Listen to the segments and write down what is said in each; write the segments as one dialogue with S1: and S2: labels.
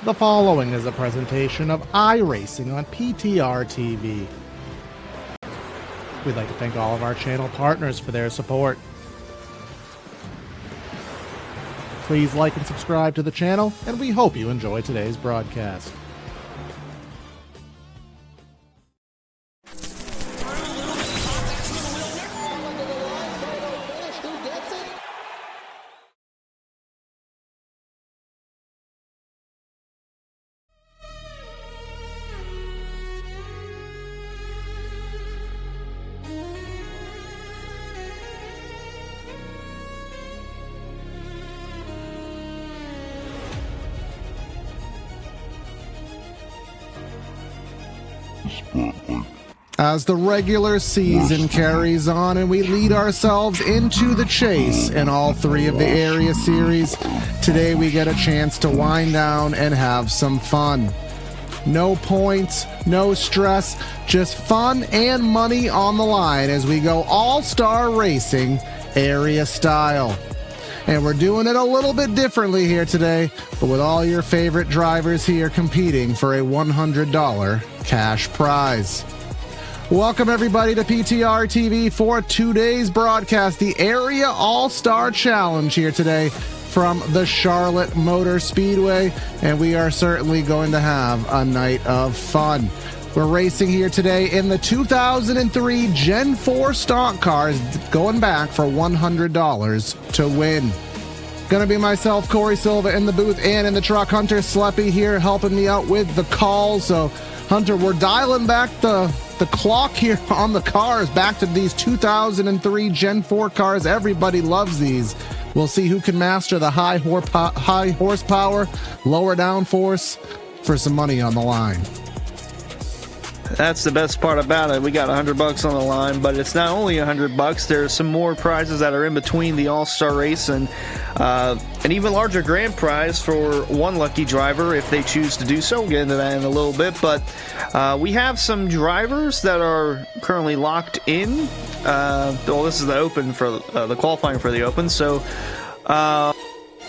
S1: The following is a presentation of iRacing on PTR TV. We'd like to thank all of our channel partners for their support. Please like and subscribe to the channel, and we hope you enjoy today's broadcast. As the regular season carries on and we lead ourselves into the chase in all three of the area series, today we get a chance to wind down and have some fun. No points, no stress, just fun and money on the line as we go all-star racing area style. And we're doing it a little bit differently here today, but with all your favorite drivers here competing for a $100 cash prize. Welcome everybody to PTR TV for today's broadcast, the Area All-Star Challenge here today from the Charlotte Motor Speedway, and we are certainly going to have a night of fun. We're racing here today in the 2003 Gen 4 stock cars, going back for $100 to win. Gonna be myself, Corey Silva, in the booth and in the truck. Hunter Sleppy here helping me out with the calls. So, Hunter, we're dialing back the clock here on the cars back to these 2003 Gen 4 cars. Everybody loves these. We'll see who can master the high horsepower, lower downforce for some money on the line.
S2: That's the best part about it. We got $100 on the line, but it's not only $100. There's some more prizes that are in between the All-Star race and an even larger grand prize for one lucky driver if they choose to do so. We'll get into that in a little bit, but we have some drivers that are currently locked in. Well, this is the Open for the qualifying for the Open, so I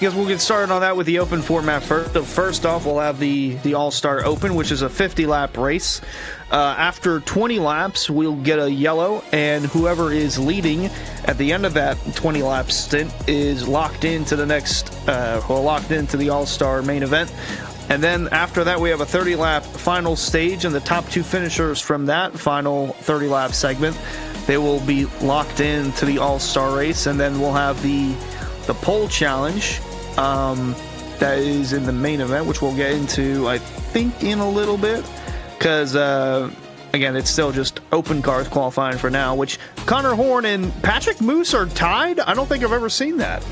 S2: guess we'll get started on that with the Open format first. So first off, we'll have the All-Star Open, which is a 50-lap race. After 20 laps, we'll get a yellow, and whoever is leading at the end of that 20-lap stint is locked into the next, locked into the All-Star main event. And then after that, we have a 30-lap final stage, and the top two finishers from that final 30-lap segment, they will be locked into the All-Star race. And then we'll have the pole challenge that is in the main event, which we'll get into, I think, in a little bit. Because, again, it's still just open cars qualifying for now, which Connor Horn and Patrick Moose are tied. I don't think I've ever seen that.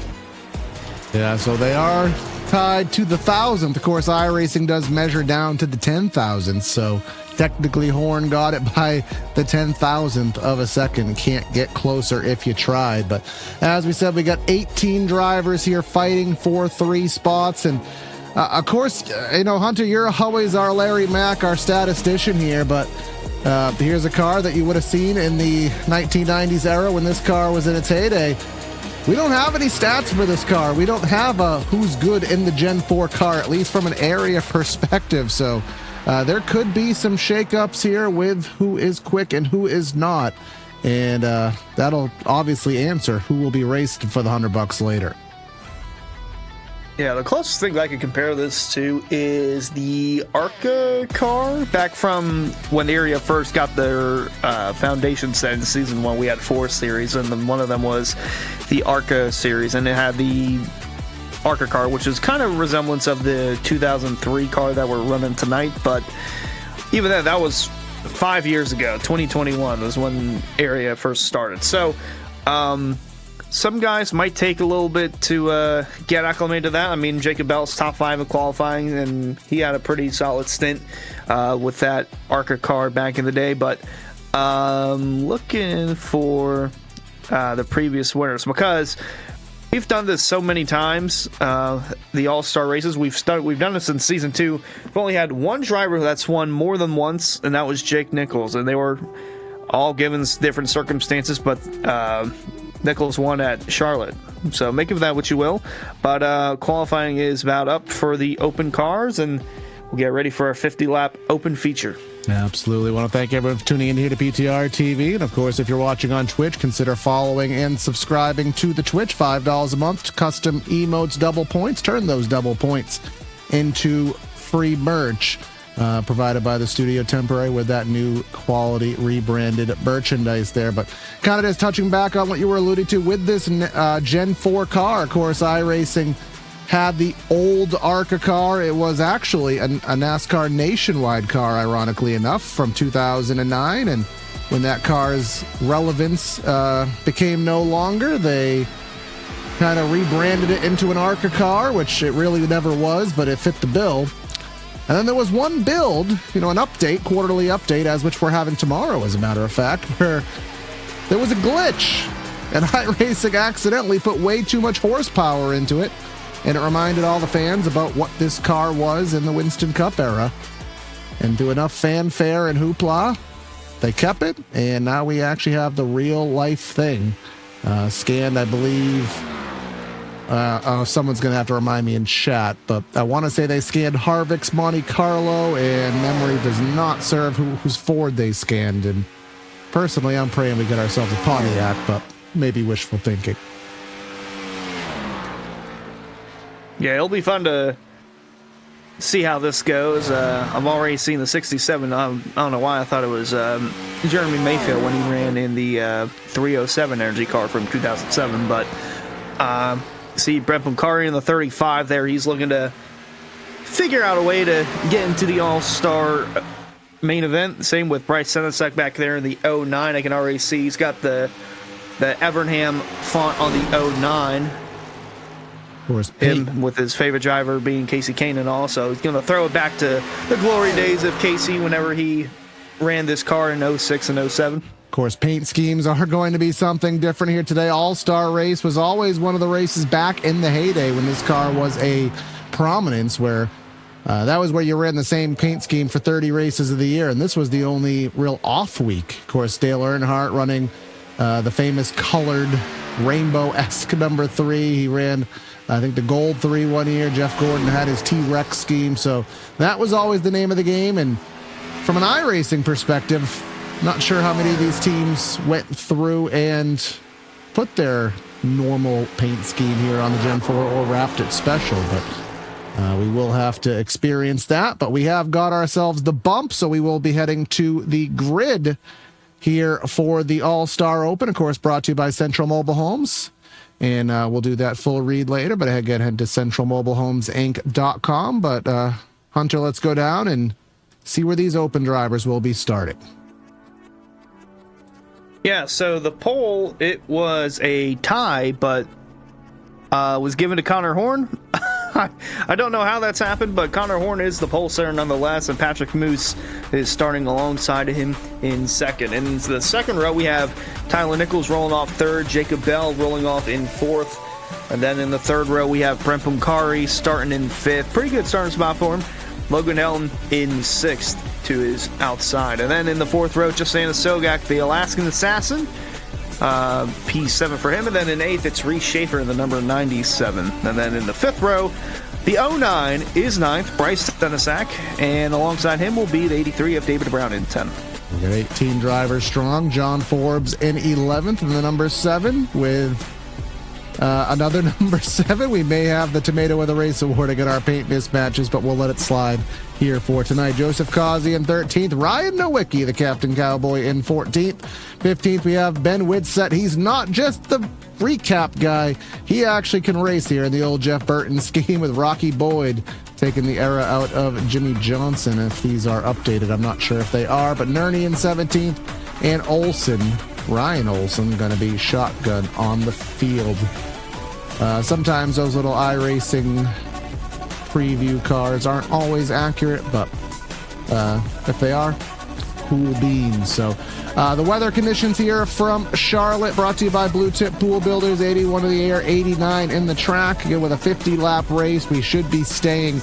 S1: Yeah, so they are tied to the 1,000th. Of course, iRacing does measure down to the 10,000th, so technically Horn got it by the 10,000th of a second. Can't get closer if you tried. But as we said, we got 18 drivers here fighting for 3 spots, and of course, you know, Hunter, you're always our Larry Mack, our statistician here, but here's a car that you would have seen in the 1990s era when this car was in its heyday. We don't have any stats for this car. We don't have a who's good in the Gen 4 car, at least from an area perspective. So there could be some shakeups here with who is quick and who is not. And that'll obviously answer who will be raced for the $100 later.
S2: Yeah, the closest thing I could compare this to is the ARCA car. Back from when the area first got their foundation set in Season 1, we had 4 series, and then one of them was the ARCA series, and it had the ARCA car, which is kind of a resemblance of the 2003 car that we're running tonight, but even then, that was 5 years ago. 2021 was when area first started. So, some guys might take a little bit to get acclimated to that. I mean, Jacob Bell's top 5 in qualifying, and he had a pretty solid stint with that ARCA car back in the day. But looking for the previous winners, because we've done this so many times, the All-Star races. We've done this in Season 2. We've only had one driver that's won more than once, and that was Jake Nichols. And they were all given different circumstances, but Nichols won at Charlotte. So make of that what you will. But qualifying is about up for the open cars, and we'll get ready for our 50-lap open feature.
S1: Absolutely. Want to thank everyone for tuning in here to PTR TV. And of course, if you're watching on Twitch, consider following and subscribing to the Twitch. $5 a month, custom emotes, double points. Turn those double points into free merch provided by the Studio Temporary with that new quality rebranded merchandise there. But kind of just touching back on what you were alluding to with this Gen 4 car, of course, iRacing had the old ARCA car. It was actually a NASCAR Nationwide car, ironically enough, from 2009. And when that car's relevance became no longer, they kind of rebranded it into an ARCA car, which it really never was, but it fit the bill. And then there was one build, an update, quarterly update, as which we're having tomorrow, as a matter of fact, where there was a glitch, and iRacing accidentally put way too much horsepower into it, and it reminded all the fans about what this car was in the Winston Cup era. And through enough fanfare and hoopla, they kept it, and now we actually have the real-life thing. Scanned, I believe... someone's going to have to remind me in chat, but I want to say they scanned Harvick's Monte Carlo, and memory does not serve whose Ford they scanned. And personally, I'm praying we get ourselves a Pontiac, but maybe wishful thinking.
S2: Yeah, it'll be fun to see how this goes. I've already seen the 67. I don't know why I thought it was Jeremy Mayfield when he ran in the 307 Energy car from 2007, but see Brent Bunkari in the 35 there. He's looking to figure out a way to get into the All-Star main event. Same with Bryce Senasek back there in the 09. I can already see he's got the Evernham font on the 09.
S1: Of course,
S2: him with his favorite driver being Casey Kanan also. He's going to throw it back to the glory days of Casey whenever he ran this car in 06 and 07.
S1: Of course, paint schemes are going to be something different here today. All-Star Race was always one of the races back in the heyday when this car was a prominence, where that was where you ran the same paint scheme for 30 races of the year, and this was the only real off week. Of course, Dale Earnhardt running the famous colored rainbow-esque number 3. He ran, I think, the gold 3 one year. Jeff Gordon had his T-Rex scheme, so that was always the name of the game. And from an iRacing perspective, not sure how many of these teams went through and put their normal paint scheme here on the Gen 4 or wrapped it special, but we will have to experience that. But we have got ourselves the bump, so we will be heading to the grid here for the All-Star Open, of course, brought to you by Central Mobile Homes. And we'll do that full read later, but again, head to centralmobilehomeinc.com. But Hunter, let's go down and see where these open drivers will be starting.
S2: Yeah, so the pole, it was a tie, but was given to Connor Horn. I don't know how that's happened, but Connor Horn is the pole sitter nonetheless, and Patrick Moose is starting alongside of him in second. And in the second row, we have Tyler Nichols rolling off third, Jacob Bell rolling off in fourth, and then in the third row, we have Brent Bunkari starting in fifth. Pretty good starting spot for him. Logan Helton in sixth to his outside. And then in the fourth row, Josana Sogak, the Alaskan Assassin, P7 for him. And then in eighth, it's Reese Schaefer in the number 97. And then in the fifth row, the 09 is ninth, Bryce Senasek, and alongside him will be the 83 of David Brown in 10.
S1: We got 18 drivers strong. John Forbes in 11th, and the number 7 with another number 7. We may have the Tomato of the Race award against our paint mismatches, but we'll let it slide here for tonight. Joseph Causey in 13th. Ryan Nowicki, the Captain Cowboy, in 14th. 15th, we have Ben Whitsett. He's not just the recap guy. He actually can race here in the old Jeff Burton scheme with Rocky Boyd taking the era out of Jimmy Johnson. If these are updated, I'm not sure if they are, but Nerney in 17th, and Olson, Ryan Olson, going to be shotgun on the field. Sometimes those little iRacing preview cards aren't always accurate, but if they are, cool beans. So the weather conditions here from Charlotte, brought to you by Blue Tip Pool Builders. 81 in the air, 89 in the track. Again, with a 50-lap race, we should be staying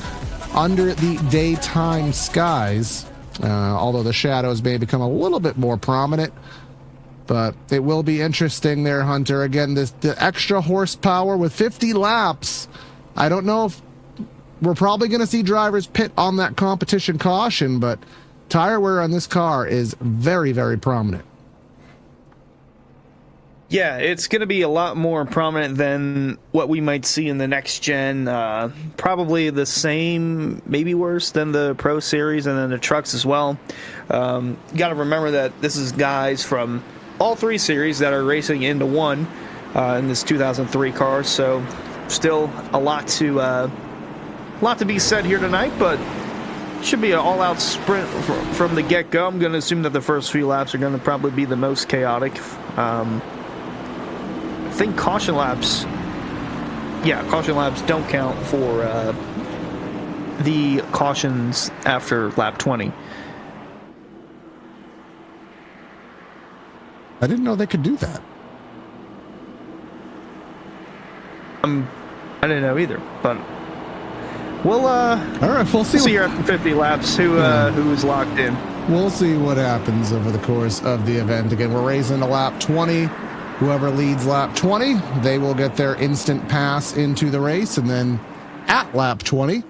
S1: under the daytime skies, although the shadows may become a little bit more prominent. But it will be interesting there, Hunter. Again, the extra horsepower with 50 laps. I don't know if we're probably going to see drivers pit on that competition caution, but tire wear on this car is very, very prominent.
S2: Yeah, it's going to be a lot more prominent than what we might see in the next gen. Probably the same, maybe worse than the Pro Series and then the trucks as well. Got to remember that this is guys from all three series that are racing into one in this 2003 car. So still a lot to be said here tonight, but should be an all-out sprint from the get-go. I'm going to assume that the first few laps are going to probably be the most chaotic. I think caution laps don't count for the cautions after lap 20.
S1: I didn't know they could do that.
S2: I didn't know either, but we'll
S1: all right, we'll see
S2: here after 50 laps who is locked in.
S1: We'll see what happens over the course of the event. Again, we're racing to lap 20. Whoever leads lap 20, they will get their instant pass into the race. And then at lap 20,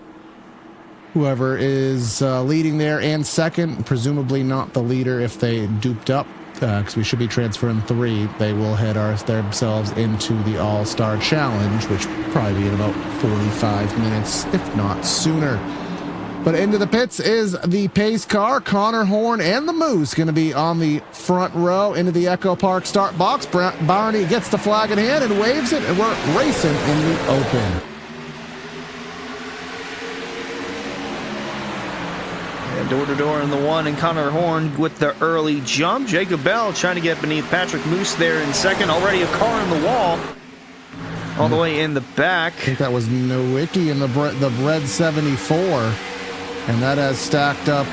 S1: whoever is leading there and second, presumably not the leader if they duped up, because we should be transferring 3, they will head themselves into the All-Star Challenge, which will probably be in about 45 minutes, if not sooner. But into the pits is the pace car. Connor Horn and the Moose going to be on the front row into the Echo Park start box. Barney gets the flag in hand and waves it, and we're racing in the open.
S2: And door-to-door in the one, and Connor Horn with the early jump. Jacob Bell trying to get beneath Patrick Moose there in second. Already a car in the wall. All the way in the back.
S1: I think that was Nowicki in the Red 74. And that has stacked up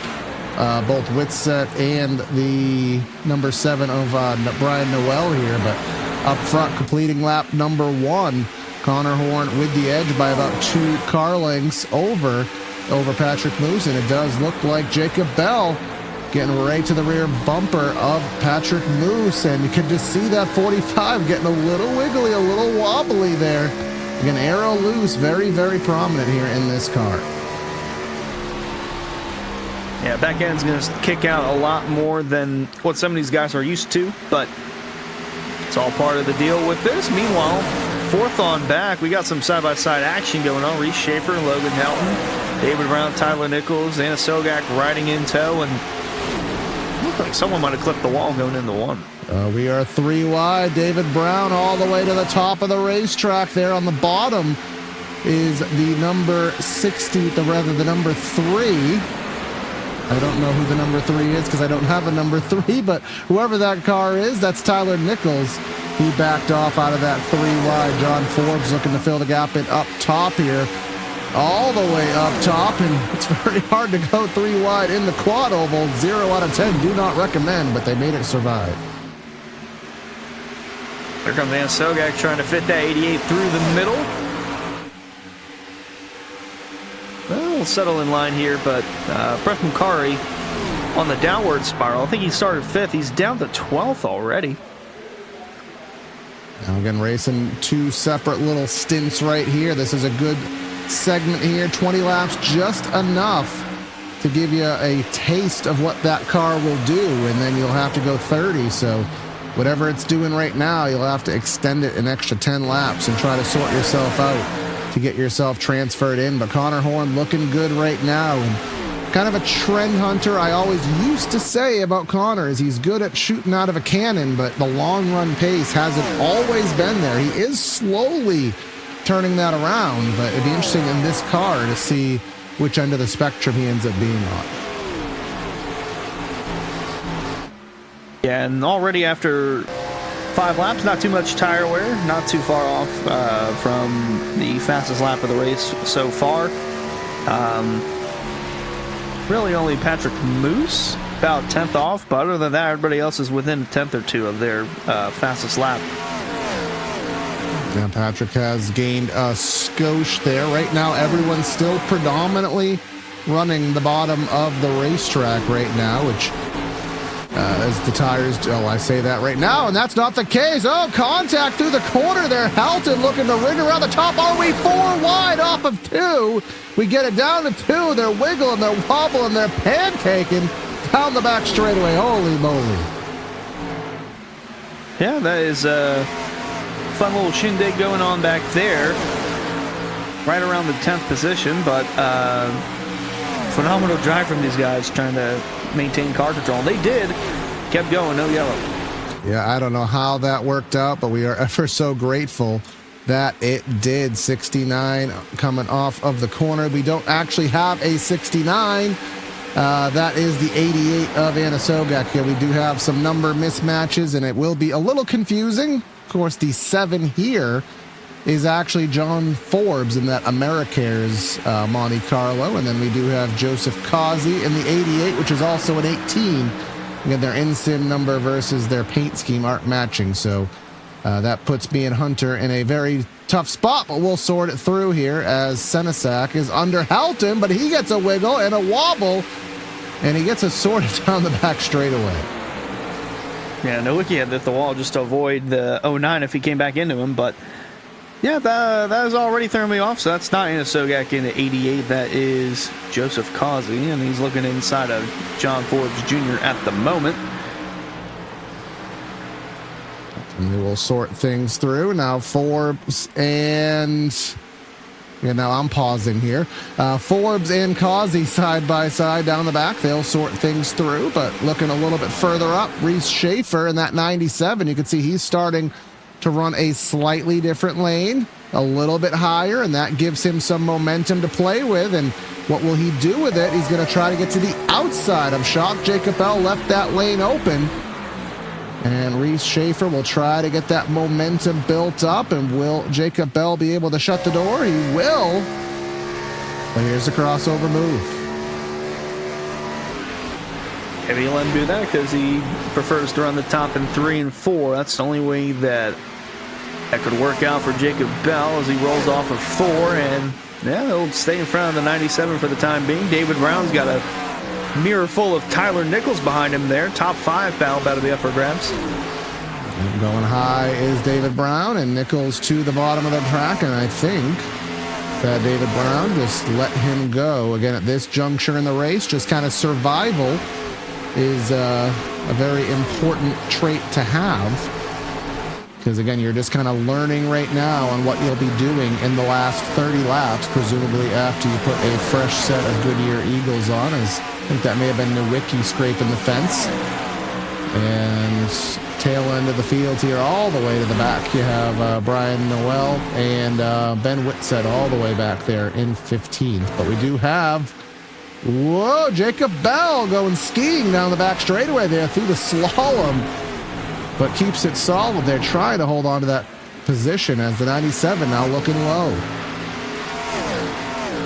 S1: both Whitset and the number 7 of Brian Noel here. But up front, completing lap number 1, Connor Horn with the edge by about 2 car lengths over Patrick Moose. And it does look like Jacob Bell getting right to the rear bumper of Patrick Moose. And you can just see that 45 getting a little wiggly, a little wobbly there. Again, aero loose, very, very prominent here in this car.
S2: Yeah, back end's going to kick out a lot more than what some of these guys are used to, but it's all part of the deal with this. Meanwhile, fourth on back, we got some side-by-side action going on. Reese Schaefer, Logan Helton, David Brown, Tyler Nichols, Anna Sogak riding in tow, and looked like someone might have clipped the wall going into one.
S1: We are 3 wide. David Brown all the way to the top of the racetrack there on the bottom is the number 60, the number 3. I don't know who the number 3 is because I don't have a number 3, but whoever that car is, that's Tyler Nichols. He backed off out of that 3 wide. John Forbes looking to fill the gap in up top here. All the way up top, and it's very hard to go 3 wide in the quad oval. 0 out of 10, do not recommend, but they made it survive.
S2: Here comes Anna Sogak trying to fit that 88 through the middle. Well, we'll settle in line here, but Brett Mukari on the downward spiral. I think he started 5th. He's down to 12th already.
S1: Now again, racing 2 separate little stints right here. This is a good segment here. 20 laps, just enough to give you a taste of what that car will do, and then you'll have to go 30. So whatever it's doing right now, you'll have to extend it an extra 10 laps and try to sort yourself out to get yourself transferred in. But Connor Horn looking good right now, and kind of a trend hunter. I always used to say about Connor is he's good at shooting out of a cannon, but the long run pace hasn't always been there. He is slowly turning that around, but it'd be interesting in this car to see which end of the spectrum he ends up being on.
S2: Yeah, and already after 5 laps, not too much tire wear, not too far off from the fastest lap of the race so far. Really only Patrick Moose about 10th off, but other than that, everybody else is within a 10th or 2 of their fastest lap.
S1: Now Patrick has gained a skosh there. Right now, everyone's still predominantly running the bottom of the racetrack right now, which as the tires, I say that right now, and that's not the case. Oh, contact through the corner there. Helton looking to rig around the top. Are we 4 wide off of 2? We get it down to 2. They're wiggling, they're wobbling, they're pancaking down the back straightaway. Holy moly.
S2: Yeah, that is a fun little shindig going on back there. Right around the 10th position, but phenomenal drive from these guys trying to maintain car control. They did. Kept going, no yellow.
S1: Yeah, I don't know how that worked out, but we are ever so grateful that it did. 69 coming off of the corner. We don't actually have a 69. That is the 88 of Anna Sogak. Here we do have some number mismatches, and it will be a little confusing. Of course, the 7 here is actually John Forbes in that Americares Monte Carlo. And then we do have Joseph Causey in the 88, which is also an 18. Again, their in-sim number versus their paint scheme aren't matching. So that puts me and Hunter in a very tough spot, but we'll sort it through here as Senesac is under Helton, but he gets a wiggle and a wobble, and he gets it sorted down the back straightaway.
S2: Yeah, Nowicki had to hit the wall just to avoid the 09 if he came back into him, but yeah, that has already thrown me off. So that's not Anna Sogak in the 88. That is Joseph Causey, and he's looking inside of John Forbes Jr. at the moment.
S1: And we will sort things through. Now Forbes and... Yeah, now I'm pausing here. Forbes and Causey side by side down the back. They'll sort things through, but looking a little bit further up, Reese Schaefer in that 97. You can see he's starting to run a slightly different lane, a little bit higher, and that gives him some momentum to play with. And what will he do with it? He's going to try to get to the outside. I'm shocked Jacob Bell left that lane open. And Reese Schaefer will try to get that momentum built up. And will Jacob Bell be able to shut the door? He will. But here's the crossover move.
S2: Maybe he'll let him do that because he prefers to run the top in 3 and 4. That's the only way that could work out for Jacob Bell as he rolls off of 4. And yeah, he'll stay in front of the 97 for the time being. David Brown's got a mirror full of Tyler Nichols behind him there. Top 5 battle about to be up for grabs.
S1: And going high is David Brown, and Nichols to the bottom of the track. And I think that David Brown just let him go. Again, at this juncture in the race, just kind of survival is a very important trait to have. Because, again, you're just kind of learning right now on what you'll be doing in the last 30 laps, presumably after you put a fresh set of Goodyear Eagles on. As I think that may have been Nowicki scraping the fence. And tail end of the field here all the way to the back. You have Brian Noel and Ben Whitsett all the way back there in 15th. But we do have, whoa, Jacob Bell going skiing down the back straightaway there through the slalom. But keeps it solid. They're trying to hold on to that position as the 97 now looking low.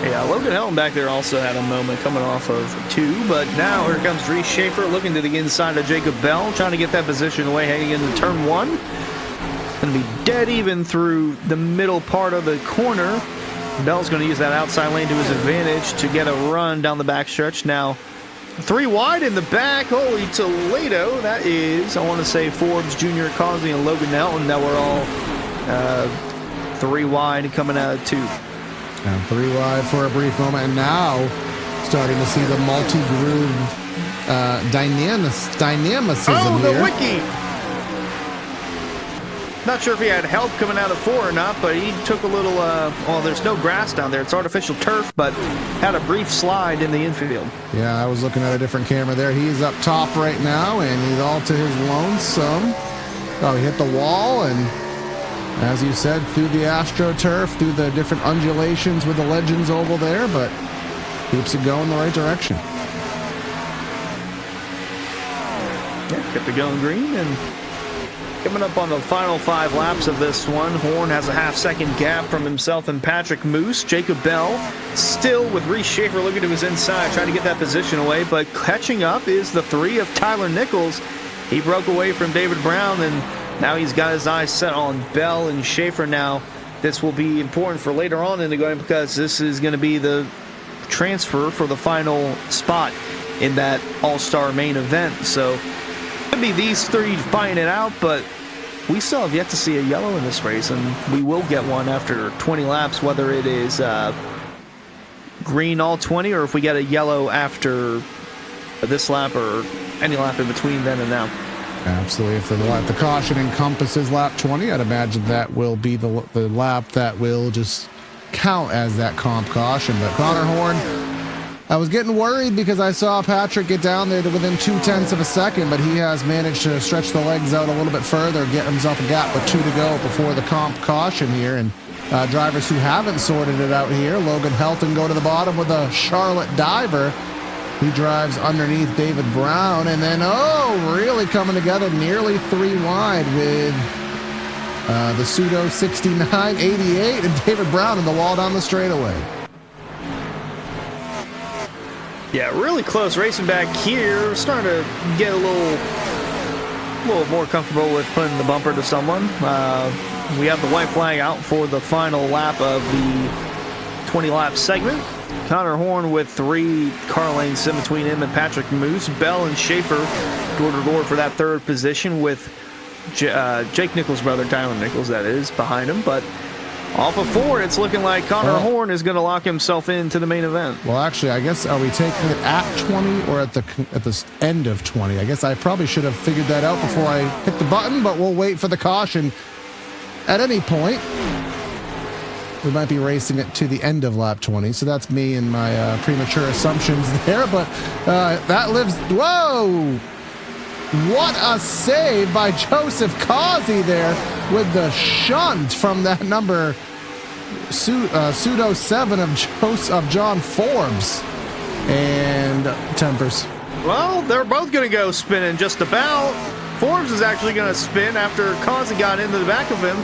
S2: Yeah, Logan Helton back there also had a moment coming off of 2, but now here comes Reese Schaefer looking to the inside of Jacob Bell, trying to get that position away heading into turn 1. Going to be dead even through the middle part of the corner. Bell's going to use that outside lane to his advantage to get a run down the backstretch. Now 3 wide in the back. Holy Toledo. That is, I want to say, Forbes Jr., Causey, and Logan Helton that were all 3 wide coming out of 2.
S1: And 3 wide for a brief moment. And now starting to see the multi-groove dynamicism
S2: the
S1: here.
S2: Wiki! Not sure if he had help coming out of 4 or not, but he took a little, well, there's no grass down there. It's artificial turf, but had a brief slide in the infield.
S1: Yeah, I was looking at a different camera there. He's up top right now, and he's all to his lonesome. Oh, he hit the wall, and as you said, through the AstroTurf, through the different undulations with the Legends Oval there, but keeps it going the right direction.
S2: Yeah, kept it going green, and coming up on the final 5 laps of this one, Horn has a half-second gap from himself and Patrick Moose. Jacob Bell still with Reese Schaefer looking to his inside, trying to get that position away, but catching up is the 3 of Tyler Nichols. He broke away from David Brown, and now he's got his eyes set on Bell and Schaefer now. This will be important for later on in the game because this is going to be the transfer for the final spot in that All-Star main event. So to be these three fighting it out, but we still have yet to see a yellow in this race, and we will get one after 20 laps, whether it is green all 20 or if we get a yellow after this lap or any lap in between then and now.
S1: Absolutely. If the caution encompasses lap 20, I'd imagine that will be the lap that will just count as that comp caution. But Connor Horn, I was getting worried because I saw Patrick get down there to within 0.2 of a second, but he has managed to stretch the legs out a little bit further, get himself a gap with 2 to go before the comp caution here. And drivers who haven't sorted it out here, Logan Helton go to the bottom with a Charlotte diver. He drives underneath David Brown, and then, really coming together nearly 3 wide with the pseudo 69-88 and David Brown in the wall down the straightaway.
S2: Yeah, really close racing back here. Starting to get a little more comfortable with putting the bumper to someone. We have the white flag out for the final lap of the 20-lap segment. Connor Horn with 3 car lanes in between him and Patrick Moose. Bell and Schaefer door-to-door for that 3rd position with Jake Nichols' brother, Tyler Nichols, that is, behind him. But off of 4, it's looking like Connor Horn is going to lock himself into the main event.
S1: Well, actually, I guess, are we taking it at 20 or at the end of 20? I guess I probably should have figured that out before I hit the button, but we'll wait for the caution at any point. We might be racing it to the end of lap 20, so that's me and my premature assumptions there, but that lives... Whoa! What a save by Joseph Causey there with the shunt from that number pseudo 7 of John Forbes. And Tempers.
S2: Well, they're both going to go spinning just about. Forbes is actually going to spin after Causey got into the back of him.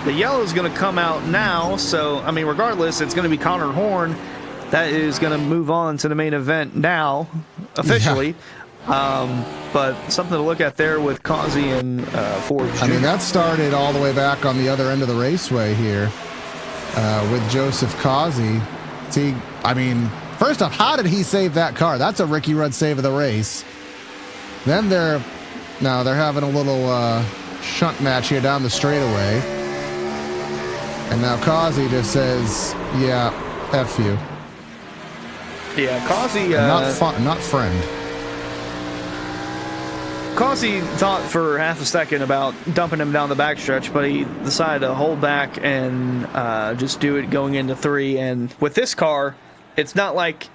S2: The yellow is going to come out now, so, I mean, regardless, it's going to be Connor Horn that is going to move on to the main event now, officially. Yeah. But something to look at there with Causey and Forbes Jr.
S1: I mean, that started all the way back on the other end of the raceway here with Joseph Causey. See, I mean, first off, how did he save that car? That's a Ricky Rudd save of the race. Then they're having a little shunt match here down the straightaway. And now Causey just says, yeah, F you.
S2: Yeah, Causey...
S1: not friend.
S2: Causey thought for half a second about dumping him down the backstretch, but he decided to hold back and just do it going into 3. And with this car, it's not like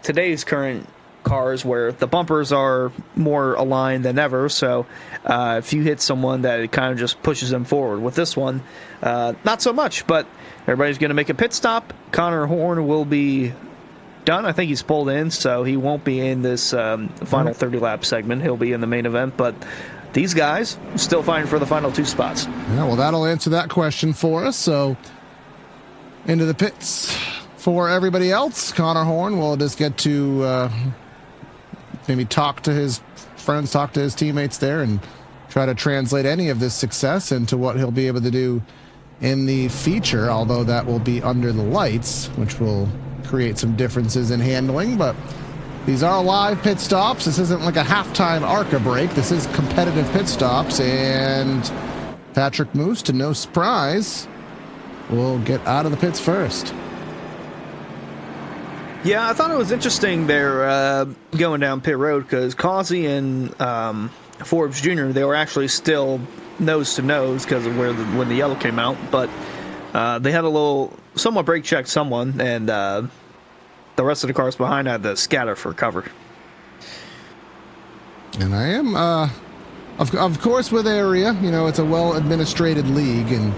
S2: today's current cars where the bumpers are more aligned than ever, so if you hit someone, that it kind of just pushes them forward. With this one, not so much, but everybody's going to make a pit stop. Connor Horn will be done. I think he's pulled in, so he won't be in this final 30-lap segment. He'll be in the main event, but these guys still fighting for the final 2 spots.
S1: Yeah, well, that'll answer that question for us. So into the pits for everybody else. Connor Horn will just get to maybe talk to his friends, talk to his teammates there, and try to translate any of this success into what he'll be able to do in the feature, although that will be under the lights, which will create some differences in handling. But these are live pit stops. This isn't like a halftime ARCA break. This is competitive pit stops, and Patrick Moose, to no surprise, will get out of the pits first.
S2: Yeah, I thought it was interesting there going down pit road because Causey and Forbes Jr., they were actually still nose to nose because of when the yellow came out, but they had a little somewhat brake checked someone, and the rest of the cars behind had to scatter for cover.
S1: And I am, of course, with area, it's a well-administrated league, and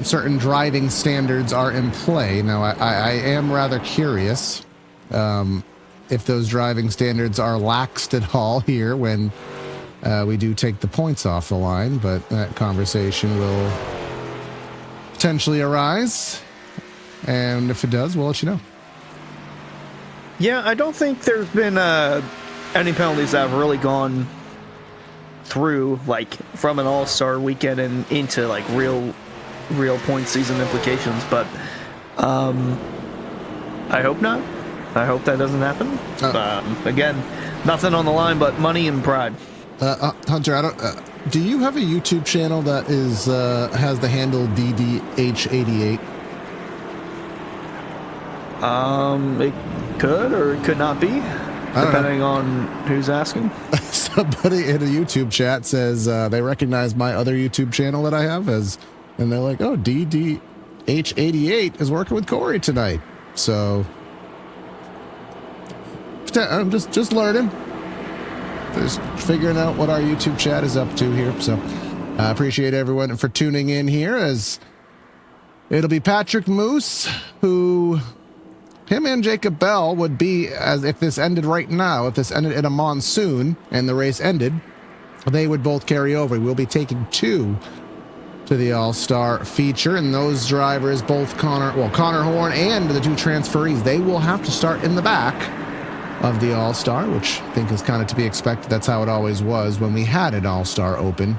S1: certain driving standards are in play. Now, I am rather curious if those driving standards are laxed at all here when we do take the points off the line, but that conversation will potentially arise, and if it does, we'll let you know.
S2: Yeah, I don't think there's been any penalties that have really gone through, like, from an all-star weekend and into, like, real point season implications, but I hope not. I hope that doesn't happen. Again, nothing on the line but money and pride.
S1: Hunter, I don't. Do you have a YouTube channel that is has the handle DDH88?
S2: It could or it could not be, depending on who's asking.
S1: Somebody in a YouTube chat says they recognize my other YouTube channel that I have as, and they're like, "Oh, DDH88 is working with Corey tonight." So I'm just learning. Just figuring out what our YouTube chat is up to here. So I appreciate everyone for tuning in here, as it'll be Patrick Moose, who him and Jacob Bell would be, as if this ended right now, if this ended in a monsoon and the race ended, they would both carry over. We'll be taking two to the All-Star feature, and those drivers, both Connor Horn and the two transferees, they will have to start in the back of the All-Star, which I think is kind of to be expected. That's how it always was when we had an All-Star Open,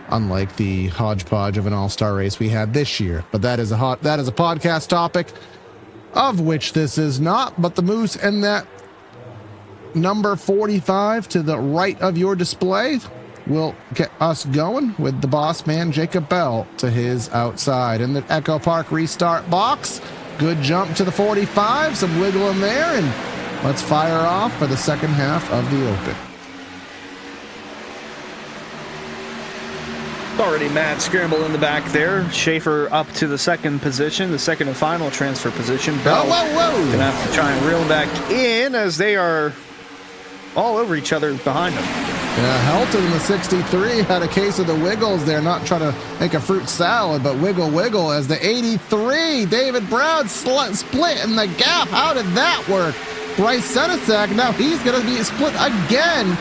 S1: unlike the hodgepodge of an All-Star race we had this year. But that is a podcast topic, of which this is not. But the Moose and that number 45 to the right of your display will get us going with the boss man Jacob Bell to his outside in the Echo Park restart box. Good jump to the 45, some wiggle in there, and let's fire off for the second half of the Open.
S2: Already mad scramble in the back there. Schaefer up to the second position, the second and final transfer position. Bell gonna have to try and reel back in, as they are all over each other behind them.
S1: Yeah, Helton in the 63 had a case of the wiggles there, not trying to make a fruit salad, but wiggle as the 83, David Brown split in the gap. How did that work? Bryce Senesac, now he's going to be split again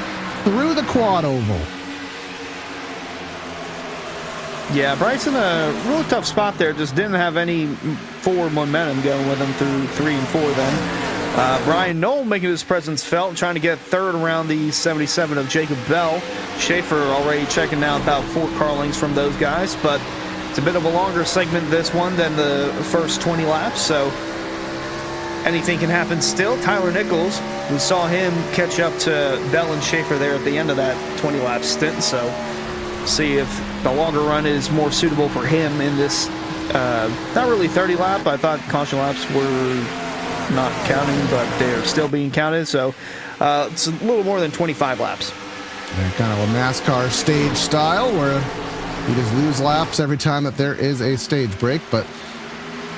S1: through the quad oval.
S2: Yeah, Bryce in a really tough spot there. Just didn't have any forward momentum going with him through 3 and 4 then. Brian Knoll making his presence felt, trying to get third around the 77 of Jacob Bell. Schaefer already checking out about 4 car lengths from those guys, but it's a bit of a longer segment, this one, than the first 20 laps, so anything can happen still. Tyler Nichols, we saw him catch up to Bell and Schaefer there at the end of that 20-lap stint, so see if the longer run is more suitable for him in this, not really 30 lap. I thought caution laps were not counting, but they're still being counted, so it's a little more than 25 laps.
S1: And kind of a NASCAR stage style where you just lose laps every time that there is a stage break, but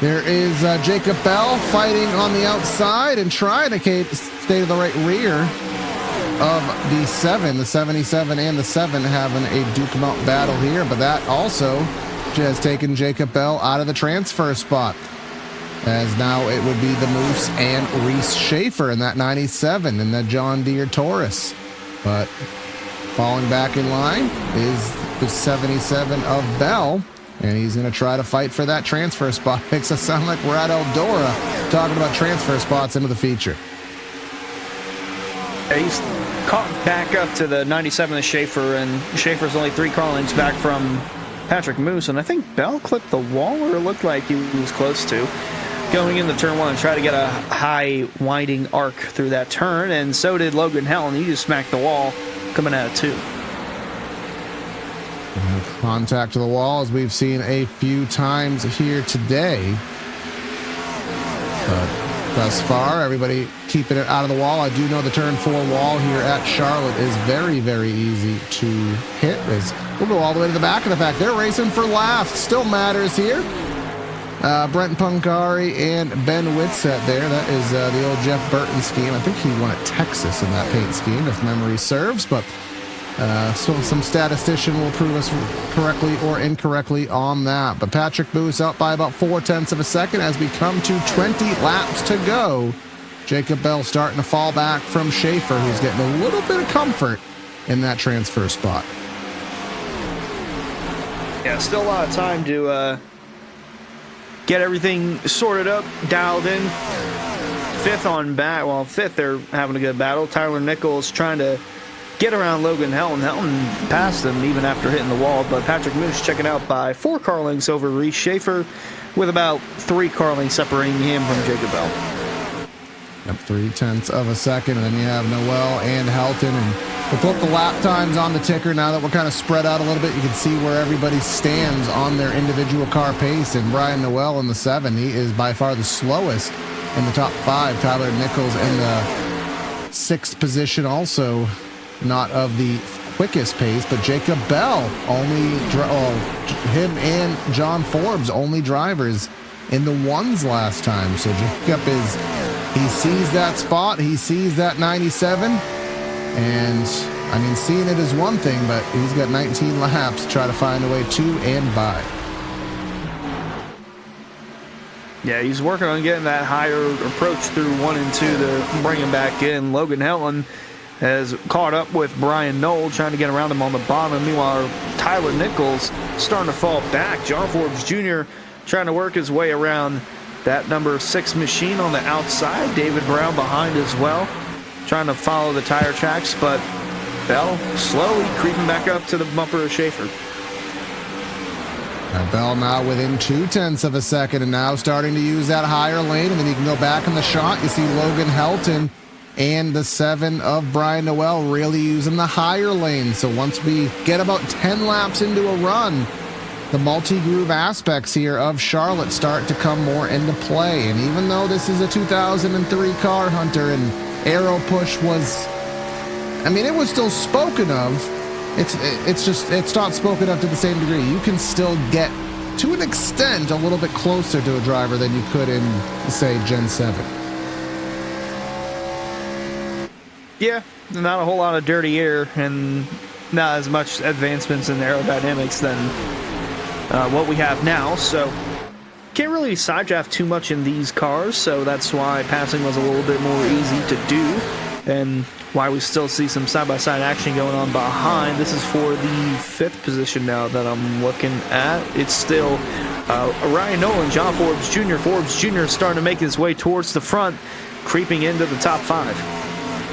S1: there is Jacob Bell fighting on the outside and trying to stay to the right rear of the 7. The 77 and the 7 having a Duke Mount battle here, but that also has taken Jacob Bell out of the transfer spot, as now it would be the Moose and Reese Schaefer in that 97 in the John Deere Taurus. But falling back in line is the 77 of Bell, and he's going to try to fight for that transfer spot. Makes us sound like we're at Eldora talking about transfer spots into the feature.
S2: Yeah, he's caught back up to the 97 of Schaefer, and Schaefer's only 3 car lengths back from Patrick Moose, and I think Bell clipped the wall, or it looked like he was close to. Going into turn 1 and try to get a high winding arc through that turn, and so did Logan Helen. He just smacked the wall coming out of 2.
S1: Contact to the wall, as we've seen a few times here today. But thus far, everybody keeping it out of the wall. I do know the turn 4 wall here at Charlotte is very, very easy to hit. We'll go all the way to the back of the pack. They're racing for last. Still matters here. Brent Punkari and Ben Whitsett there. That is the old Jeff Burton scheme. I think he won at Texas in that paint scheme, if memory serves. But so some statistician will prove us correctly or incorrectly on that. But Patrick Moose out by about 0.4 of a second as we come to 20 laps to go. Jacob Bell starting to fall back from Schaefer, who's getting a little bit of comfort in that transfer spot.
S2: Yeah, still a lot of time to get everything sorted up, dialed in. 5th on bat. Well, 5th, they're having a good battle. Tyler Nichols trying to get around Logan Helton. Helton passed him even after hitting the wall, but Patrick Moose checking out by 4 car lengths over Reese Schaefer, with about 3 car lengths separating him from Jacob Bell.
S1: Yep, 0.3 of a second, and then you have Noel and Helton, and we'll put the lap times on the ticker now that we're kind of spread out a little bit. You can see where everybody stands on their individual car pace, and Brian Noel in the 7, he is by far the slowest in the top 5. Tyler Nichols in the 6th position, also not of the quickest pace, but Jacob Bell, him and John Forbes, only drivers in the 1s last time. So Jacob he sees that spot, he sees that 97, and I mean, seeing it is one thing, but he's got 19 laps to try to find a way to and by.
S2: Yeah, he's working on getting that higher approach through 1 and 2 to bring him back in. Logan Helton has caught up with Brian Knoll, trying to get around him on the bottom. Meanwhile, Tyler Nichols starting to fall back. John Forbes Jr. trying to work his way around that number 6 machine on the outside. David Brown behind as well, trying to follow the tire tracks, but Bell slowly creeping back up to the bumper of Schaefer.
S1: Bell now within 0.2 of a second, and now starting to use that higher lane, and then you can go back in the shot. You see Logan Helton and the 7 of Brian Noel really using the higher lane. So once we get about 10 laps into a run, the multi-groove aspects here of Charlotte start to come more into play. And even though this is a 2003 car, Hunter, and Aero Push was, I mean, it was still spoken of. It's not spoken of to the same degree. You can still get, to an extent, a little bit closer to a driver than you could in, say, Gen 7.
S2: Yeah, not a whole lot of dirty air and not as much advancements in aerodynamics than what we have now. So can't really side draft too much in these cars, so that's why passing was a little bit more easy to do, and why we still see some side-by-side action going on behind. This is for the 5th position now that I'm looking at. It's still Ryan Nolan, John Forbes Jr. Forbes Jr. starting to make his way towards the front, creeping into the top 5.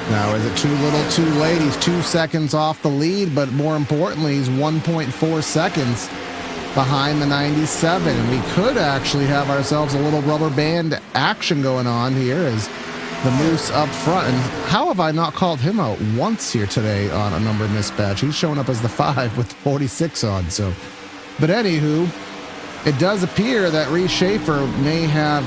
S1: Now, is it too little, too late? He's 2 seconds off the lead, but more importantly, he's 1.4 seconds behind the 97. And we could actually have ourselves a little rubber band action going on here as the Moose up front. And how have I not called him out once here today on a number mismatch? He's showing up as the 5 with 46 on. So, but anywho, it does appear that Reese Schaefer may have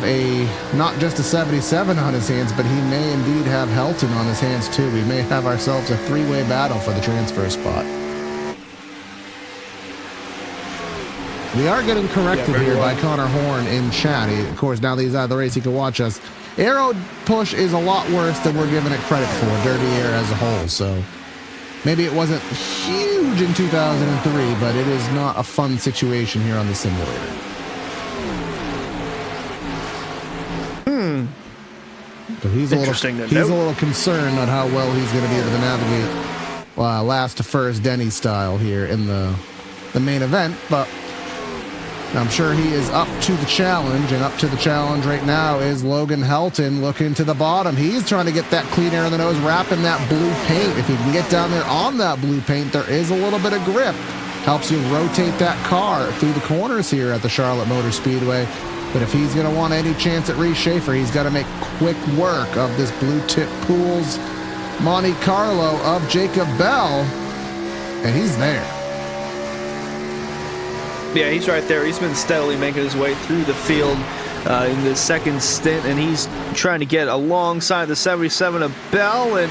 S1: not just a 77 on his hands, but he may indeed have Helton on his hands too. We may have ourselves a 3-way battle for the transfer spot. We are getting corrected here by Connor Horn in chat. Of course, now that he's out of the race, he can watch us. Aero Push is a lot worse than we're giving it credit for, Dirty Air as a whole. So maybe it wasn't huge in 2003, but it is not a fun situation here on the simulator. So he's a little concerned on how well he's going to be able to navigate last to first Denny style here in the main event, but I'm sure he is up to the challenge, and up to the challenge right now is Logan Helton looking to the bottom. He's trying to get that clean air in the nose, wrapping that blue paint. If he can get down there on that blue paint, there is a little bit of grip. Helps you rotate that car through the corners here at the Charlotte Motor Speedway. But if he's going to want any chance at Reese Schaefer, he's got to make quick work of this Blue Tip Pools Monte Carlo of Jacob Bell, and he's there.
S2: Yeah, he's right there. He's been steadily making his way through the field in the second stint, and he's trying to get alongside the 77 of Bell, and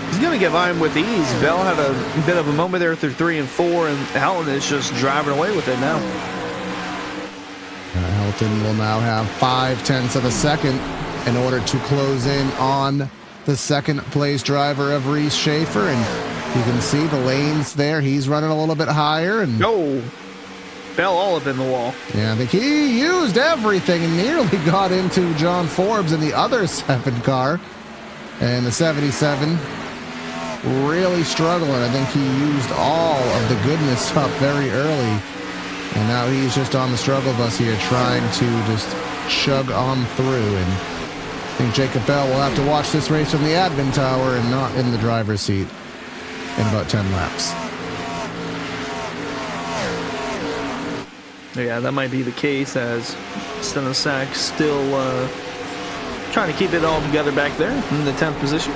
S2: he's going to get by him with ease. Bell had a bit of a moment there through 3 and 4, and Helton is just driving away with it now.
S1: Helton will now have 0.5 of a second in order to close in on the second place driver of Reese Schaefer, and you can see the lanes there. He's running a little bit higher, and
S2: Bell all up in the wall.
S1: Yeah, I think he used everything and nearly got into John Forbes in the other 7 car. And the 77 really struggling. I think he used all of the goodness up very early. And now he's just on the struggle bus here trying to just chug on through. And I think Jacob Bell will have to watch this race from the admin tower and not in the driver's seat in about 10 laps.
S2: Yeah, that might be the case, as Stenosiak still trying to keep it all together back there in the 10th position.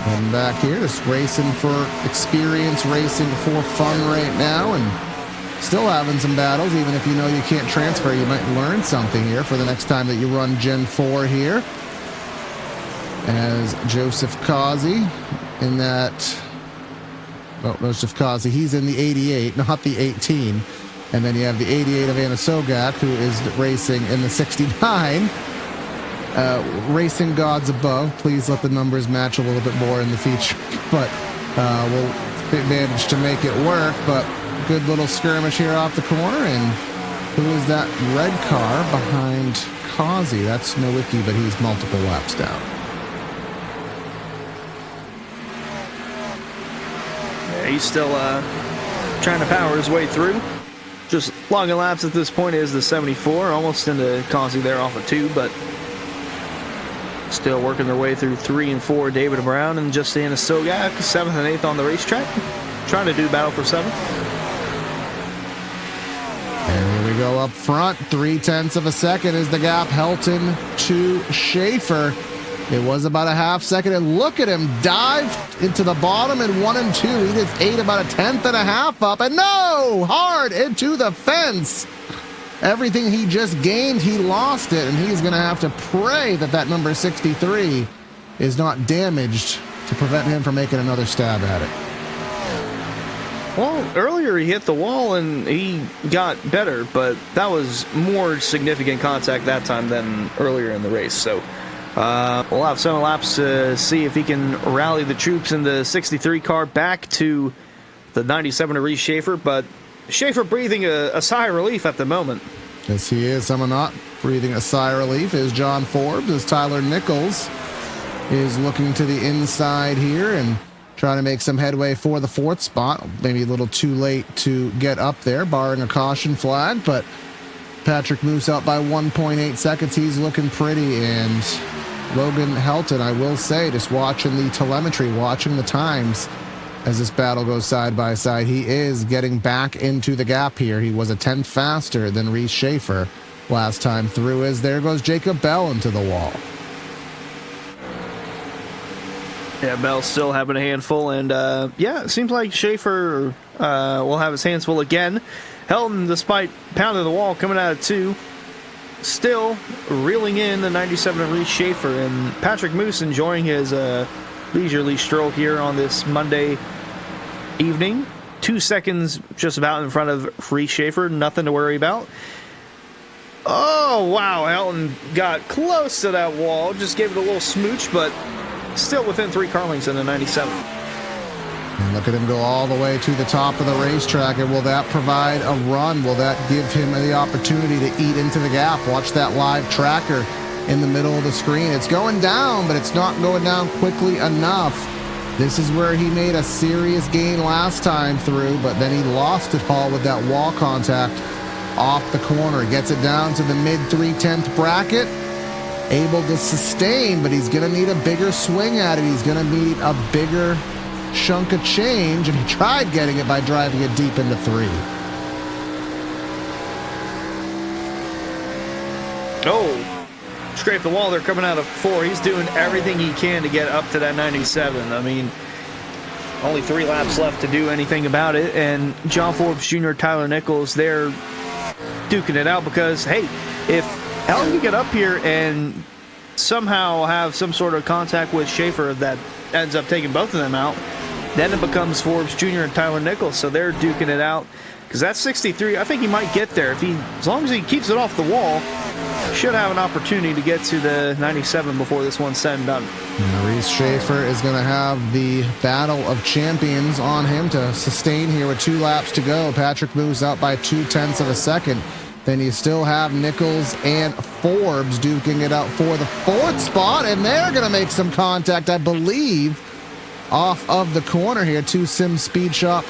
S1: Heading back here, just racing for experience, racing for fun right now, and still having some battles. Even if you know you can't transfer, you might learn something here for the next time that you run Gen 4 here. As Joseph Causey in that... Oh, Joseph Causey, he's in the 88, not the 18. And then you have the 88 of Anna Sogak, who is racing in the 69. Racing gods above, please let the numbers match a little bit more in the feature. But we'll manage to make it work. But good little skirmish here off the corner. And who is that red car behind Causey? That's Nowicki, but he's multiple laps down.
S2: He's still trying to power his way through. Just logging laps at this point is the 74, almost into Causey there off of 2, but still working their way through 3 and 4. David Brown and Justina Sogak, 7th and 8th on the racetrack, trying to do battle for 7th.
S1: And here we go up front. 0.3 of a second is the gap. Helton to Schaefer. It was about a half second, and look at him dive into the bottom in 1 and 2. He just ate about a 10th and a half up, and no! Hard into the fence. Everything he just gained, he lost it, and he's going to have to pray that that number 63 is not damaged to prevent him from making another stab at it.
S2: Well, earlier he hit the wall and he got better, but that was more significant contact that time than earlier in the race, so... we'll have 7 laps to see if he can rally the troops in the 63 car back to the 97 to Reese Schaefer, but Schaefer breathing a sigh of relief at the moment.
S1: Yes, he is. Someone not breathing a sigh of relief is John Forbes, as Tyler Nichols is looking to the inside here and trying to make some headway for the 4th spot. Maybe a little too late to get up there, barring a caution flag, but Patrick Moose out by 1.8 seconds. He's looking pretty, and Logan Helton, I will say, just watching the telemetry, watching the times as this battle goes side by side, he is getting back into the gap here. He was a 10th faster than Reese Schaefer last time through, as there goes Jacob Bell into the wall.
S2: Yeah, Bell's still having a handful, and yeah, it seems like Schaefer will have his hands full again. Helton, despite pounding the wall, coming out of 2, still reeling in the 97 of Reese Schaefer, and Patrick Moose enjoying his leisurely stroll here on this Monday evening. 2 seconds just about in front of Reese Schaefer, nothing to worry about. Oh, wow, Helton got close to that wall, just gave it a little smooch, but still within 3 car lengths in the 97.
S1: And look at him go all the way to the top of the racetrack. And will that provide a run? Will that give him the opportunity to eat into the gap? Watch that live tracker in the middle of the screen. It's going down, but it's not going down quickly enough. This is where he made a serious gain last time through, but then he lost it all with that wall contact off the corner. Gets it down to the mid 3/10 bracket. Able to sustain, but he's going to need a bigger swing at it. He's going to need a bigger chunk of change, and he tried getting it by driving it deep into 3.
S2: Oh, scrape the wall. They're coming out of 4. He's doing everything he can to get up to that 97. I mean, only 3 laps left to do anything about it, and John Forbes Jr., Tyler Nichols, they're duking it out because, hey, if Helton can get up here and somehow have some sort of contact with Schaefer that ends up taking both of them out, then it becomes Forbes Jr. and Tyler Nichols, so they're duking it out. Because that 63, I think he might get there. As long as he keeps it off the wall, should have an opportunity to get to the 97 before this one's said and done.
S1: Reese Schaefer is going to have the battle of champions on him to sustain here with 2 laps to go. Patrick moves out by 0.2 of a second. Then you still have Nichols and Forbes duking it out for the 4th spot, and they're going to make some contact, I believe, off of the corner here. 2 Sim Speed Shop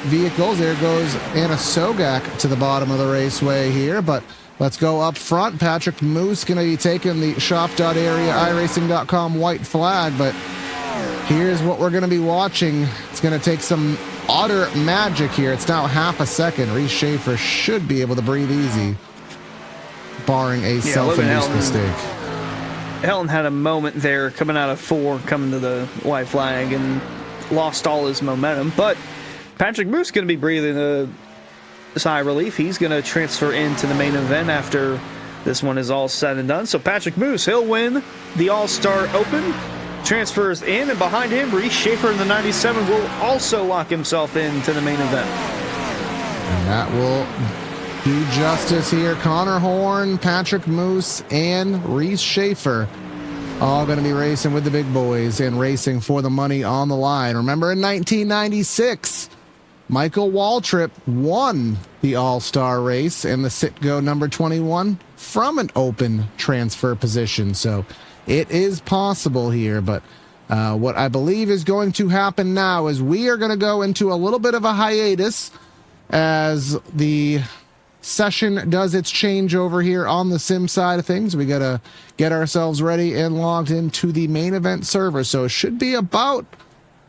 S1: vehicles. There goes Anna Sogak to the bottom of the raceway here, but let's go up front. Patrick Moose going to be taking the shop.area iRacing.com white flag, but here's what we're going to be watching. It's going to take some utter magic here. It's now half a second. Reese Schaefer should be able to breathe easy. barring a
S2: Logan
S1: self-induced
S2: Helton-
S1: mistake.
S2: Helton had a moment there coming out of 4, coming to the white flag, and lost all his momentum. But Patrick Moose going to be breathing a sigh of relief. He's going to transfer into the main event after this one is all said and done. So Patrick Moose, he'll win the All-Star Open, transfers in, and behind him, Reese Schaefer in the 97 will also lock himself into the main event.
S1: And that will do justice here. Connor Horn, Patrick Moose, and Reese Schaefer all going to be racing with the big boys and racing for the money on the line. Remember, in 1996, Michael Waltrip won the All-Star race in the Citgo number 21 from an open transfer position. So it is possible here, but what I believe is going to happen now is we are going to go into a little bit of a hiatus as the session does its changeover here on the sim side of things. We got to get ourselves ready and logged into the main event server. So it should be about,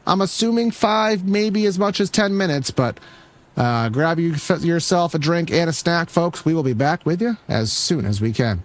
S1: I'm assuming, 5, maybe as much as 10 minutes, but grab yourself a drink and a snack, folks. We will be back with you as soon as we can.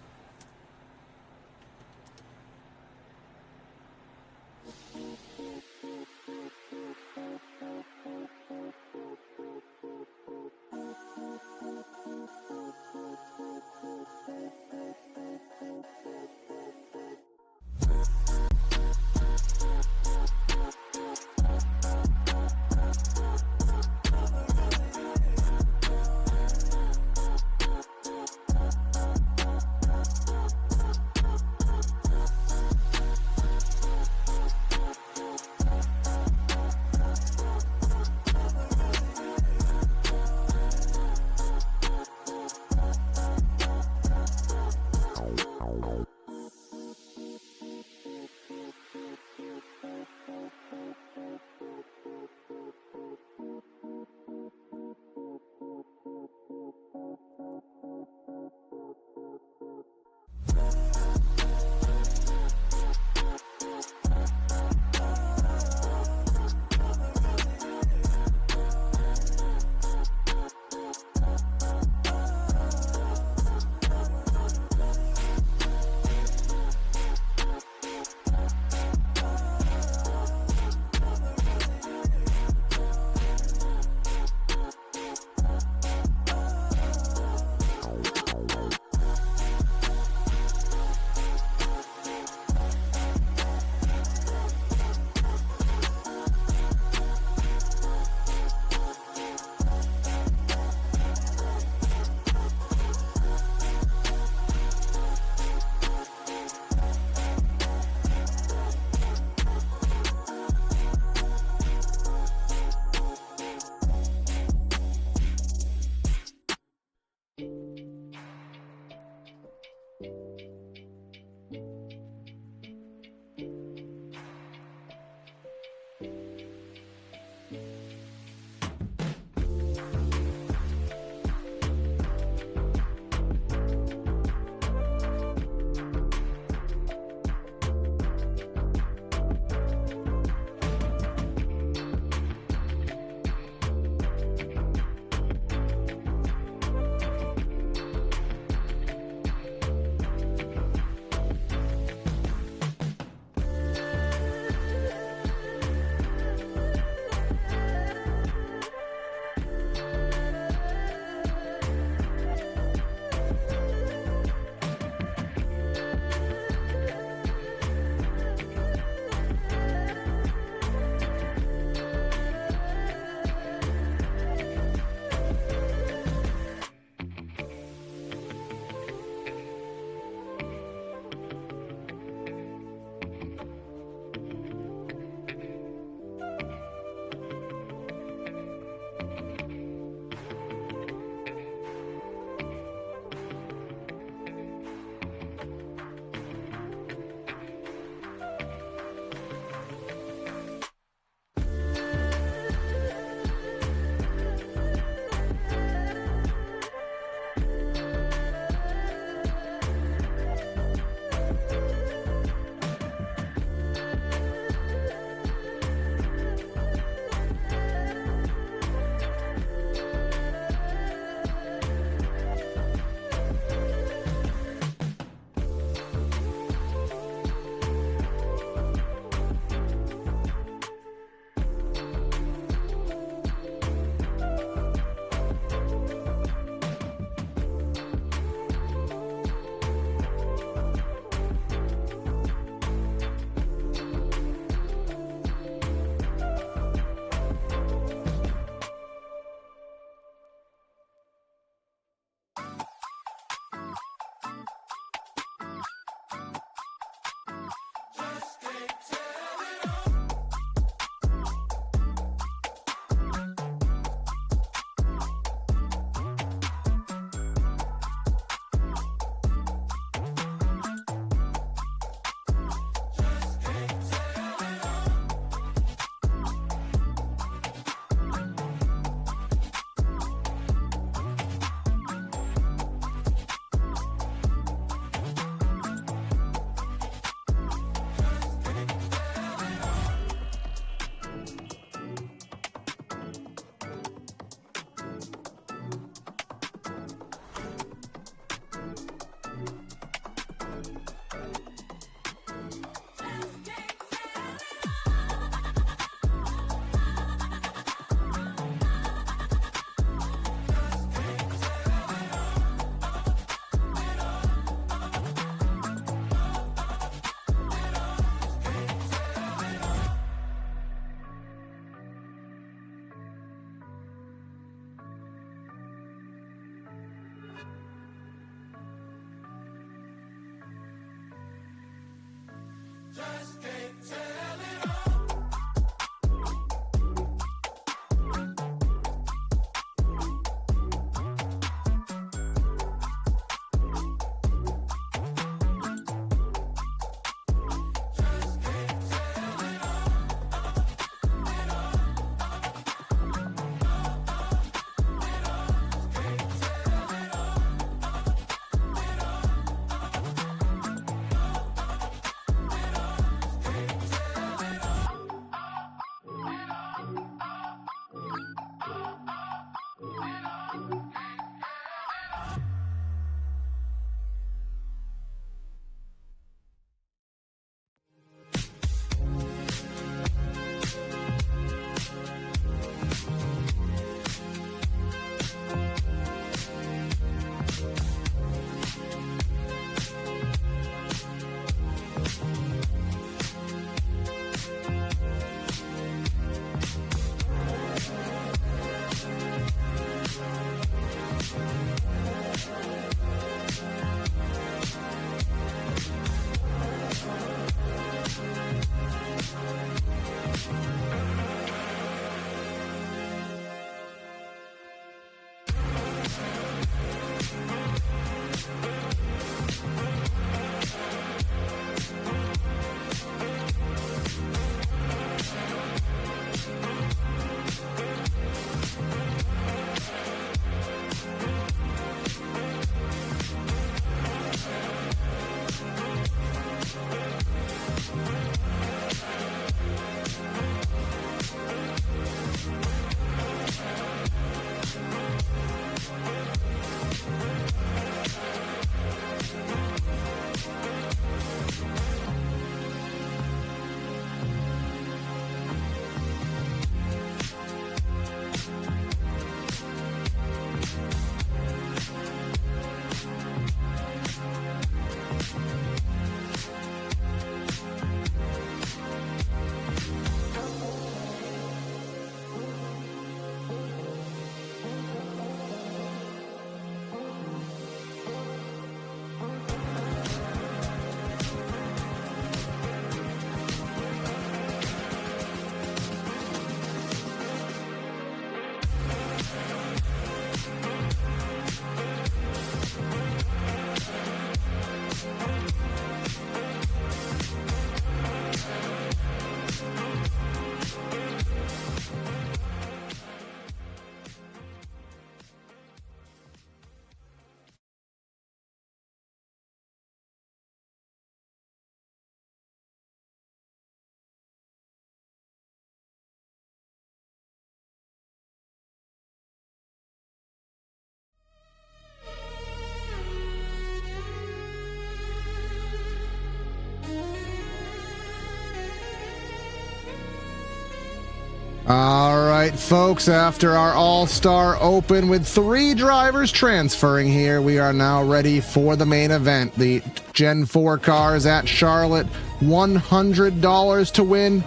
S1: All right, folks, after our All-Star Open with 3 drivers transferring here, we are now ready for the main event. The Gen 4 cars at Charlotte, $100 to win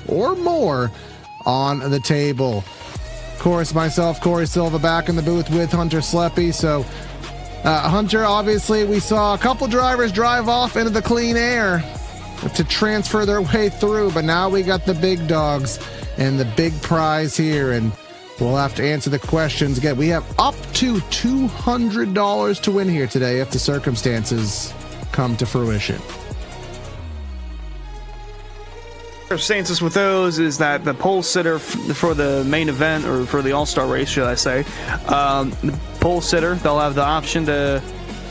S1: or more on the table. Of course, myself, Corey Silva, back in the booth with Hunter Sleppy. So, Hunter, obviously, we saw a couple drivers drive off into the clean air to transfer their way through, but now we got the big dogs and the big prize here, and we'll have to answer the questions again. We have up to $200 to win here today if the circumstances come to fruition.
S2: Circumstances with those is that the pole sitter for the main event, or for the All-Star race, should I say, the pole sitter, they'll have the option to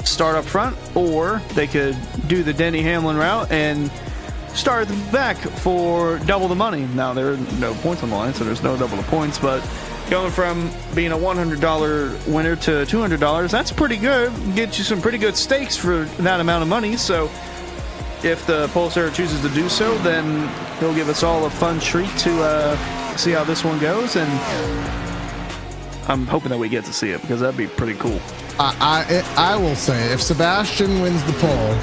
S2: start up front, or they could do the Denny Hamlin route and start at the back for double the money. Now, there are no points on the line, so there's no double the points, but going from being a $100 winner to $200, that's pretty good. Get you some pretty good stakes for that amount of money. So if the pole sitter chooses to do so, then he'll give us all a fun treat to see how this one goes, and I'm hoping that we get to see it, because that'd be pretty cool.
S1: I will say, if Sebastian wins the pole,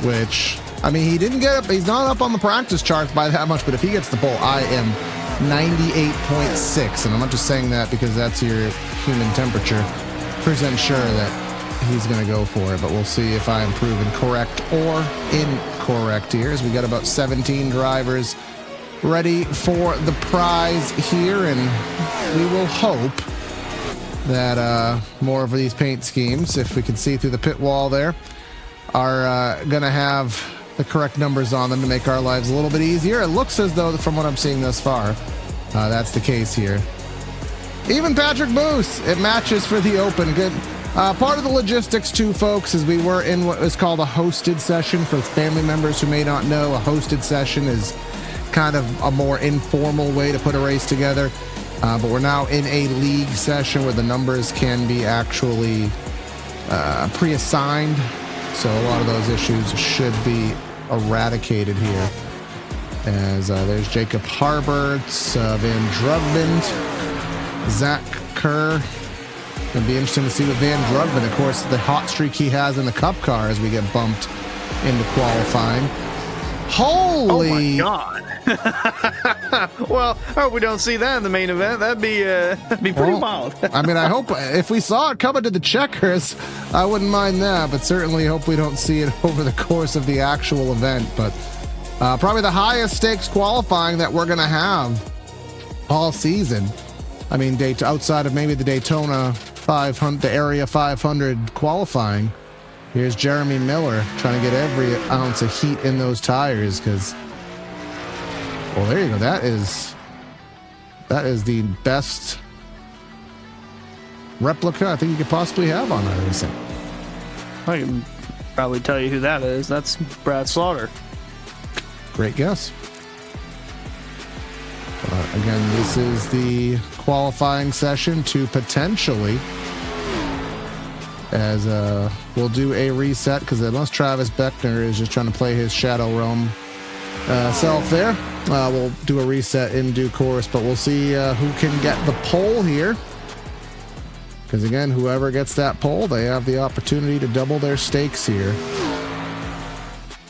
S1: which, I mean, he didn't get up, he's not up on the practice charts by that much, but if he gets the pole, I am 98.6, and I'm not just saying that because that's your human temperature, % sure that he's going to go for it, but we'll see if I am proven correct or incorrect. correct here, as we got about 17 drivers ready for the prize here, and we will hope that more of these paint schemes, if we can see through the pit wall there, are going to have the correct numbers on them to make our lives a little bit easier. It looks as though, from what I'm seeing thus far, that's the case here. Even Patrick Moose, it matches for the Open. Good. Part of the logistics too, folks, is we were in what is called a hosted session. For family members who may not know, a hosted session is kind of a more informal way to put a race together. But we're now in a league session where the numbers can be actually pre-assigned. So a lot of those issues should be eradicated here. As there's Jacob Harberts, Van Drugman, Zach Kerr. It'll be interesting to see what Van Drugman, of course, the hot streak he has in the Cup car as we get bumped into qualifying. Holy!
S2: Oh my God! Well, I hope we don't see that in the main event. That'd be pretty wild.
S1: I mean, I hope if we saw it coming to the checkers, I wouldn't mind that, but certainly hope we don't see it over the course of the actual event. But probably the highest stakes qualifying that we're going to have all season. I mean, outside of maybe the Daytona 500, the Area 500 qualifying. Here's Jeremy Miller trying to get every ounce of heat in those tires because, well, there you go. That is the best replica I think you could possibly have on that racing.
S2: I can probably tell you who that is. That's Brad Slaughter.
S1: Great guess. Again, this is the qualifying session to potentially, as we'll do a reset, because unless Travis Beckner is just trying to play his Shadow Realm self there, we'll do a reset in due course, but we'll see who can get the pole here. Because again, whoever gets that pole, they have the opportunity to double their stakes here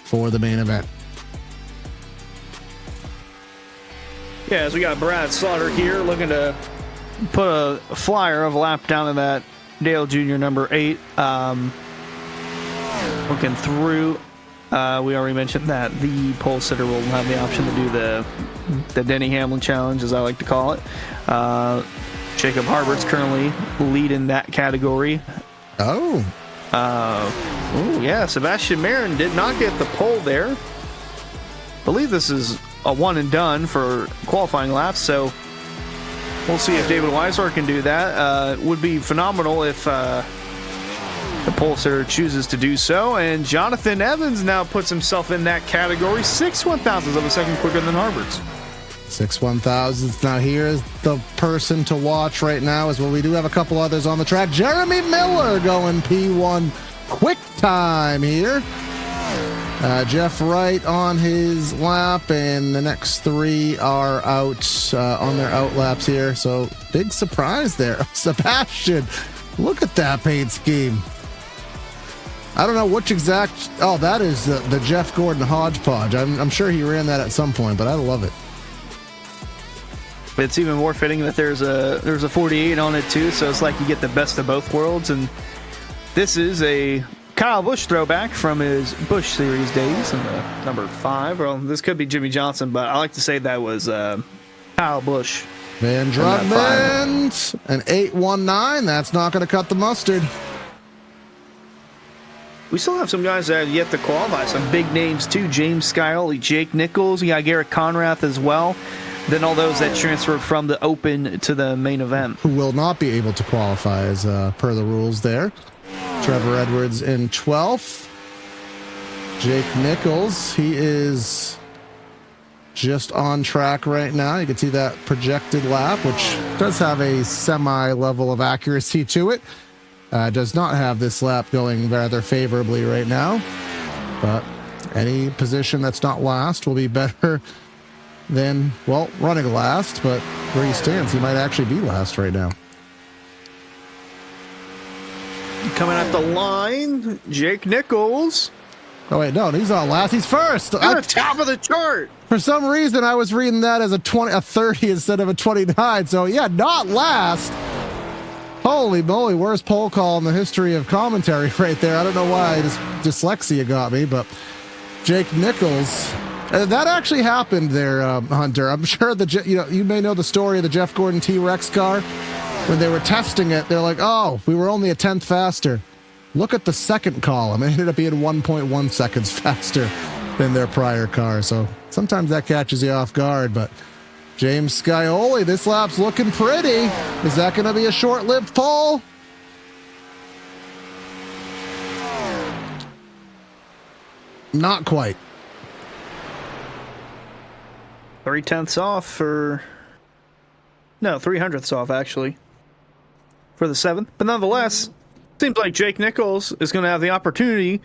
S1: for the main event.
S2: Yeah, as we got Brad Slaughter here looking to put a flyer of a lap down to that Dale Jr. number 8. Looking through, we already mentioned that the pole sitter will have the option to do the Denny Hamlin challenge, as I like to call it. Jacob Harbert's currently leading that category.
S1: Oh,
S2: yeah, Sebastian Marin did not get the pole there. I believe this is a one and done for qualifying laps, so we'll see if David Weisler can do that. Would be phenomenal if the pole sitter chooses to do so. And Jonathan Evans now puts himself in that category, 6 1/1000ths of a second quicker than Harbert's.
S1: 6 1/1000ths. Now here is the person to watch right now, as well. We do have a couple others on the track. Jeremy Miller going P1 quick time here. Jeff Wright on his lap, and the next 3 are out on their out laps here. So big surprise there. Sebastian, look at that paint scheme. I don't know which exact. Oh, that is the Jeff Gordon hodgepodge. I'm sure he ran that at some point, but I love it.
S2: It's even more fitting that there's a 48 on it too, so it's like you get the best of both worlds. And this is a Kyle Busch throwback from his Busch Series days in the number 5. Well, this could be Jimmy Johnson, but I like to say that was Kyle Busch.
S1: Van Drugman, an 819. That's not going to cut the mustard.
S2: We still have some guys that have yet to qualify. Some big names too. James Scioli, Jake Nichols. You got Garrett Conrath as well. Then all those that transferred from the Open to the main event.
S1: Who will not be able to qualify as per the rules there. Trevor Edwards in 12th. Jake Nichols, he is just on track right now. You can see that projected lap, which does have a semi-level of accuracy to it. Does not have this lap going rather favorably right now. But any position that's not last will be better than, well, running last. But where he stands, he might actually be last right now.
S2: Coming at the line, Jake Nichols.
S1: Oh, wait, no, he's not last. He's first.
S2: At the top of the chart.
S1: For some reason, I was reading that as a 30 instead of a 29. So, yeah, not last. Holy moly, worst poll call in the history of commentary right there. I don't know why. Dyslexia got me, but Jake Nichols. That actually happened there, Hunter. I'm sure you may know the story of the Jeff Gordon T-Rex car. When they were testing it, they're like, oh, we were only a tenth faster. Look at the second column. It ended up being 1.1 seconds faster than their prior car. So sometimes that catches you off guard. But James Scioli, this lap's looking pretty. Is that going to be a short-lived pole? Not quite.
S2: 3/10 off for... No, 300ths off, actually, for the 7th. But nonetheless, seems like Jake Nichols is going to have the opportunity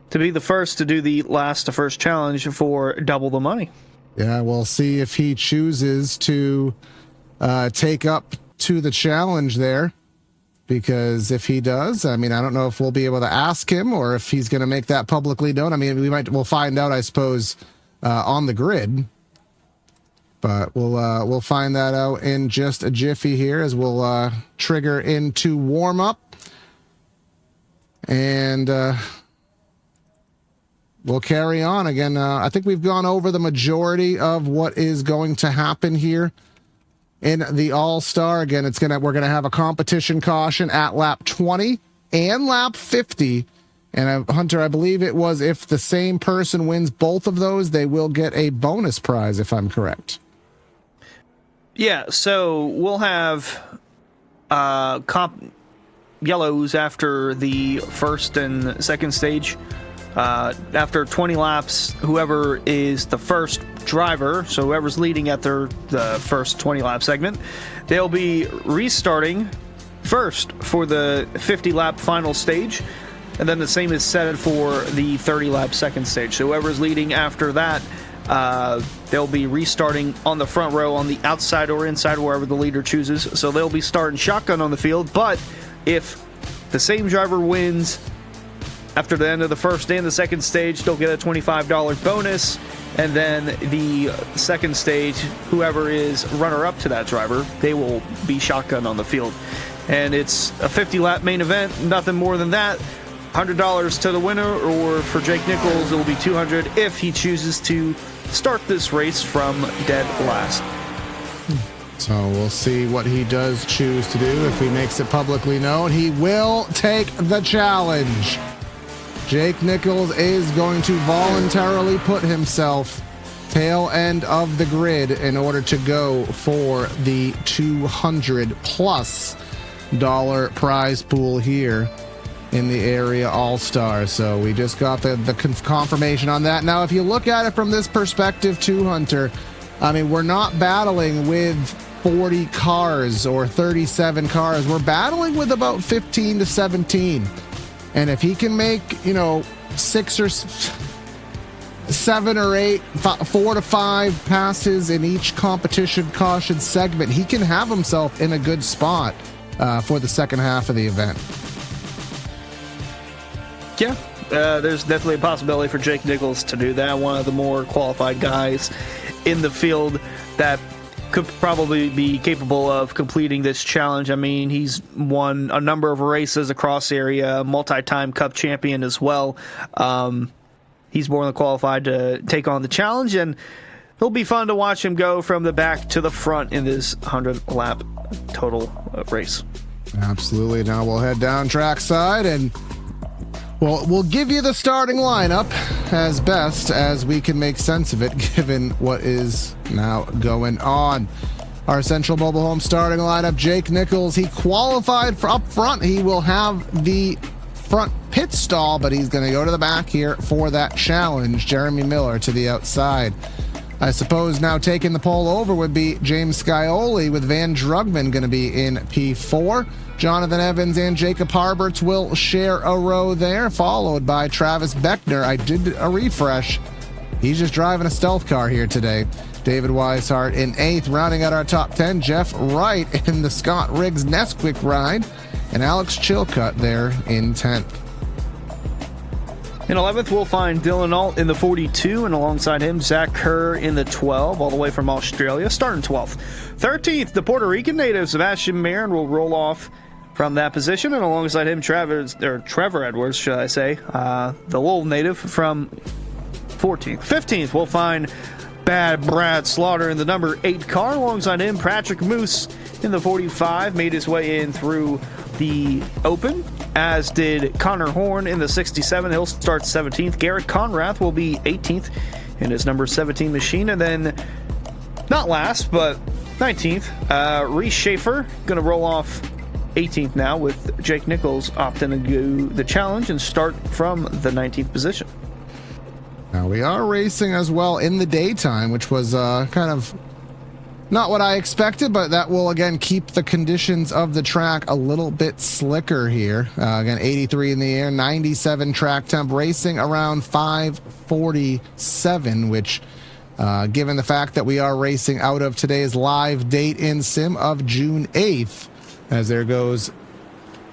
S2: to be the first to do the last to first challenge for double the money.
S1: Yeah, we'll see if he chooses to take up to the challenge there. Because if he does, I mean, I don't know if we'll be able to ask him or if he's going to make that publicly known. I mean, we'll find out, I suppose, on the grid. But we'll find that out in just a jiffy here as we'll trigger into warm up, and we'll carry on again. I think we've gone over the majority of what is going to happen here in the All-Star. Again, we're gonna have a competition caution at lap 20 and lap 50. And Hunter, I believe it was if the same person wins both of those, they will get a bonus prize, if I'm correct.
S2: Yeah, so we'll have yellows after the first and second stage. After 20 laps, whoever is the first driver, so whoever's leading at the first 20-lap segment, they'll be restarting first for the 50-lap final stage, and then the same is set for the 30-lap second stage. So whoever's leading after that, they'll be restarting on the front row on the outside or inside, wherever the leader chooses. So they'll be starting shotgun on the field. But if the same driver wins after the end of the first and the second stage, they'll get a $25 bonus. And then the second stage, whoever is runner-up to that driver, they will be shotgun on the field. And it's a 50-lap main event, nothing more than that. $100 to the winner, or for Jake Nichols, it will be $200 if he chooses to start this race from dead last.
S1: So we'll see what he does choose to do. If he makes it publicly known, he will take the challenge. Jake Nichols is going to voluntarily put himself tail end of the grid in order to go for the $200+ prize pool here in the area All-Star. So we just got the confirmation on that. Now, if you look at it from this perspective too, Hunter, I mean, we're not battling with 40 cars or 37 cars. We're battling with about 15 to 17. And if he can make, 6 or 7 or 8, 4 to 5 passes in each competition caution segment, he can have himself in a good spot for the second half of the event.
S2: Yeah, there's definitely a possibility for Jake Nichols to do that. One of the more qualified guys in the field that could probably be capable of completing this challenge. I mean, he's won a number of races across the area, multi-time Cup champion as well. He's more than qualified to take on the challenge, and it'll be fun to watch him go from the back to the front in this 100-lap total race.
S1: Absolutely. Now we'll head down trackside and we'll give you the starting lineup as best as we can make sense of it, given what is now going on. Our Central Mobile Home starting lineup, Jake Nichols, he qualified for up front. He will have the front pit stall, but he's going to go to the back here for that challenge. Jeremy Miller to the outside. I suppose now taking the pole over would be James Scioli, with Van Drugman going to be in P4. Jonathan Evans and Jacob Harberts will share a row there, followed by Travis Beckner. I did a refresh. He's just driving a stealth car here today. David Weishart in 8th, rounding out our top 10. Jeff Wright in the Scott Riggs Nesquik ride, and Alex Chilcutt there in 10th.
S2: In 11th, we'll find Dylan Alt in the 42, and alongside him, Zach Kerr in the 12, all the way from Australia, starting 12th. 13th, the Puerto Rican native Sebastian Marin will roll off from that position, and alongside him, Trevor Edwards, should I say, the Lowell native from 14th. 15th, we'll find Bad Brad Slaughter in the number 8 car. Alongside him, Patrick Moose in the 45 made his way in through the open, as did Connor Horn in the 67. He'll start 17th. Garrett Conrath will be 18th in his number 17 machine. And then, not last, but 19th, Reese Schaefer going to roll off 18th now, with Jake Nichols opting to do the challenge and start from the 19th position.
S1: Now we are racing as well in the daytime, which was kind of not what I expected, but that will again keep the conditions of the track a little bit slicker here. Again, 83 in the air, 97 track temp, racing around 547, which given the fact that we are racing out of today's live date in sim of June 8th, as there goes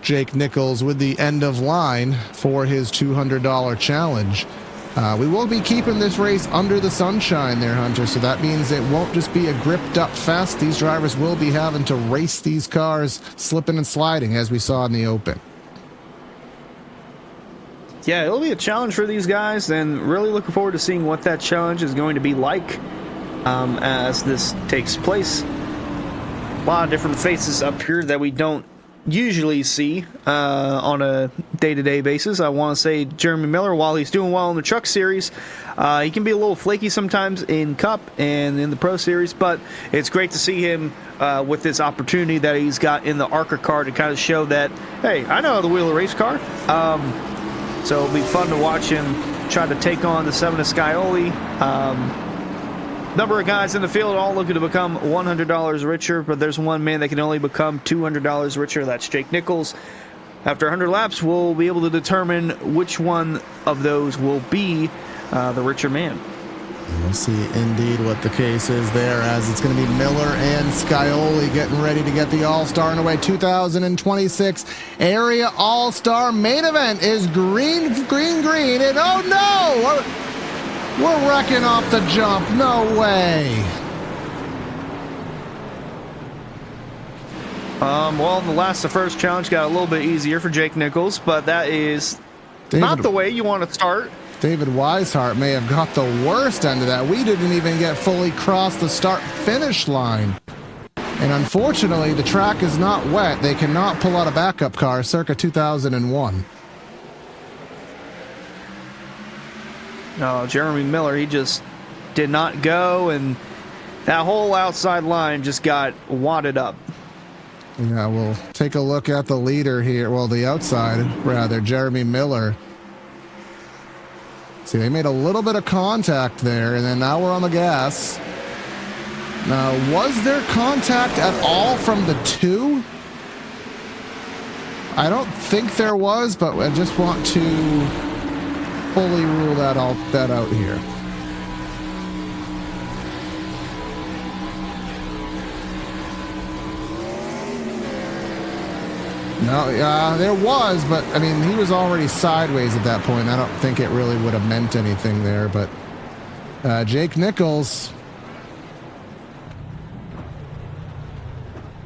S1: Jake Nichols with the end of line for his $200 challenge. We will be keeping this race under the sunshine there, Hunter, so that means it won't just be a gripped up fest. These drivers will be having to race these cars slipping and sliding, as we saw in the open.
S2: Yeah, it'll be a challenge for these guys, and really looking forward to seeing what that challenge is going to be like as this takes place. A lot of different faces up here that we don't usually see on a day-to-day basis. I want to say Jeremy Miller, while he's doing well in the Truck Series, he can be a little flaky sometimes in Cup and in the Pro Series, but it's great to see him with this opportunity that he's got in the ARCA car to kind of show that, hey, I know how to wheel a race car. So it'll be fun to watch him try to take on the 7 of Scioli. Number of guys in the field all looking to become $100 richer, but there's one man that can only become $200 richer. That's Jake Nichols. After 100 laps, we'll be able to determine which one of those will be the richer man.
S1: We'll see indeed what the case is there, as it's going to be Miller and Scioli getting ready to get the All-Star underway. 2026 Area All-Star main event is green, and oh no! We're wrecking off the jump. No way.
S2: Well, the first challenge got a little bit easier for Jake Nichols, but that is not the way you want to start.
S1: David Weishart may have got the worst end of that. We didn't even get fully cross the start-finish line. And unfortunately, the track is not wet. They cannot pull out a backup car circa 2001.
S2: No, Jeremy Miller, he just did not go, and that whole outside line just got wadded up.
S1: Yeah, we'll take a look at the leader here. Well, the outside, rather, Jeremy Miller. See, they made a little bit of contact there, and then now we're on the gas. Now, was there contact at all from the 2? I don't think there was, but I just want to fully rule that out here. No, there was, but I mean, he was already sideways at that point. I don't think it really would have meant anything there, but Jake Nichols.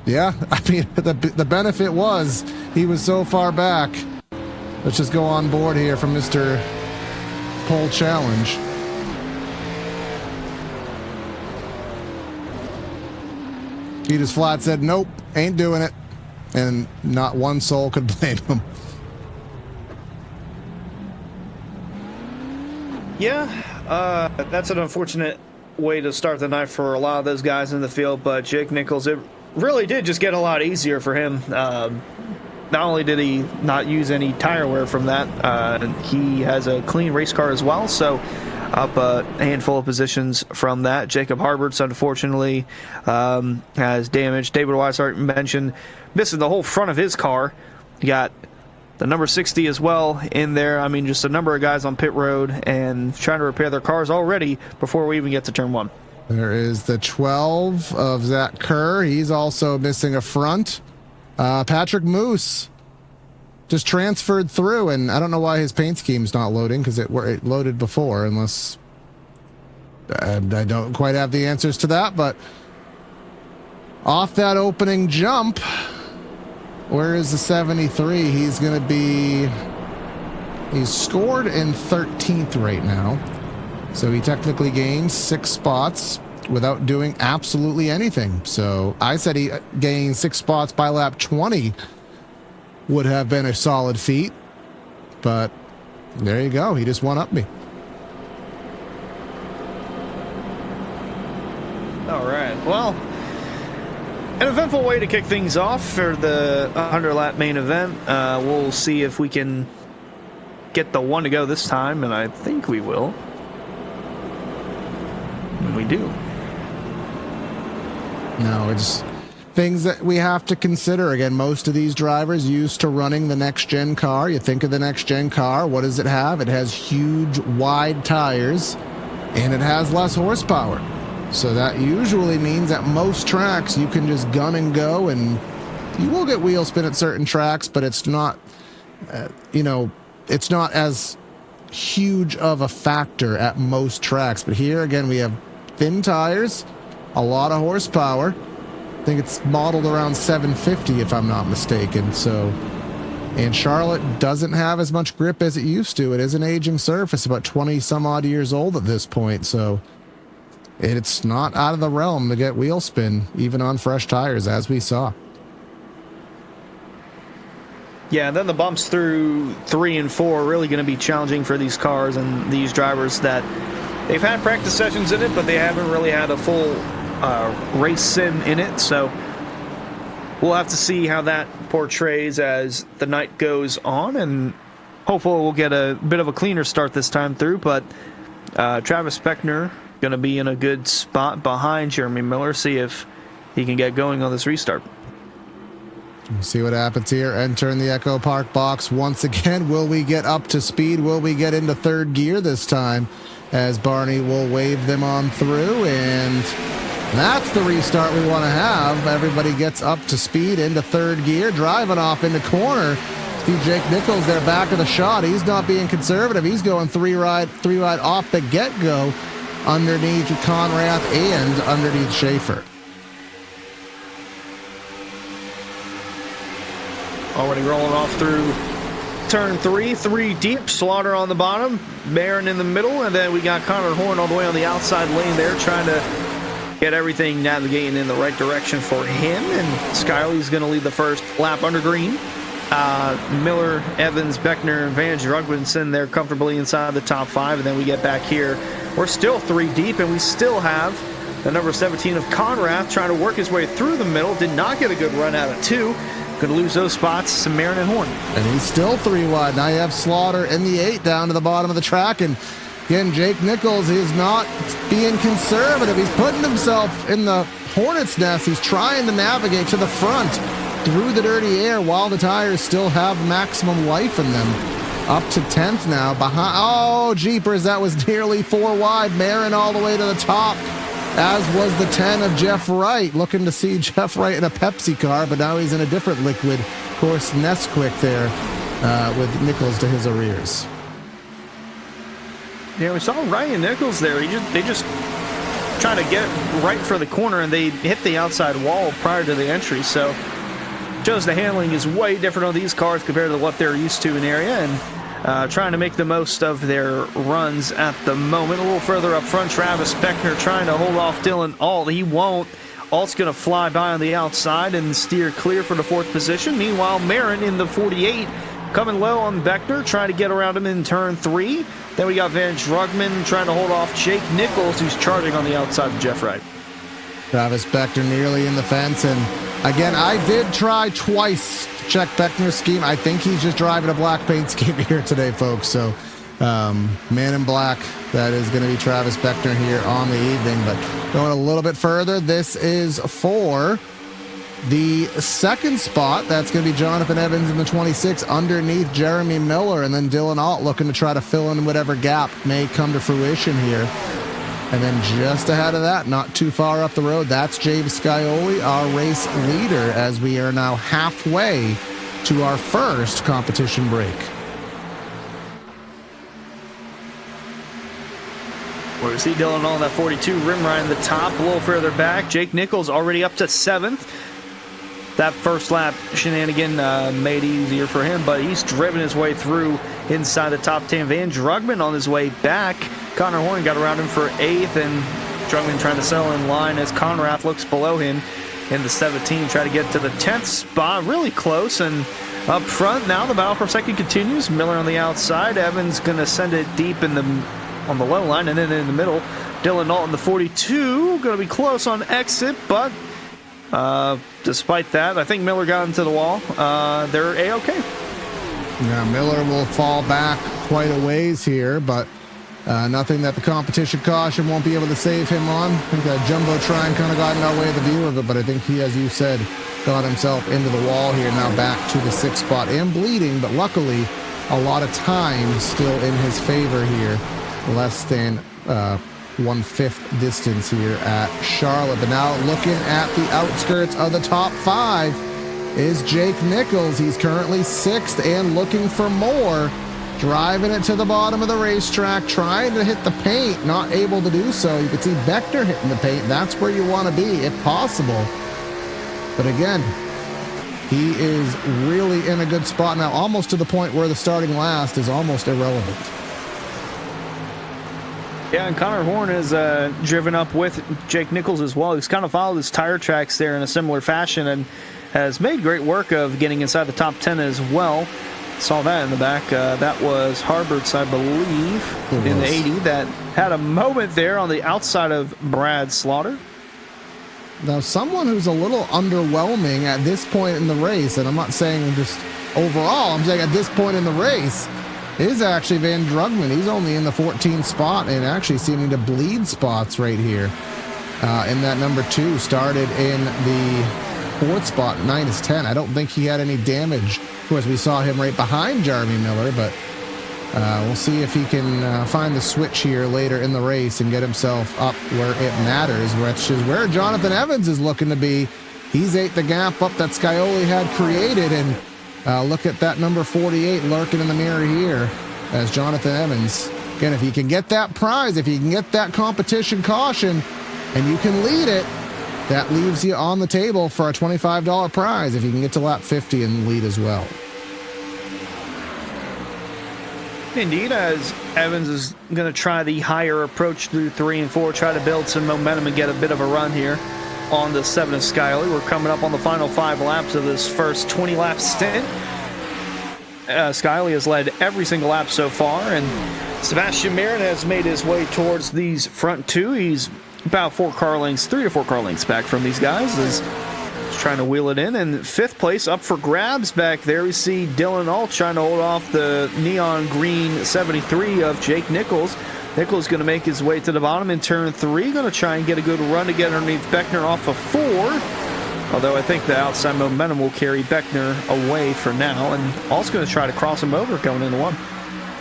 S1: Yeah, I mean, the benefit was he was so far back. Let's just go on board here from Mr. Pole Challenge. He just flat said, nope, ain't doing it. And not one soul could blame him.
S2: Yeah, that's an unfortunate way to start the night for a lot of those guys in the field, but Jake Nichols, it really did just get a lot easier for him. Not only did he not use any tire wear from that, he has a clean race car as well, so up a handful of positions from that. Jacob Harberts, unfortunately, has damage. David Weishart mentioned missing the whole front of his car. You got the number 60 as well in there. I mean, just a number of guys on pit road and trying to repair their cars already before we even get to turn 1.
S1: There is the 12 of Zach Kerr. He's also missing a front. Patrick Moose just transferred through, and I don't know why his paint scheme's not loading, because it loaded before, unless I don't quite have the answers to that. But off that opening jump, where is the 73? He's going to be, he's scored in 13th right now, So he technically gained 6 spots without doing absolutely anything. So I said he gained 6 spots by lap 20 would have been a solid feat. But there you go. He just one-upped me.
S2: All right. Well, an eventful way to kick things off for the 100-lap main event. We'll see if we can get the one to go this time, and I think we will. And we do.
S1: No, it's things that we have to consider. Again, most of these drivers used to running the next-gen car. You think of the next-gen car, what does it have? It has huge, wide tires, and it has less horsepower. So that usually means at most tracks you can just gun and go, and you will get wheel spin at certain tracks, but it's not, it's not as huge of a factor at most tracks. But here, again, we have thin tires, a lot of horsepower. I think it's modeled around 750 if I'm not mistaken. So, and Charlotte doesn't have as much grip as it used to. It is an aging surface, about 20 some odd years old at this point. So it's not out of the realm to get wheel spin, even on fresh tires, as we saw.
S2: Yeah, and then the bumps through 3 and 4 are really going to be challenging for these cars and these drivers that they've had practice sessions in it, but they haven't really had a full race sim in it. So we'll have to see how that portrays as the night goes on, and hopefully we'll get a bit of a cleaner start this time through. But Travis Beckner going to be in a good spot behind Jeremy Miller, see if he can get going on this restart.
S1: We'll see what happens here. Entering the Echo Park box once again. Will we get up to speed? Will we get into third gear this time? As Barney will wave them on through, and that's the restart we want to have. Everybody gets up to speed into third gear, driving off into corner. See Jake Nichols there back of the shot. He's not being conservative. He's going three wide off the get-go underneath Conrath and underneath Schaefer.
S2: Already rolling off through turn 3 deep. Slaughter on the bottom, Marin in the middle, and then we got Connor Horn all the way on the outside lane there, trying to get everything navigating in the right direction for him. And Skyley's going to lead the first lap under green. Miller, Evans, Beckner, and Van Drugmanson there comfortably inside the top 5. And then we get back here. We're still 3 deep, and we still have the number 17 of Conrath trying to work his way through the middle. Did not get a good run out of 2. Going to lose those spots to Marin and Horn.
S1: And he's still 3 wide. Now you have Slaughter in the 8 down to the bottom of the track. And again, Jake Nichols is not being conservative. He's putting himself in the hornet's nest. He's trying to navigate to the front through the dirty air while the tires still have maximum life in them. Up to 10th now. Behind. Oh, jeepers. That was nearly 4 wide. Marin all the way to the top, as was the 10 of Jeff Wright. Looking to see Jeff Wright in a Pepsi car, but now he's in a different liquid. Of course, Nesquik there with Nichols to his arrears.
S2: Yeah, we saw Ryan Nichols there. They just trying to get right for the corner, and they hit the outside wall prior to the entry. So shows the handling is way different on these cars compared to what they're used to in area, and trying to make the most of their runs at the moment. A little further up front, Travis Beckner trying to hold off Dylan Alt. He won't. Alt's going to fly by on the outside and steer clear for the 4th position. Meanwhile, Marin in the 48 coming low on Beckner, trying to get around him in turn 3. Then we got Van Drugman trying to hold off Jake Nichols, who's charging on the outside of Jeff Wright.
S1: Travis Beckner nearly in the fence, and again, I did try twice to check Beckner's scheme. I think he's just driving a black paint scheme here today, folks. So, man in black, that is going to be Travis Beckner here on the evening. But going a little bit further, this is for the 2nd spot. That's going to be Jonathan Evans in the 26 underneath Jeremy Miller, and then Dylan Alt looking to try to fill in whatever gap may come to fruition here. And then just ahead of that, not too far up the road, that's James Scioli, our race leader, as we are now halfway to our first competition break.
S2: We see Dylan on that 42, rim right in the top, a little further back. Jake Nichols already up to 7th. That first lap shenanigan made it easier for him, but he's driven his way through inside the top 10. Van Drugman on his way back Connor Horn got around him for 8th, and Drugman trying to settle in line as Conrath looks below him in the 17, try to get to the 10th spot, really close. And up front now, the battle for second continues. Miller on the outside, Evans going to send it deep on the low line, and then in the middle, Dylan Nault in the 42, going to be close on exit, but despite that, I think Miller got into the wall. They're A-okay.
S1: Yeah, Miller will fall back quite a ways here, but nothing that the competition caution won't be able to save him on. I think that Jumbotron kind of got in our way of the view of it, but I think he, as you said, got himself into the wall here, now back to the 6th spot and bleeding, but luckily a lot of time still in his favor here. Less than 1/5 distance here at Charlotte. But now looking at the outskirts of the top 5 is Jake Nichols. He's currently 6th and looking for more. Driving it to the bottom of the racetrack, trying to hit the paint, not able to do so. You can see Beckner hitting the paint. That's where you want to be, if possible. But again, he is really in a good spot now, almost to the point where the starting last is almost irrelevant.
S2: Yeah, and Connor Horn is driven up with Jake Nichols as well. He's kind of followed his tire tracks there in a similar fashion and has made great work of getting inside the top 10 as well. Saw that in the back. That was Harberts, I believe, in the 80 that had a moment there on the outside of Brad Slaughter.
S1: Now, someone who's a little underwhelming at this point in the race, and I'm not saying just overall, I'm saying at this point in the race, is actually Van Drugman. He's only in the 14th spot and actually seeming to bleed spots right here. In that number 2, started in the 4th spot, -10. I don't think he had any damage. Of course, we saw him right behind Jeremy Miller, but we'll see if he can find the switch here later in the race and get himself up where it matters, which is where Jonathan Evans is looking to be. He's ate the gap up that Scioli had created, and look at that number 48 lurking in the mirror here as Jonathan Evans. Again, if you can get that prize, if you can get that competition caution, and you can lead it, that leaves you on the table for a $25 prize if you can get to lap 50 and lead as well.
S2: Indeed, as Evans is going to try the higher approach through 3 and 4, try to build some momentum and get a bit of a run here on the 7 of Scioli. We're coming up on the final 5 laps of this first 20-lap stint. Scioli has led every single lap so far, and Sebastian Marin has made his way towards these front 2. He's about 3 to 4 car lengths back from these guys. Is trying to wheel it in. And 5th place up for grabs back there. We see Dylan Nault trying to hold off the neon green 73 of Jake Nichols. Nichols going to make his way to the bottom in turn 3. Going to try and get a good run to get underneath Beckner off of 4. Although I think the outside momentum will carry Beckner away for now. And also going to try to cross him over going into 1.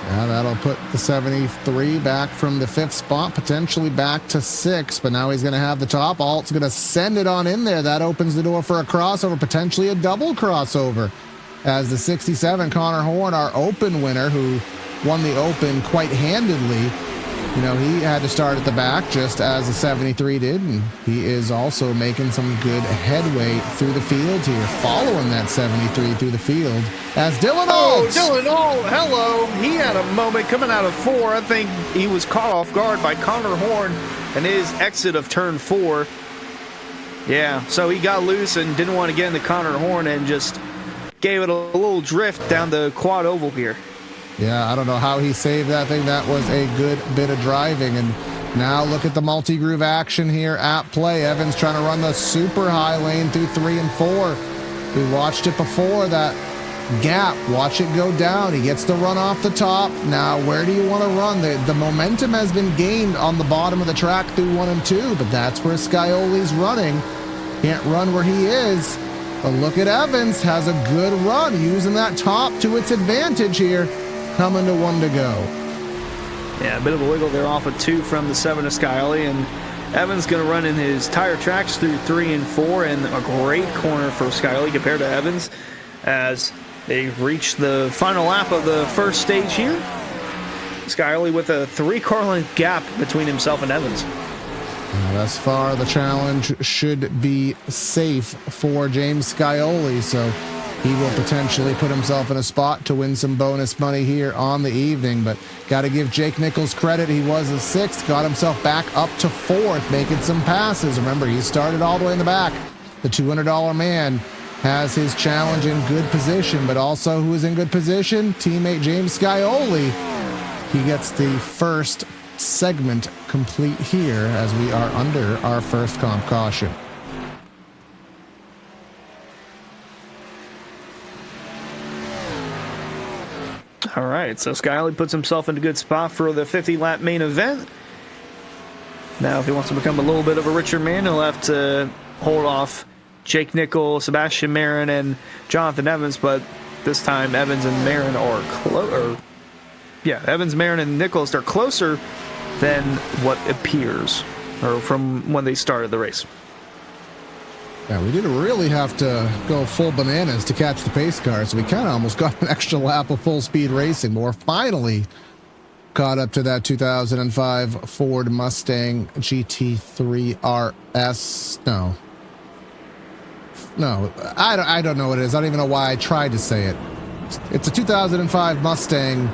S1: Yeah, that'll put the 73 back from the 5th spot, potentially back to 6, but now he's going to have the top. Alt's going to send it on in there. That opens the door for a crossover, potentially a double crossover, as the 67 Connor Horn, our Open winner, who won the Open quite handedly. You know, he had to start at the back just as the 73 did, and he is also making some good headway through the field here, following that 73 through the field as Dylan Nault.
S2: Oh, Dylan Nault, hello. He had a moment coming out of 4. I think he was caught off guard by Connor Horn and his exit of turn 4. Yeah, so he got loose and didn't want to get into Connor Horn and just gave it a little drift down the quad oval here.
S1: Yeah, I don't know how he saved that thing. That was a good bit of driving. And now look at the multi-groove action here at play. Evans trying to run the super high lane through 3 and 4. We watched it before, that gap. Watch it go down. He gets the run off the top. Now, where do you want to run? The momentum has been gained on the bottom of the track through 1 and 2, but that's where Scioli's running. Can't run where he is. But look at Evans. Has a good run, using that top to its advantage here. Coming to 1 to go.
S2: Yeah, a bit of a wiggle there off of 2 from the 7 of Scioli, and Evans going to run in his tire tracks through 3 and 4, and a great corner for Scioli compared to Evans as they reach the final lap of the first stage here. Scioli with a 3-car length gap between himself and Evans.
S1: Thus far, the challenge should be safe for James Scioli, so he will potentially put himself in a spot to win some bonus money here on the evening. But got to give Jake Nichols credit. He was a 6th, got himself back up to 4th, making some passes. Remember, he started all the way in the back. The $200 man has his challenge in good position, but also who is in good position? Teammate James Scioli. He gets the first segment complete here as we are under our first comp caution.
S2: All right, so Scioli puts himself in a good spot for the 50-lap main event. Now, if he wants to become a little bit of a richer man, he'll have to hold off Jake Nichols, Sebastian Marin, and Jonathan Evans, but this time Evans and Marin are Evans, Marin, and Nichols, they're closer than what appears, or from when they started the race.
S1: Yeah, we didn't really have to go full bananas to catch the pace car, so we kind of almost got an extra lap of full-speed racing. But we're finally caught up to that 2005 Ford Mustang GT3 RS. No, I don't know what it is. I don't even know why I tried to say it. It's a 2005 Mustang,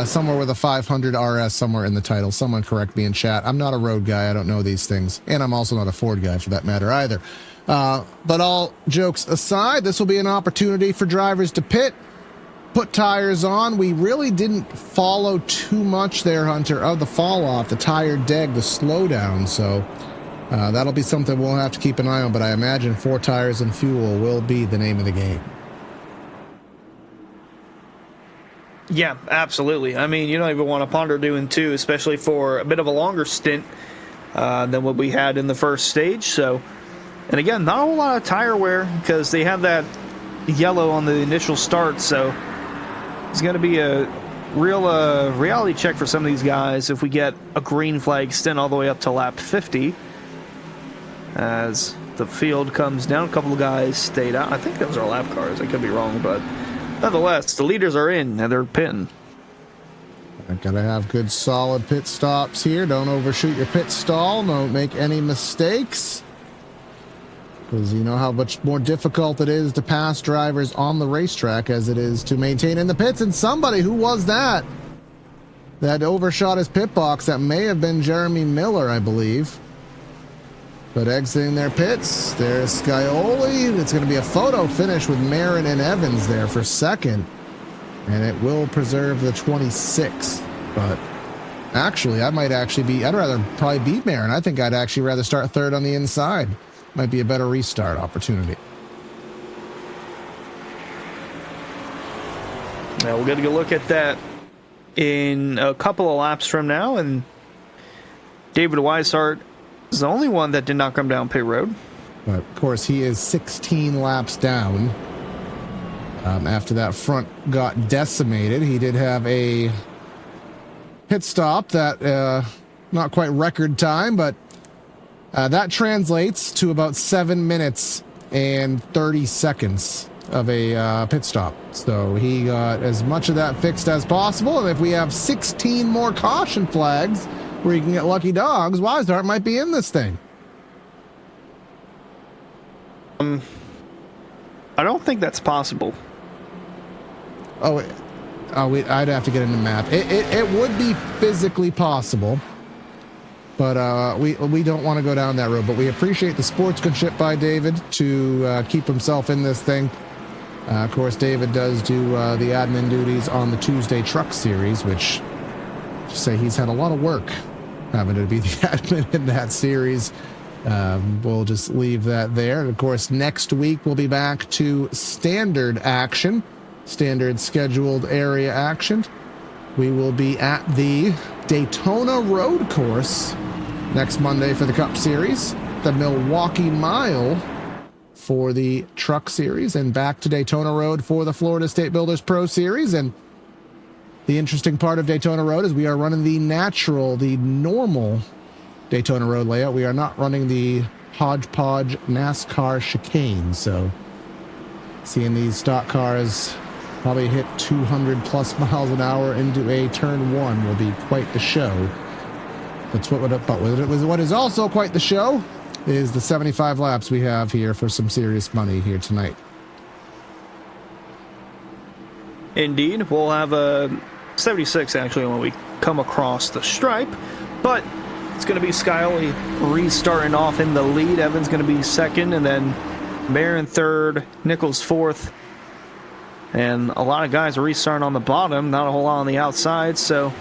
S1: somewhere with a 500 RS somewhere in the title. Someone correct me in chat. I'm not a road guy. I don't know these things. And I'm also not a Ford guy for that matter either. But all jokes aside, this will be an opportunity for drivers to pit, put tires on. We really didn't follow too much there, Hunter, of the fall off, the tire deg, the slowdown. So that'll be something we'll have to keep an eye on. But I imagine 4 tires and fuel will be the name of the game.
S2: Yeah, absolutely. I mean, you don't even want to ponder doing 2, especially for a bit of a longer stint than what we had in the first stage. So, and again, not a whole lot of tire wear because they have that yellow on the initial start. So it's going to be a real reality check for some of these guys if we get a green flag stint all the way up to lap 50. As the field comes down, a couple of guys stayed out. I think those are lap cars. I could be wrong, but nonetheless, the leaders are in and they're pitting.
S1: I gotta have good solid pit stops here. Don't overshoot your pit stall. Don't make any mistakes. Because you know how much more difficult it is to pass drivers on the racetrack as it is to maintain in the pits. And somebody, who was that overshot his pit box? That may have been Jeremy Miller, I believe. But exiting their pits, there's Scioli. It's going to be a photo finish with Marin and Evans there for second. And it will preserve the 26. But actually, I'd rather probably beat Marin. I think I'd actually rather start third on the inside. Might be a better restart opportunity.
S2: Now we're going to go look at that in a couple of laps from now. And David Weishart is the only one that did not come down pit road.
S1: But of course, he is 16 laps down. After that front got decimated, he did have a pit stop that not quite record time, but that translates to about 7 minutes and 30 seconds of a pit stop. So he got as much of that fixed as possible. And if we have 16 more caution flags where you can get lucky dogs, Weishart might be in this thing.
S2: I don't think that's possible.
S1: I'd have to get in the map. It would be physically possible. But we don't want to go down that road. But we appreciate the sportsmanship by David to keep himself in this thing. Of course, David does do the admin duties on the Tuesday Truck Series, which, just say he's had a lot of work having to be the admin in that series. We'll just leave that there. And of course, next week we'll be back to standard action, standard scheduled area action. We will be at the Daytona Road Course next Monday for the Cup Series, the Milwaukee Mile for the Truck Series, and back to Daytona Road for the Florida State Builders Pro Series. And the interesting part of Daytona Road is we are running the normal Daytona Road layout. We are not running the hodgepodge NASCAR chicane. So seeing these stock cars probably hit 200 plus miles an hour into a turn 1 will be quite the show. That's what is also quite the show is the 75 laps we have here for some serious money here tonight.
S2: Indeed, we'll have a 76 actually when we come across the stripe, but it's going to be Scioli restarting off in the lead. Evans going to be second, and then Marin third, Nichols fourth. And a lot of guys are restarting on the bottom, not a whole lot on the outside, so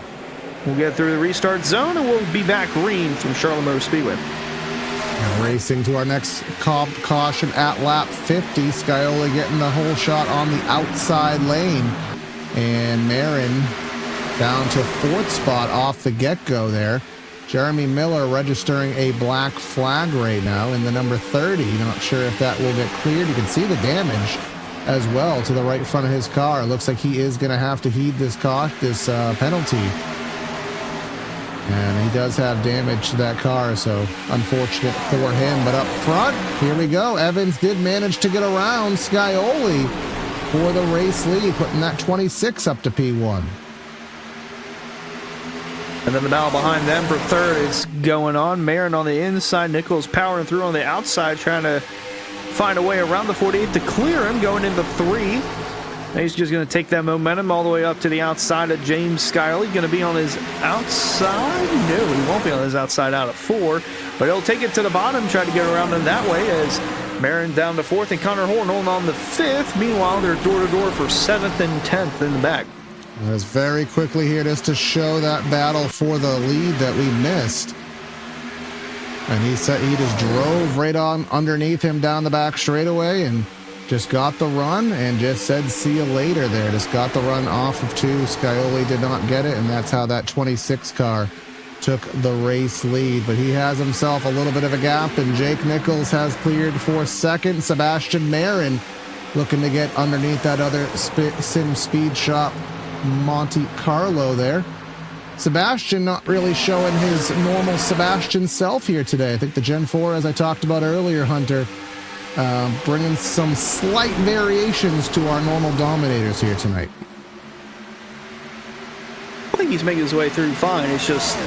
S2: we'll get through the restart zone, and we'll be back green from Charlotte Motor Speedway.
S1: Now racing to our next caution at lap 50. Scioli getting the whole shot on the outside lane. And Marin down to fourth spot off the get-go there. Jeremy Miller registering a black flag right now in the number 30. Not sure if that will get cleared. You can see the damage as well to the right front of his car. It looks like he is going to have to heed this penalty. And he does have damage to that car, so unfortunate for him. But up front, here we go. Evans did manage to get around Scioli for the race lead, putting that 26 up to P1.
S2: And then the battle behind them for third is going on. Marin on the inside, Nichols powering through on the outside, trying to find a way around the 48 to clear him, going into three. He's just going to take that momentum all the way up to the outside of James Scioli. Going to be on his outside? No, he won't be on his outside out of four, but he'll take it to the bottom, try to get around him that way as Marin down to fourth and Connor Horn holding on the fifth. Meanwhile, they're door-to-door for seventh and 10th in the back.
S1: Just very quickly here just to show that battle for the lead that we missed. And he just drove right on underneath him down the back straightaway and just got the run and just said see you later there. Just got the run off of two. Scioli did not get it, and that's how that 26 car took the race lead. But he has himself a little bit of a gap, and Jake Nichols has cleared for second. Sebastian Marin looking to get underneath that other Sim Speed Shop Monte Carlo there. Sebastian not really showing his normal Sebastian self here today. I think the Gen 4, as I talked about earlier, Hunter, bringing some slight variations to our normal Dominators here tonight.
S2: I think he's making his way through fine. It's just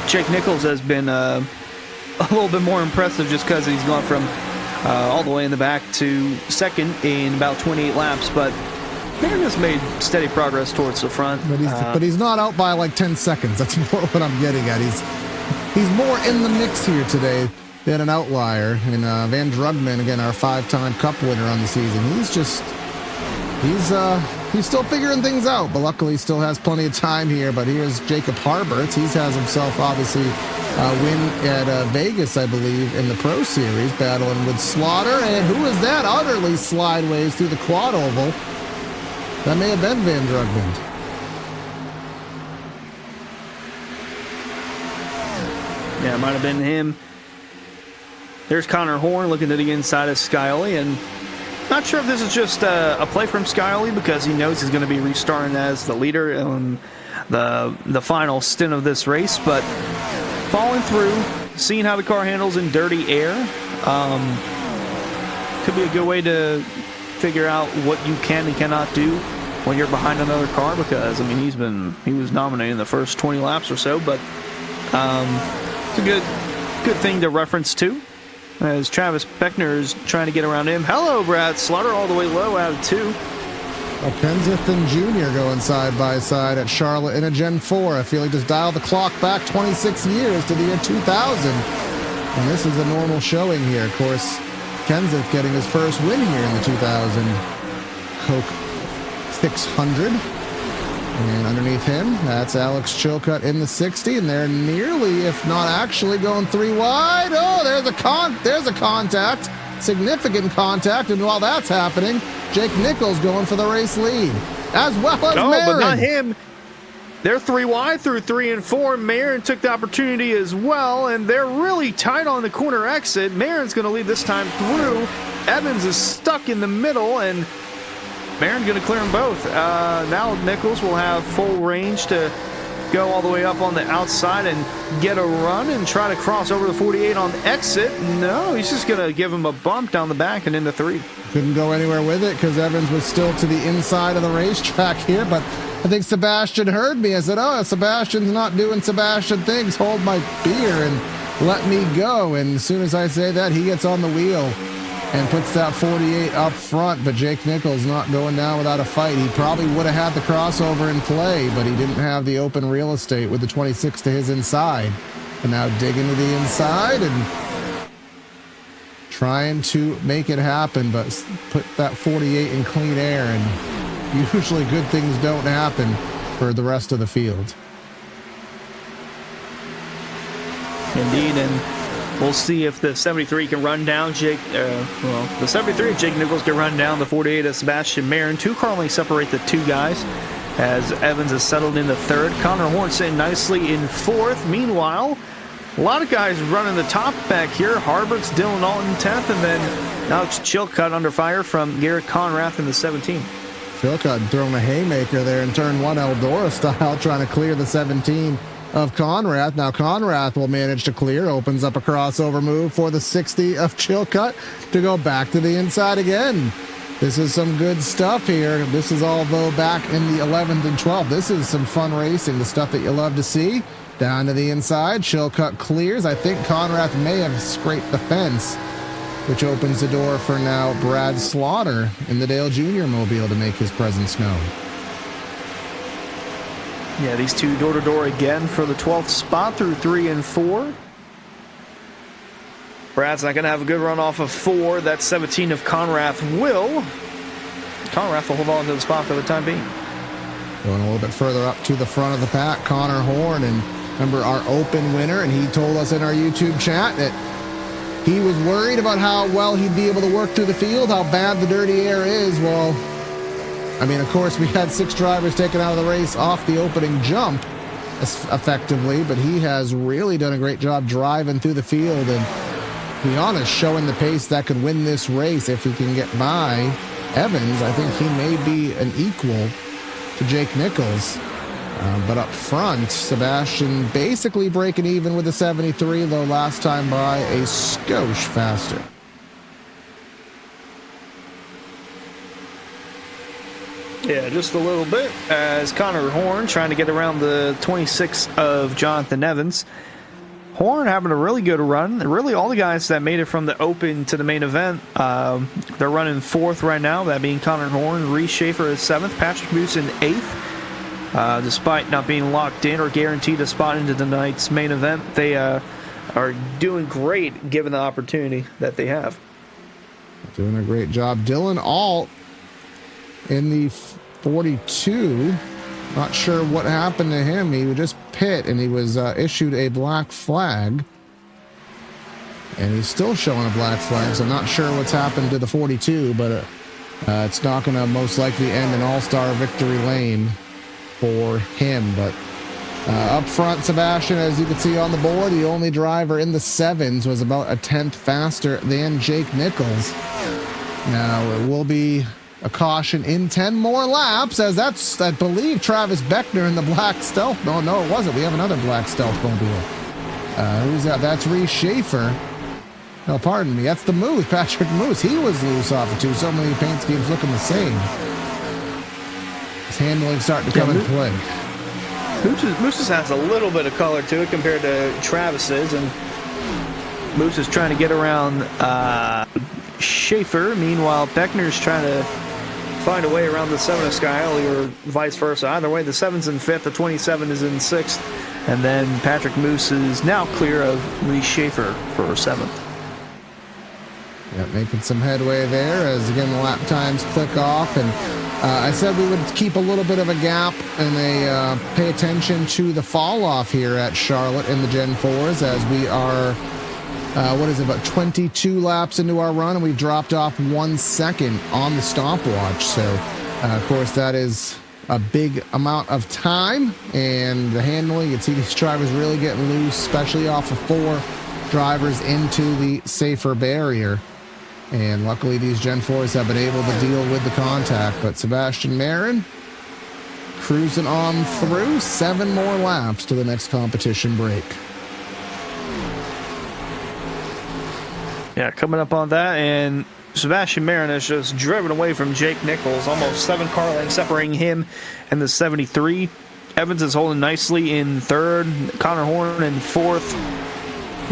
S2: Jake Nichols has been a little bit more impressive just because he's gone from all the way in the back to second in about 28 laps, but Marin has made steady progress towards the front.
S1: But he's not out by like 10 seconds. That's more what I'm getting at. He's more in the mix here today than an outlier. And Van Drugman, again, our 5-time Cup winner on the season, he's still figuring things out, but luckily he still has plenty of time here. But here's Jacob Harberts. He has himself obviously win at Vegas, I believe, in the Pro Series, battling with Slaughter. And who is that? Utterly slideways through the quad oval. That may have been Van Drugman.
S2: Yeah, it might have been him. There's Connor Horn looking to the inside of Scioli, and not sure if this is just a play from Scioli because he knows he's going to be restarting as the leader in the final stint of this race, but falling through, seeing how the car handles in dirty air, could be a good way to figure out what you can and cannot do when you're behind another car, because I mean he was nominated in the first 20 laps or so, but it's a good thing to reference to as Travis Beckner is trying to get around him. Hello, Brad Slaughter, all the way low out of two.
S1: Kenseth and Jr. going side by side at Charlotte in a Gen 4. I feel like just dial the clock back 26 years to the year 2000, and this is a normal showing here. Of course, Kenseth getting his first win here in the 2000 Coke 600. And underneath him, that's Alex Chilcutt in the 60, and they're nearly, if not actually, going three wide. Oh, there's a contact, significant contact, and while that's happening, Jake Nichols going for the race lead, as well as Marin.
S2: But not him. They're three wide through 3 and 4. Marin took the opportunity as well, and they're really tight on the corner exit. Marin's going to lead this time through. Evans is stuck in the middle, and Marin's going to clear them both. Now Nichols will have full range to go all the way up on the outside and get a run and try to cross over the 48 on the exit. No, he's just going to give him a bump down the back and into 3.
S1: Couldn't go anywhere with it because Evans was still to the inside of the racetrack here, but I think Sebastian heard me. I said, oh, Sebastian's not doing Sebastian things. Hold my beer and let me go. And as soon as I say that, he gets on the wheel and puts that 48 up front, but Jake Nichols not going down without a fight. He probably would have had the crossover in play, but he didn't have the open real estate with the 26 to his inside. And now digging to the inside and trying to make it happen, but put that 48 in clean air, and usually good things don't happen for the rest of the field.
S2: Indeed, and we'll see if the 73 can run down the 73 of Jake Nichols can run down the 48 of Sebastian Marin. 2 car lengths separate the two guys as Evans has settled into third. Connor Horn sitting nicely in fourth. Meanwhile, a lot of guys running the top back here. Harbert's Dylan Alton 10th, and then now it's Chilcutt under fire from Garrett Conrath in the 17.
S1: Chilcutt throwing a haymaker there in turn 1 Eldora style, trying to clear the 17 of Conrath. Now Conrath will manage to clear, opens up a crossover move for the 60 of Chilcutt to go back to the inside again. This is some good stuff here. This is all, though, back in the 11th and 12th. This is some fun racing, the stuff that you love to see. Down to the inside, Chilcutt clears. I think Conrath may have scraped the fence, which opens the door for now Brad Slaughter in the Dale Jr. Mobile to make his presence known.
S2: Yeah, these two door-to-door again for the 12th spot through 3 and 4. Brad's not going to have a good run off of 4. That 17 of Conrath will. Conrath will hold on to the spot for the time being.
S1: Going a little bit further up to the front of the pack, Connor Horn, and remember our open winner, and he told us in our YouTube chat that he was worried about how well he'd be able to work through the field, how bad the dirty air is. Well, I mean, of course, we had 6 drivers taken out of the race off the opening jump effectively, but he has really done a great job driving through the field and, to be honest, showing the pace that could win this race if he can get by Evans. I think he may be an equal to Jake Nichols. But up front, Sebastian basically breaking even with the 73, though last time by a skosh faster.
S2: Yeah, just a little bit as Connor Horn trying to get around the 26 of Jonathan Evans. Horn having a really good run. Really, all the guys that made it from the open to the main event, they're running 4th right now, that being Connor Horn. Reese Schaefer is 7th, Patrick Moose in 8th. Despite not being locked in or guaranteed a spot into tonight's main event, they are doing great given the opportunity that they have.
S1: Doing a great job. Dylan Alt in the 42. Not sure what happened to him. He would just pit, and he was issued a black flag. And he's still showing a black flag, so I'm not sure what's happened to the 42, but it's not going to most likely end an all-star victory lane for him. But up front, Sebastian, as you can see on the board, the only driver in the 7s was about a 10th faster than Jake Nichols. Now, it will be a caution in 10 more laps, as that's, I believe, Travis Beckner in the black stealth. No, it wasn't. We have another black stealth mobile. Who's that? That's Reese Schaefer. No, pardon me. That's the Moose, Patrick Moose. He was loose off the 2. So many paint schemes looking the same. His handling starting to come into play.
S2: Moose's has a little bit of color to it compared to Travis's, and Moose is trying to get around Schaefer. Meanwhile, Beckner's trying to find a way around the 7 of Skyly, or vice versa. Either way, the 7's in 5th, the 27 is in 6th, and then Patrick Moose is now clear of Reese Schaefer for 7th.
S1: Yeah, making some headway there as, again, the lap times click off. And I said we would keep a little bit of a gap and pay attention to the fall off here at Charlotte in the Gen 4s, as we are about 22 laps into our run, and we've dropped off 1 second on the stopwatch. So, of course, that is a big amount of time, and the handling, you can see these drivers really getting loose, especially off of 4 drivers into the safer barrier. And luckily, these Gen 4s have been able to deal with the contact. But Sebastian Marin cruising on through, 7 more laps to the next competition break.
S2: Yeah, coming up on that, and Sebastian Marin has just driven away from Jake Nichols, almost 7 car lengths separating him and the 73. Evans is holding nicely in 3rd, Connor Horn in 4th.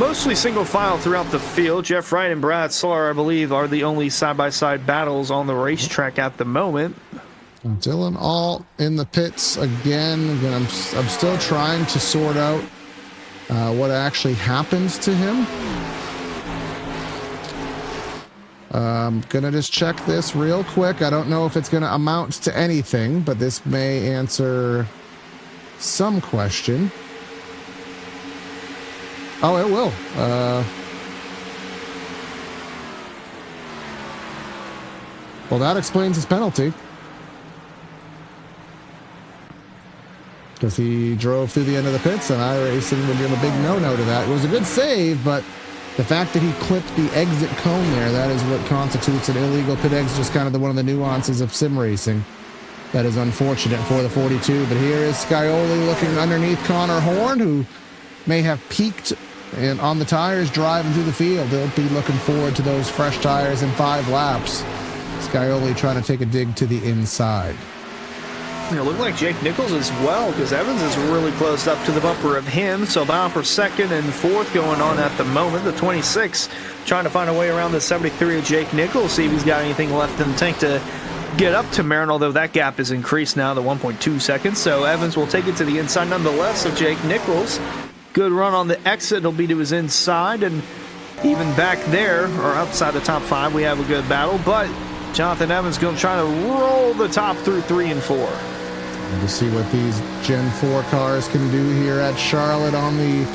S2: Mostly single file throughout the field. Jeff Wright and Brad Soler, I believe, are the only side-by-side battles on the racetrack at the moment.
S1: Dylan Alt in the pits again. I'm still trying to sort out what actually happened to him. I'm gonna just check this real quick. I don't know if it's gonna amount to anything, but this may answer some question. Oh, it will. Well, that explains his penalty. Because he drove through the end of the pits, and iRacing would give a big no-no to that. It was a good save, but the fact that he clipped the exit cone there, that is what constitutes an illegal pit exit, just kind of one of the nuances of sim racing. That is unfortunate for the 42. But here is Scioli looking underneath Connor Horn, who may have peaked and on the tires driving through the field. They'll be looking forward to those fresh tires in 5 laps. Scioli trying to take a dig to the inside.
S2: It looked like Jake Nichols as well, because Evans is really close up to the bumper of him. So battle for second and fourth going on at the moment. The 26 trying to find a way around the 73 of Jake Nichols, see if he's got anything left in the tank to get up to Marin, although that gap is increased now to 1.2 seconds. So Evans will take it to the inside nonetheless of Jake Nichols. Good run on the exit. It'll be to his inside, and even back there, or outside the top 5, we have a good battle. But Jonathan Evans going to try to roll the top through 3 and 4.
S1: To see what these Gen 4 cars can do here at Charlotte on the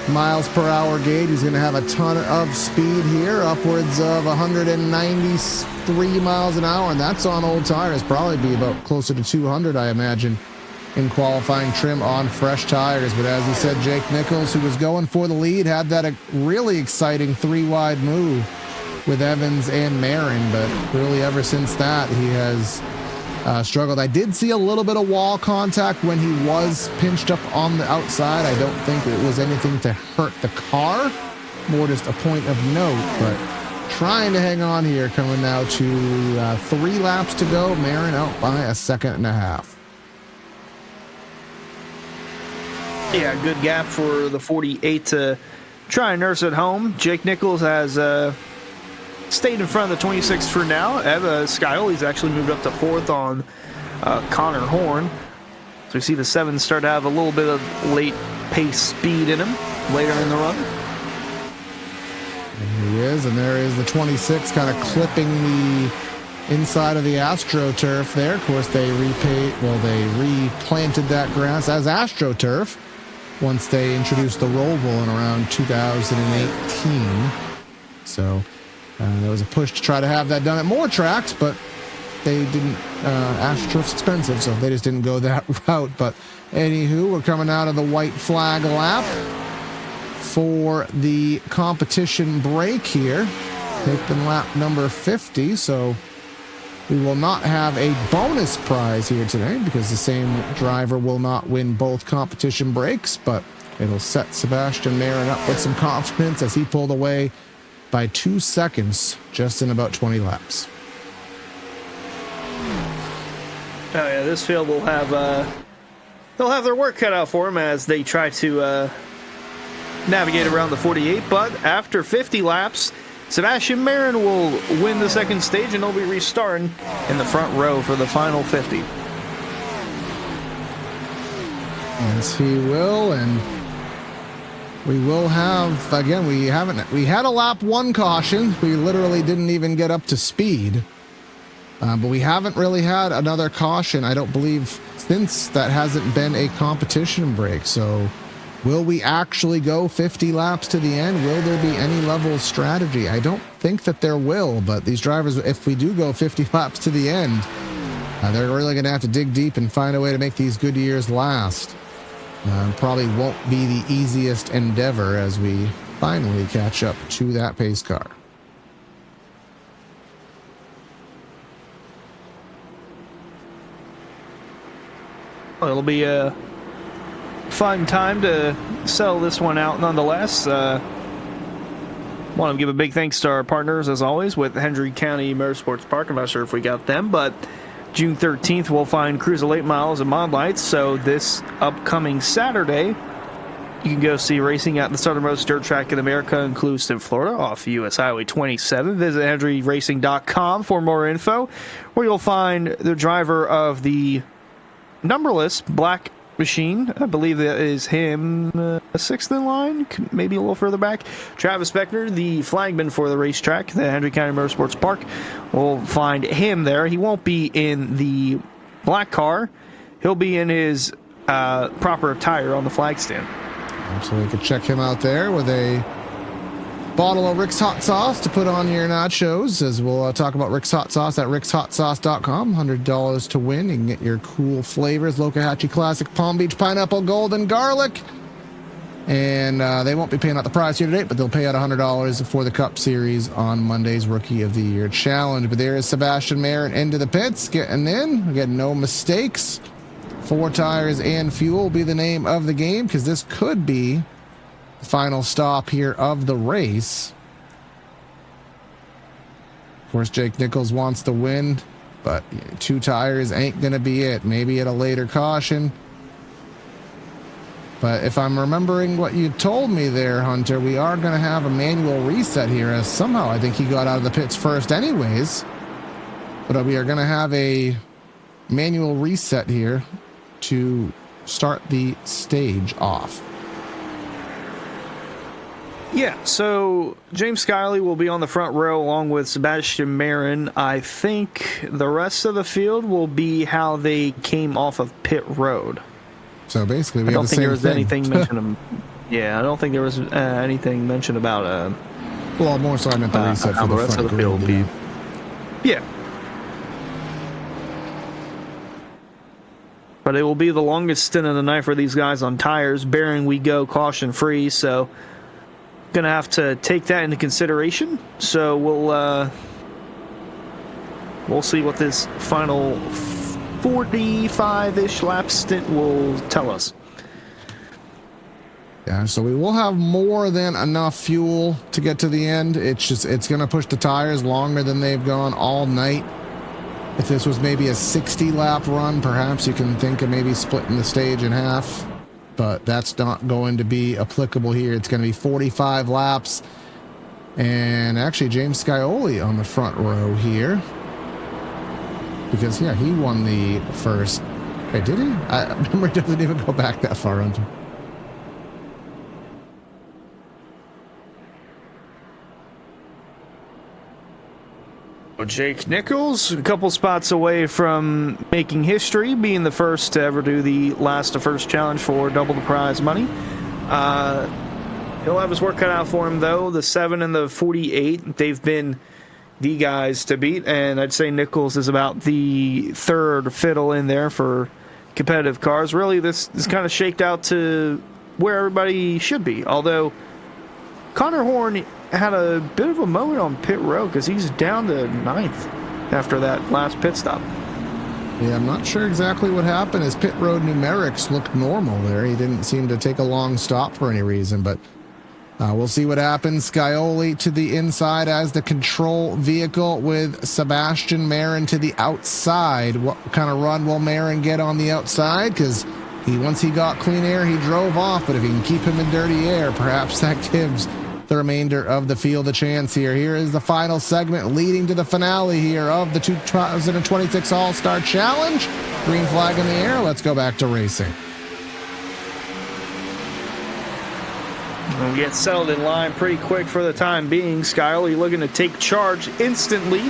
S1: miles per hour gauge. He's going to have a ton of speed here, upwards of 193 miles an hour, and that's on old tires. Probably be about closer to 200, I imagine, in qualifying trim on fresh tires. But as he said, Jake Nichols, who was going for the lead, had that really exciting 3-wide move with Evans and Marin, but really ever since that, he has struggled. I did see a little bit of wall contact when he was pinched up on the outside. I don't think it was anything to hurt the car, more just a point of note, but trying to hang on here, coming now to 3 laps to go. Marin out by a second and a half.
S2: Yeah, good gap for the 48 to try and nurse it home. Jake Nichols has stayed in front of the 26 for now. Scioli's actually moved up to 4th on Connor Horn. So we see the 7 start to have a little bit of late pace speed in him later in the run.
S1: And he is, and there is the 26 kind of clipping the inside of the AstroTurf there. Of course, they replanted that grass as AstroTurf once they introduced the Roval in around 2018. So there was a push to try to have that done at more tracks, but they didn't. AstroTurf's expensive, so they just didn't go that route. But anywho, we're coming out of the white flag lap for the competition break here. Taking lap number 50, so we will not have a bonus prize here today because the same driver will not win both competition breaks, but it'll set Sebastian Marin up with some confidence as he pulled away by 2 seconds just in about 20 laps.
S2: Oh yeah, this field will have they'll have their work cut out for them as they try to navigate around the 48. But after 50 laps, Sebastian Marin will win the second stage, and they'll be restarting in the front row for the final 50.
S1: Yes, he will, and we will have, again, we had a lap 1 caution. We literally didn't even get up to speed. But we haven't really had another caution, I don't believe, since that hasn't been a competition break. So will we actually go 50 laps to the end? Will there be any level of strategy? I don't think that there will, but these drivers, if we do go 50 laps to the end, they're really going to have to dig deep and find a way to make these good years last. Probably won't be the easiest endeavor as we finally catch up to that pace car.
S2: Well, it'll be a fun time to settle this one out nonetheless. Want to give a big thanks to our partners, as always, with Hendry County Motorsports Park. I'm not sure if we got them, but June 13th, we'll find Cruiser Late Miles and Mod Lights. So this upcoming Saturday, You can go see racing at the southernmost dirt track in America in Clewiston, Florida, off US Highway 27. Visit HendryRacing.com for more info, where you'll find the driver of the numberless black machine. I believe that is him, sixth in line, maybe a little further back. Travis Beckner, the flagman for the racetrack, the Hendry County Motorsports Park. We'll find him there. He won't be in the black car. He'll be in his proper attire on the flag stand.
S1: So we could check him out there with a bottle of Rick's Hot Sauce to put on your nachos, as we'll talk about Rick's Hot Sauce at rickshotsauce.com. $100 to win. You can get your cool flavors: Lokahatchee Classic, Palm Beach Pineapple, Golden Garlic. And they won't be paying out the prize here today, but they'll pay out $100 for the Cup Series on Monday's Rookie of the Year Challenge. But there is Sebastian Marin into the pits, getting in. Again, no mistakes. 4 tires and fuel will be the name of the game, because this could be the final stop here of the race. Of course, Jake Nichols wants the win, but 2 tires ain't going to be it. Maybe at a later caution. But if I'm remembering what you told me there, Hunter, we are going to have a manual reset here, as somehow I think he got out of the pits first anyways. But we are going to have a manual reset here to start the stage off.
S2: Yeah, so James Skiley will be on the front row along with Sebastian Marin. I think the rest of the field will be how they came off of pit road.
S1: So basically, we
S2: I don't
S1: have the
S2: think
S1: same
S2: there was
S1: thing.
S2: anything mentioned. Yeah, I don't think there was anything mentioned about.
S1: Well, more so I meant the reset
S2: how
S1: for
S2: the
S1: the
S2: rest
S1: front
S2: of the field will
S1: grid,
S2: be. Yeah. But it will be the longest stint of the night for these guys on tires, bearing we go caution free. So, gonna have to take that into consideration. So we'll see what this final 45-ish lap stint will tell us.
S1: Yeah, so we will have more than enough fuel to get to the end. It's going to push the tires longer than they've gone all night. If this was maybe a 60-lap run, perhaps you can think of maybe splitting the stage in half. But that's not going to be applicable here. It's going to be 45 laps. And actually, James Scioli on the front row here. Because, yeah, he won the first. Wait, did he? I remember it doesn't even go back that far, Hunter.
S2: Jake Nichols, a couple spots away from making history, being the first to ever do the last to first challenge for double the prize money. He'll have his work cut out for him, though. The 7 and the 48, they've been the guys to beat, and I'd say Nichols is about the third fiddle in there for competitive cars. Really, this is kind of shaked out to where everybody should be, although Connor Horn had a bit of a moment on pit road because he's down to 9th after that last pit stop.
S1: Yeah, I'm not sure exactly what happened. His pit road numerics looked normal there. He didn't seem to take a long stop for any reason, but we'll see what happens. Scioli to the inside as the control vehicle with Sebastian Marin to the outside. What kind of run will Marin get on the outside? Because once he got clean air, he drove off, but if he can keep him in dirty air, perhaps that gives the remainder of the field a chance here. Here is the final segment leading to the finale here of the 2026 All-Star Challenge. Green flag in the air. Let's go back to racing.
S2: We'll get settled in line pretty quick for the time being. Scioli looking to take charge instantly.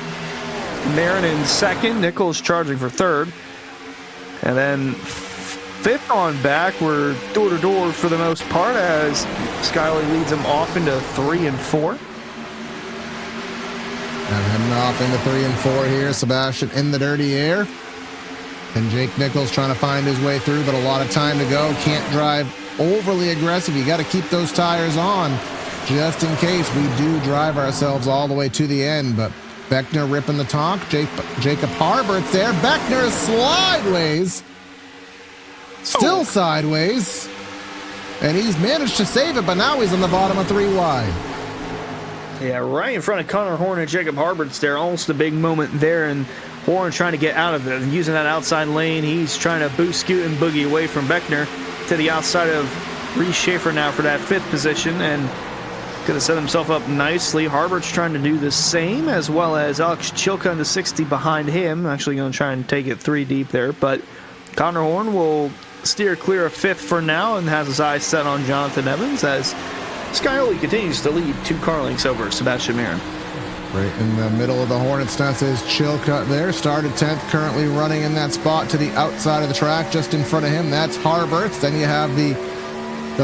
S2: Marin in second. Nichols charging for third. And then fifth on back, we're door-to-door for the most part as Scioli leads them off into 3 and 4.
S1: And heading off into 3 and 4 here. Sebastian in the dirty air. And Jake Nichols trying to find his way through, but a lot of time to go. Can't drive overly aggressive. You got to keep those tires on just in case we do drive ourselves all the way to the end. But Beckner ripping the talk. Jacob Harbert's there. Beckner is slideways. Still sideways. And he's managed to save it, but now he's on the bottom of 3 wide.
S2: Yeah, right in front of Connor Horn and Jacob Harbert's there. Almost a big moment there, and Horn trying to get out of it. Using that outside lane, he's trying to boost, scoot, and boogie away from Beckner to the outside of Reese Schaefer now for that 5th position, and going to set himself up nicely. Harbert's trying to do the same, as well as Alex Chilka in the 60 behind him. Actually going to try and take it 3 deep there, but Connor Horn will steer clear of 5th for now and has his eyes set on Jonathan Evans as Scioli continues to lead 2 car lengths over Sebastian Marin.
S1: Right in the middle of the Hornets nest is Chilcutt there. Started 10th, currently running in that spot to the outside of the track. Just in front of him, that's Harberts. Then you have the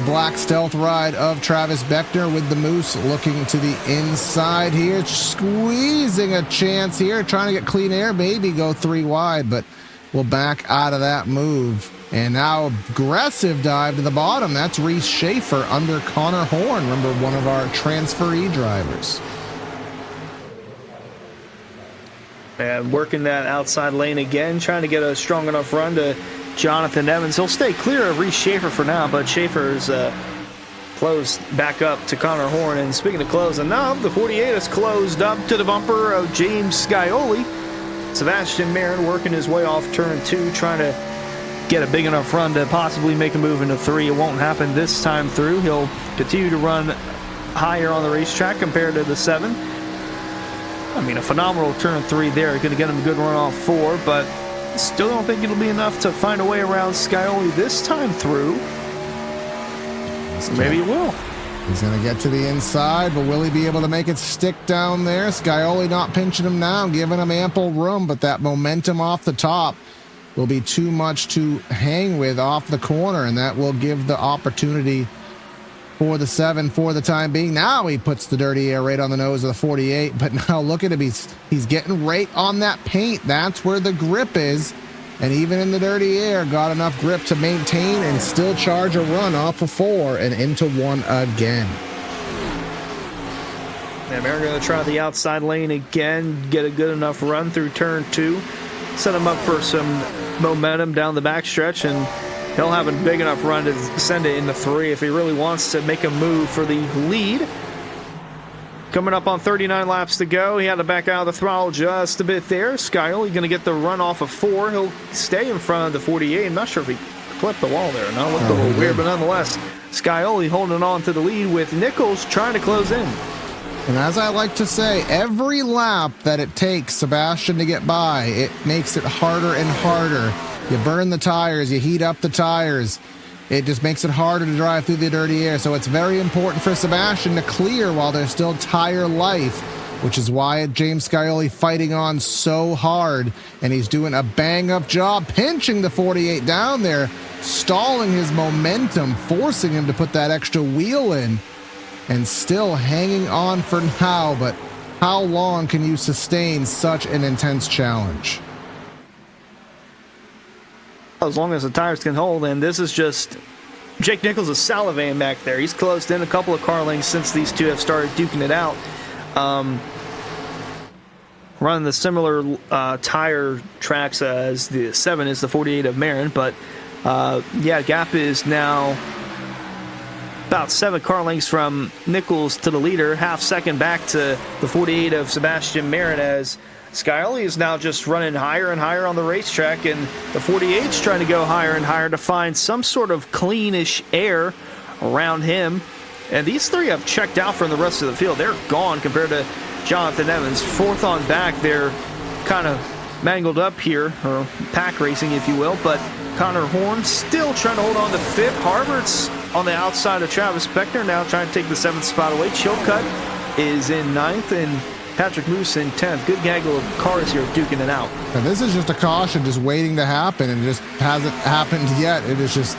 S1: black stealth ride of Travis Beckner with the Moose looking to the inside here. Squeezing a chance here, trying to get clean air, maybe go 3 wide, but we'll back out of that move. And now aggressive dive to the bottom. That's Reese Schaefer under Connor Horn. Remember, one of our transferee drivers.
S2: And working that outside lane again, trying to get a strong enough run to Jonathan Evans. He'll stay clear of Reese Schaefer for now, but Schaefer's closed back up to Connor Horn. And speaking of closing up, the 48 is closed up to the bumper of James Scioli. Sebastian Marin working his way off turn 2, trying to get a big enough run to possibly make a move into 3. It won't happen this time through. He'll continue to run higher on the racetrack compared to the 7. I mean, a phenomenal turn 3 there. Going to get him a good run off 4, but still don't think it'll be enough to find a way around Scioli this time through. Maybe it will.
S1: He's going to get to the inside, but will he be able to make it stick down there? Scioli not pinching him down, giving him ample room, but that momentum off the top will be too much to hang with off the corner, and that will give the opportunity for the 7 for the time being. Now he puts the dirty air right on the nose of the 48, but now look at him. He's getting right on that paint. That's where the grip is, and even in the dirty air, got enough grip to maintain and still charge a run off of 4 and into 1 again.
S2: And Marin going to try the outside lane again, get a good enough run through turn 2, set him up for some momentum down the backstretch, and he'll have a big enough run to send it into 3 if he really wants to make a move for the lead. Coming up on 39 laps to go. He had to back out of the throttle just a bit there. Scioli going to get the run off of 4. He'll stay in front of the 48. I'm not sure if he clipped the wall there or not. Looked a little weird, but nonetheless, Scioli holding on to the lead with Nichols trying to close in.
S1: And as I like to say, every lap that it takes Sebastian to get by, it makes it harder and harder. You burn the tires, you heat up the tires. It just makes it harder to drive through the dirty air. So it's very important for Sebastian to clear while there's still tire life, which is why James Scioli fighting on so hard. And he's doing a bang-up job pinching the 48 down there, stalling his momentum, forcing him to put that extra wheel in, and still hanging on for now. But how long can you sustain such an intense challenge?
S2: As long as the tires can hold, and this is just Jake Nichols is salivating back there. He's closed in a couple of car lengths since these two have started duking it out. Running the similar tire tracks as the 7 is the 48 of Marin, but yeah, gap is now about 7 car lengths from Nichols to the leader, half second back to the 48 of Sebastian Marin, as Scioli is now just running higher and higher on the racetrack, and the 48's trying to go higher and higher to find some sort of cleanish air around him. And these 3 have checked out from the rest of the field. They're gone compared to Jonathan Evans. 4th on back, they're kind of mangled up here, or pack racing, if you will. But Connor Horn still trying to hold on to 5th. Harbert's on the outside of Travis Beckner, now trying to take the 7th spot away. Chilcutt is in 9th, and Patrick Moose in 10th. Good gaggle of cars here duking it out.
S1: And this is just a caution just waiting to happen, and it just hasn't happened yet. It is just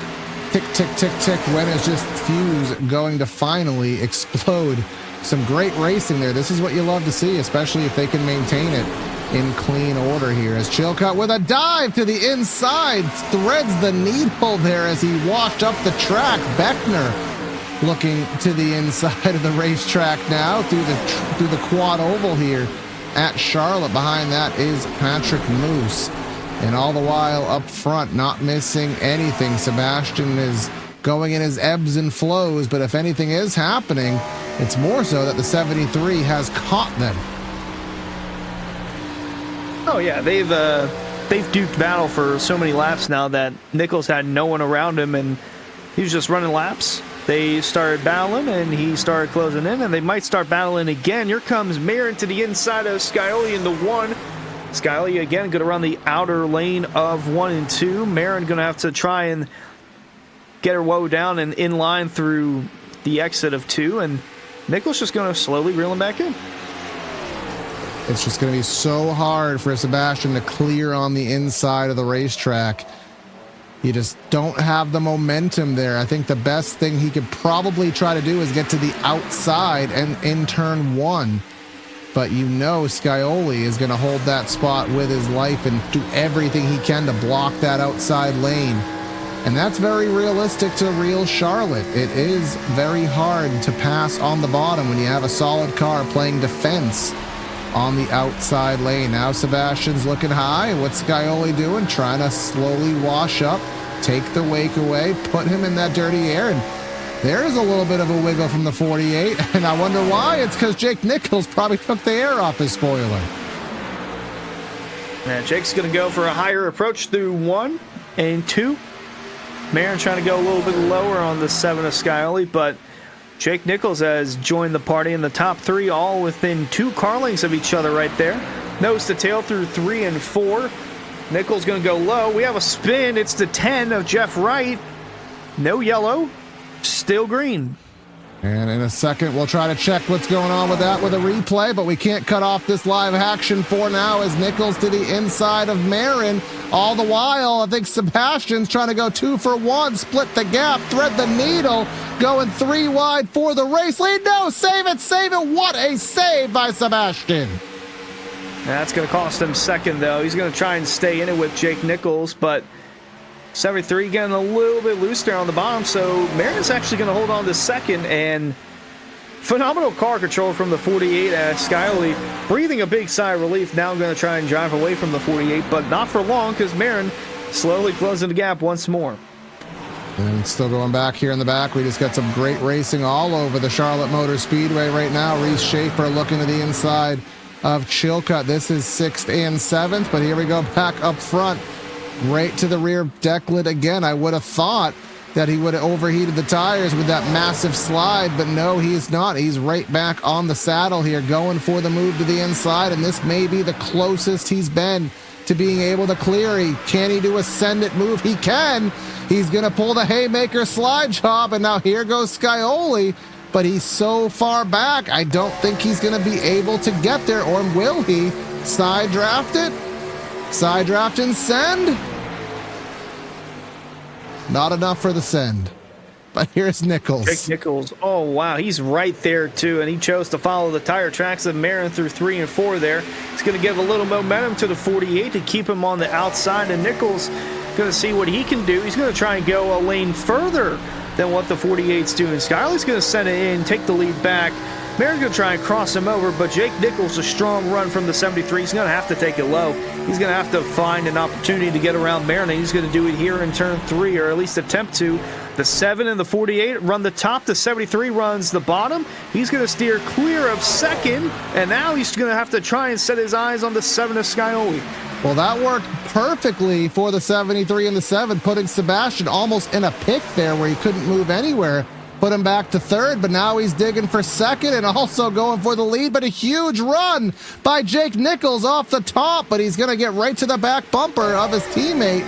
S1: tick, tick, tick, tick. When is just fuse going to finally explode? Some great racing there. This is what you love to see, especially if they can maintain it in clean order here. As Chilcutt with a dive to the inside threads the needle there as he washed up the track. Beckner looking to the inside of the racetrack now through the quad oval here at Charlotte. Behind that is Patrick Moose, and all the while up front, not missing anything. Sebastian is going in his ebbs and flows, but if anything is happening, it's more so that the 73 has caught them.
S2: Oh yeah, they've duked battle for so many laps now that Nichols had no one around him, and He was just running laps. They started battling, and he started closing in, and they might start battling again. Here comes Marin to the inside of Scioli into 1. Scioli again going to run the outer lane of 1 and 2. Marin going to have to try and get her woe down and in line through the exit of 2, and Nichols just going to slowly reel him back in.
S1: It's just going to be so hard for Sebastian to clear on the inside of the racetrack. You just don't have the momentum there. I think the best thing he could probably try to do is get to the outside and in turn 1. But you know Scioli is going to hold that spot with his life and do everything he can to block that outside lane. And that's very realistic to real Charlotte. It is very hard to pass on the bottom when you have a solid car playing defense on the outside lane. Now Sebastian's looking high. What's Scioli doing? Trying to slowly wash up, take the wake away, put him in that dirty air. And there's a little bit of a wiggle from the 48. And I wonder why. It's because Jake Nichols probably took the air off his spoiler.
S2: And Jake's going to go for a higher approach through 1 and 2. Marin trying to go a little bit lower on the 7 of Scioli, but Jake Nichols has joined the party in the top 3, all within 2 car lengths of each other right there. Nose to tail through 3 and 4. Nichols going to go low. We have a spin. It's the 10 of Jeff Wright. No yellow, still green.
S1: And in a second, we'll try to check what's going on with that with a replay, but we can't cut off this live action for now as Nichols to the inside of Marin. All the while, I think Sebastian's trying to go 2 for 1, split the gap, thread the needle, going 3 wide for the race lead. No, save it, save it. What a save by Sebastian.
S2: That's going to cost him second, though. He's going to try and stay in it with Jake Nichols, but 73 getting a little bit loose there on the bottom, so Marin's actually going to hold on to second, and phenomenal car control from the 48 as Scioli breathing a big sigh of relief. Now I'm going to try and drive away from the 48, but not for long because Marin slowly closing the gap once more.
S1: And still going back here in the back, we just got some great racing all over the Charlotte Motor Speedway right now. Reese Schaefer looking to the inside of Chilcutt. This is 6th and 7th, but here we go back up front. Right to the rear deck lid again. I would have thought that he would have overheated the tires with that massive slide, but no, he's not. He's right back on the saddle here, going for the move to the inside, and this may be the closest he's been to being able to clear. Can he do a send-it move? He can. He's going to pull the haymaker slide job, and now here goes Scioli, but he's so far back, I don't think he's going to be able to get there, or will he? Side draft it? Side draft and send. Not enough for the send. But here's Nichols.
S2: Jake Nichols. Oh, wow. He's right there, too. And he chose to follow the tire tracks of Marin through 3 and 4 there. He's going to give a little momentum to the 48 to keep him on the outside. And Nichols going to see what he can do. He's going to try and go a lane further than what the 48's doing. Scioli's going to send it in, take the lead back. Marin's going to try and cross him over, but Jake Nichols, a strong run from the 73. He's going to have to take it low. He's going to have to find an opportunity to get around Marin, and he's going to do it here in turn 3, or at least attempt to. The 7 and the 48 run the top. The 73 runs the bottom. He's going to steer clear of second, and now he's going to have to try and set his eyes on the 7 of Scioli.
S1: Well, that worked perfectly for the 73 and the 7, putting Sebastian almost in a pick there where he couldn't move anywhere. Put him back to third, but now he's digging for second and also going for the lead. But a huge run by Jake Nichols off the top, but he's going to get right to the back bumper of his teammate,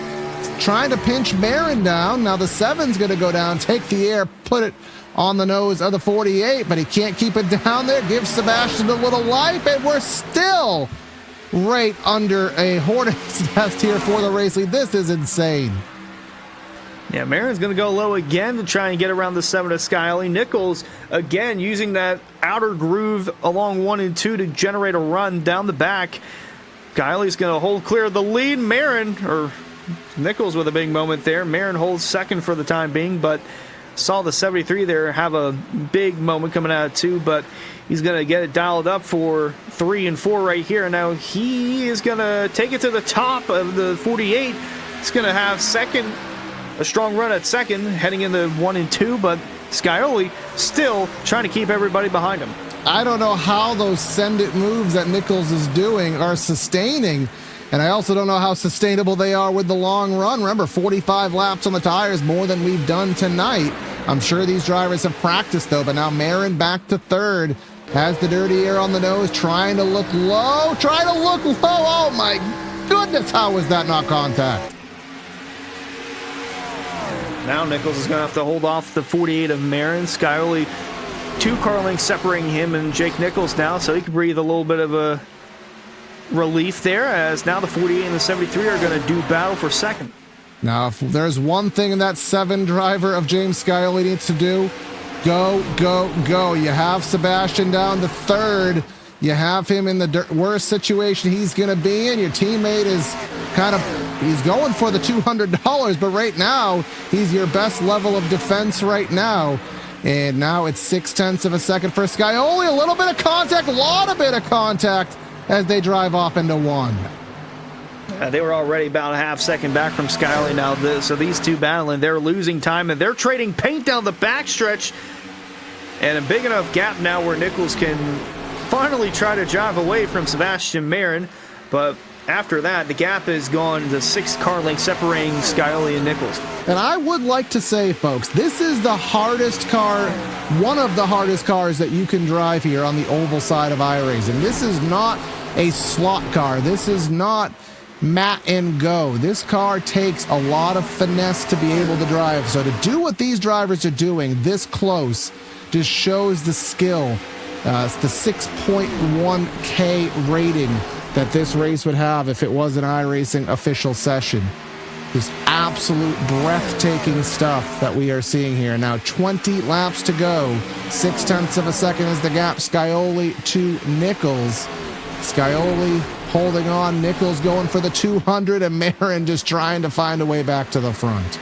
S1: trying to pinch Marin down. Now the 7's going to go down, take the air, put it on the nose of the 48, but he can't keep it down there. Gives Sebastian a little life, and we're still right under a hornet's nest here for the race lead. This is insane.
S2: Yeah, Marin's going to go low again to try and get around the 7 of Scioli. Nichols, again, using that outer groove along 1 and 2 to generate a run down the back. Scioli's going to hold clear of the lead. Nichols with a big moment there. Marin holds second for the time being, but saw the 73 there have a big moment coming out of 2, but he's going to get it dialed up for 3 and 4 right here. Now he is going to take it to the top of the 48. He's going to have a strong run at second, heading into 1 and 2, but Scioli still trying to keep everybody behind him.
S1: I don't know how those send-it moves that Nichols is doing are sustaining. And I also don't know how sustainable they are with the long run. Remember, 45 laps on the tires, more than we've done tonight. I'm sure these drivers have practiced, though. But now Marin back to third. Has the dirty air on the nose, trying to look low. Oh, my goodness, how was that not contact?
S2: Now Nichols is going to have to hold off the 48 of Marin. Scioli, 2 car lengths separating him and Jake Nichols now, so he can breathe a little bit of a relief there, as now the 48 and the 73 are going to do battle for second.
S1: Now, if there's one thing that 7 driver of James Scioli needs to do, go. You have Sebastian down to third. You have him in the worst situation he's going to be in. Your teammate is he's going for the $200, but right now, he's your best level of defense right now. And now it's 0.6 of a second for Scioli. A little bit of contact, a lot of bit of contact as they drive off into one.
S2: They were already about a half second back from Scioli now. So these two battling, they're losing time, and they're trading paint down the backstretch. And a big enough gap now where Nichols can finally try to drive away from Sebastian Marin. But after that, the gap is gone to 6 car lengths separating Scioli and Nichols.
S1: And I would like to say, folks, this is the hardest car, one of the hardest cars that you can drive here on the oval side of iRacing. This is not a slot car. This is not mat and go. This car takes a lot of finesse to be able to drive. So to do what these drivers are doing this close just shows the skill. It's the 6.1K rating that this race would have if it was an iRacing official session. Just absolute breathtaking stuff that we are seeing here. Now 20 laps to go. 0.6 of a second is the gap. Scioli to Nichols. Scioli holding on. Nichols going for the 200, and Marin just trying to find a way back to the front.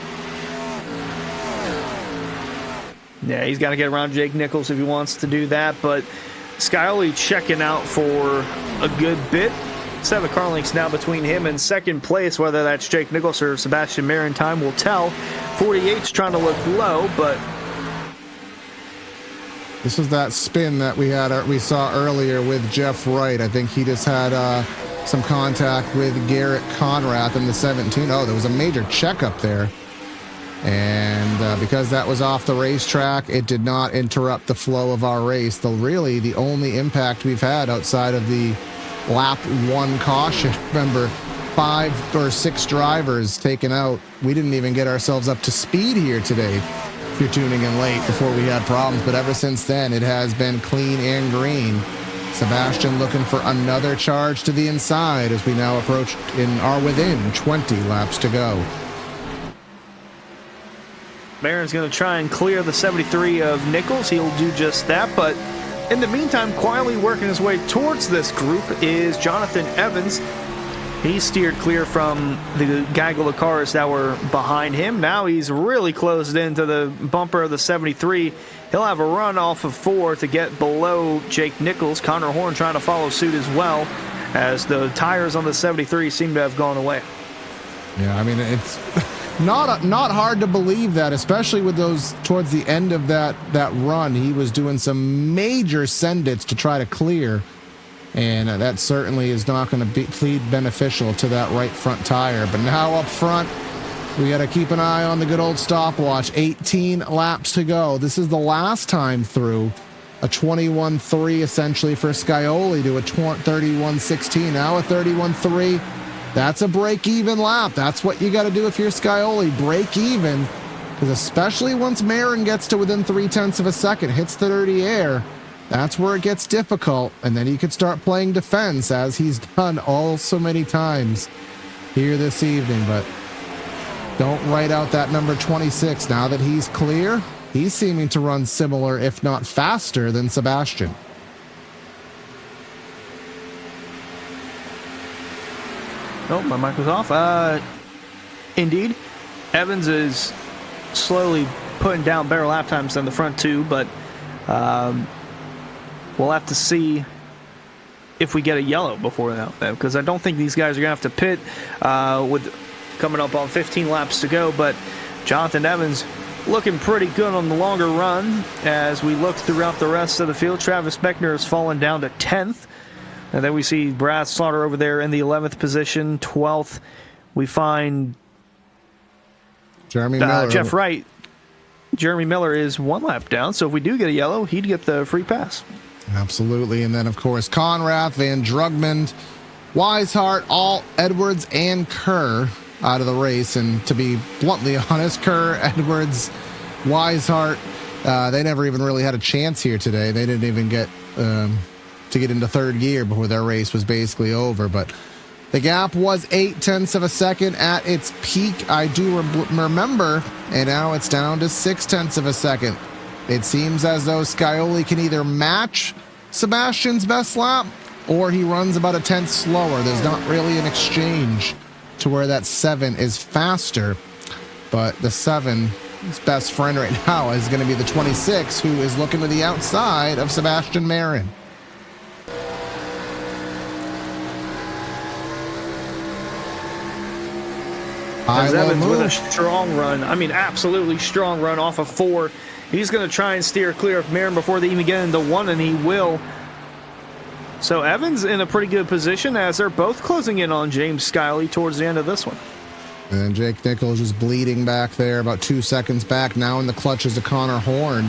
S2: Yeah, he's got to get around Jake Nichols if he wants to do that, but Scioli checking out for a good bit. 7 car lengths now between him and second place. Whether that's Jake Nichols or Sebastian Marin, time will tell. 48's trying to look low, but
S1: this was that spin that we saw earlier with Jeff Wright. I think he just had some contact with Garrett Conrath in the 17. Oh, there was a major checkup there. And because that was off the racetrack, it did not interrupt the flow of our race. The only impact we've had outside of the lap 1 caution. Remember, 5 or 6 drivers taken out. We didn't even get ourselves up to speed here today, if you're tuning in late, before we had problems. But ever since then, it has been clean and green. Sebastian looking for another charge to the inside as we now approach are within 20 laps to go.
S2: Marin's going to try and clear the 73 of Nichols. He'll do just that, but in the meantime, quietly working his way towards this group is Jonathan Evans. He steered clear from the gaggle of cars that were behind him. Now he's really closed into the bumper of the 73. He'll have a run off of 4 to get below Jake Nichols. Connor Horn trying to follow suit as well, as the tires on the 73 seem to have gone away.
S1: Yeah, I mean, it's not hard to believe that, especially with those towards the end of that run. He was doing some major send-its to try to clear, and that certainly is not going to be beneficial to that right front tire. But now up front, we got to keep an eye on the good old stopwatch. 18 laps to go. This is the last time through a 21.3 essentially for Scioli to a 31.16. Now a 31.3. That's a break-even lap. That's what you got to do if you're Scioli. Break even, because especially once Marin gets to within 0.3 of a second, hits the dirty air, that's where it gets difficult. And then he could start playing defense, as he's done all so many times here this evening. But don't write out that number 26. Now that he's clear, he's seeming to run similar, if not faster, than Sebastian.
S2: Oh, my mic was off. Indeed, Evans is slowly putting down better lap times than the front two, but we'll have to see if we get a yellow before that, because I don't think these guys are going to have to pit with coming up on 15 laps to go. But Jonathan Evans looking pretty good on the longer run as we look throughout the rest of the field. Travis Beckner has fallen down to 10th. And then we see Brad Slaughter over there in the 11th position. 12th, we find
S1: Jeremy Miller.
S2: Jeff Wright. Jeremy Miller is 1 lap down, so if we do get a yellow, he'd get the free pass.
S1: Absolutely. And then, of course, Conrath, Van Drugman, Weishart, Alt, Edwards, and Kerr out of the race. And to be bluntly honest, Kerr, Edwards, Weishart, they never even really had a chance here today. They didn't even get to get into third gear before their race was basically over. But the gap was 0.8 of a second at its peak, I do remember, and now it's down to 0.6 of a second. It seems as though Scioli can either match Sebastian's best lap or he runs about a tenth slower. There's not really an exchange to where that 7 is faster, but the 7, his best friend right now, is going to be the 26, who is looking to the outside of Sebastian Marin.
S2: As Evans with a strong run, absolutely strong run off of 4. He's going to try and steer clear of Marin before they even get into 1, and he will. So Evans in a pretty good position as they're both closing in on James Scioli towards the end of this one.
S1: And Jake Nichols is bleeding back there, about 2 seconds back, now in the clutches of Connor Horn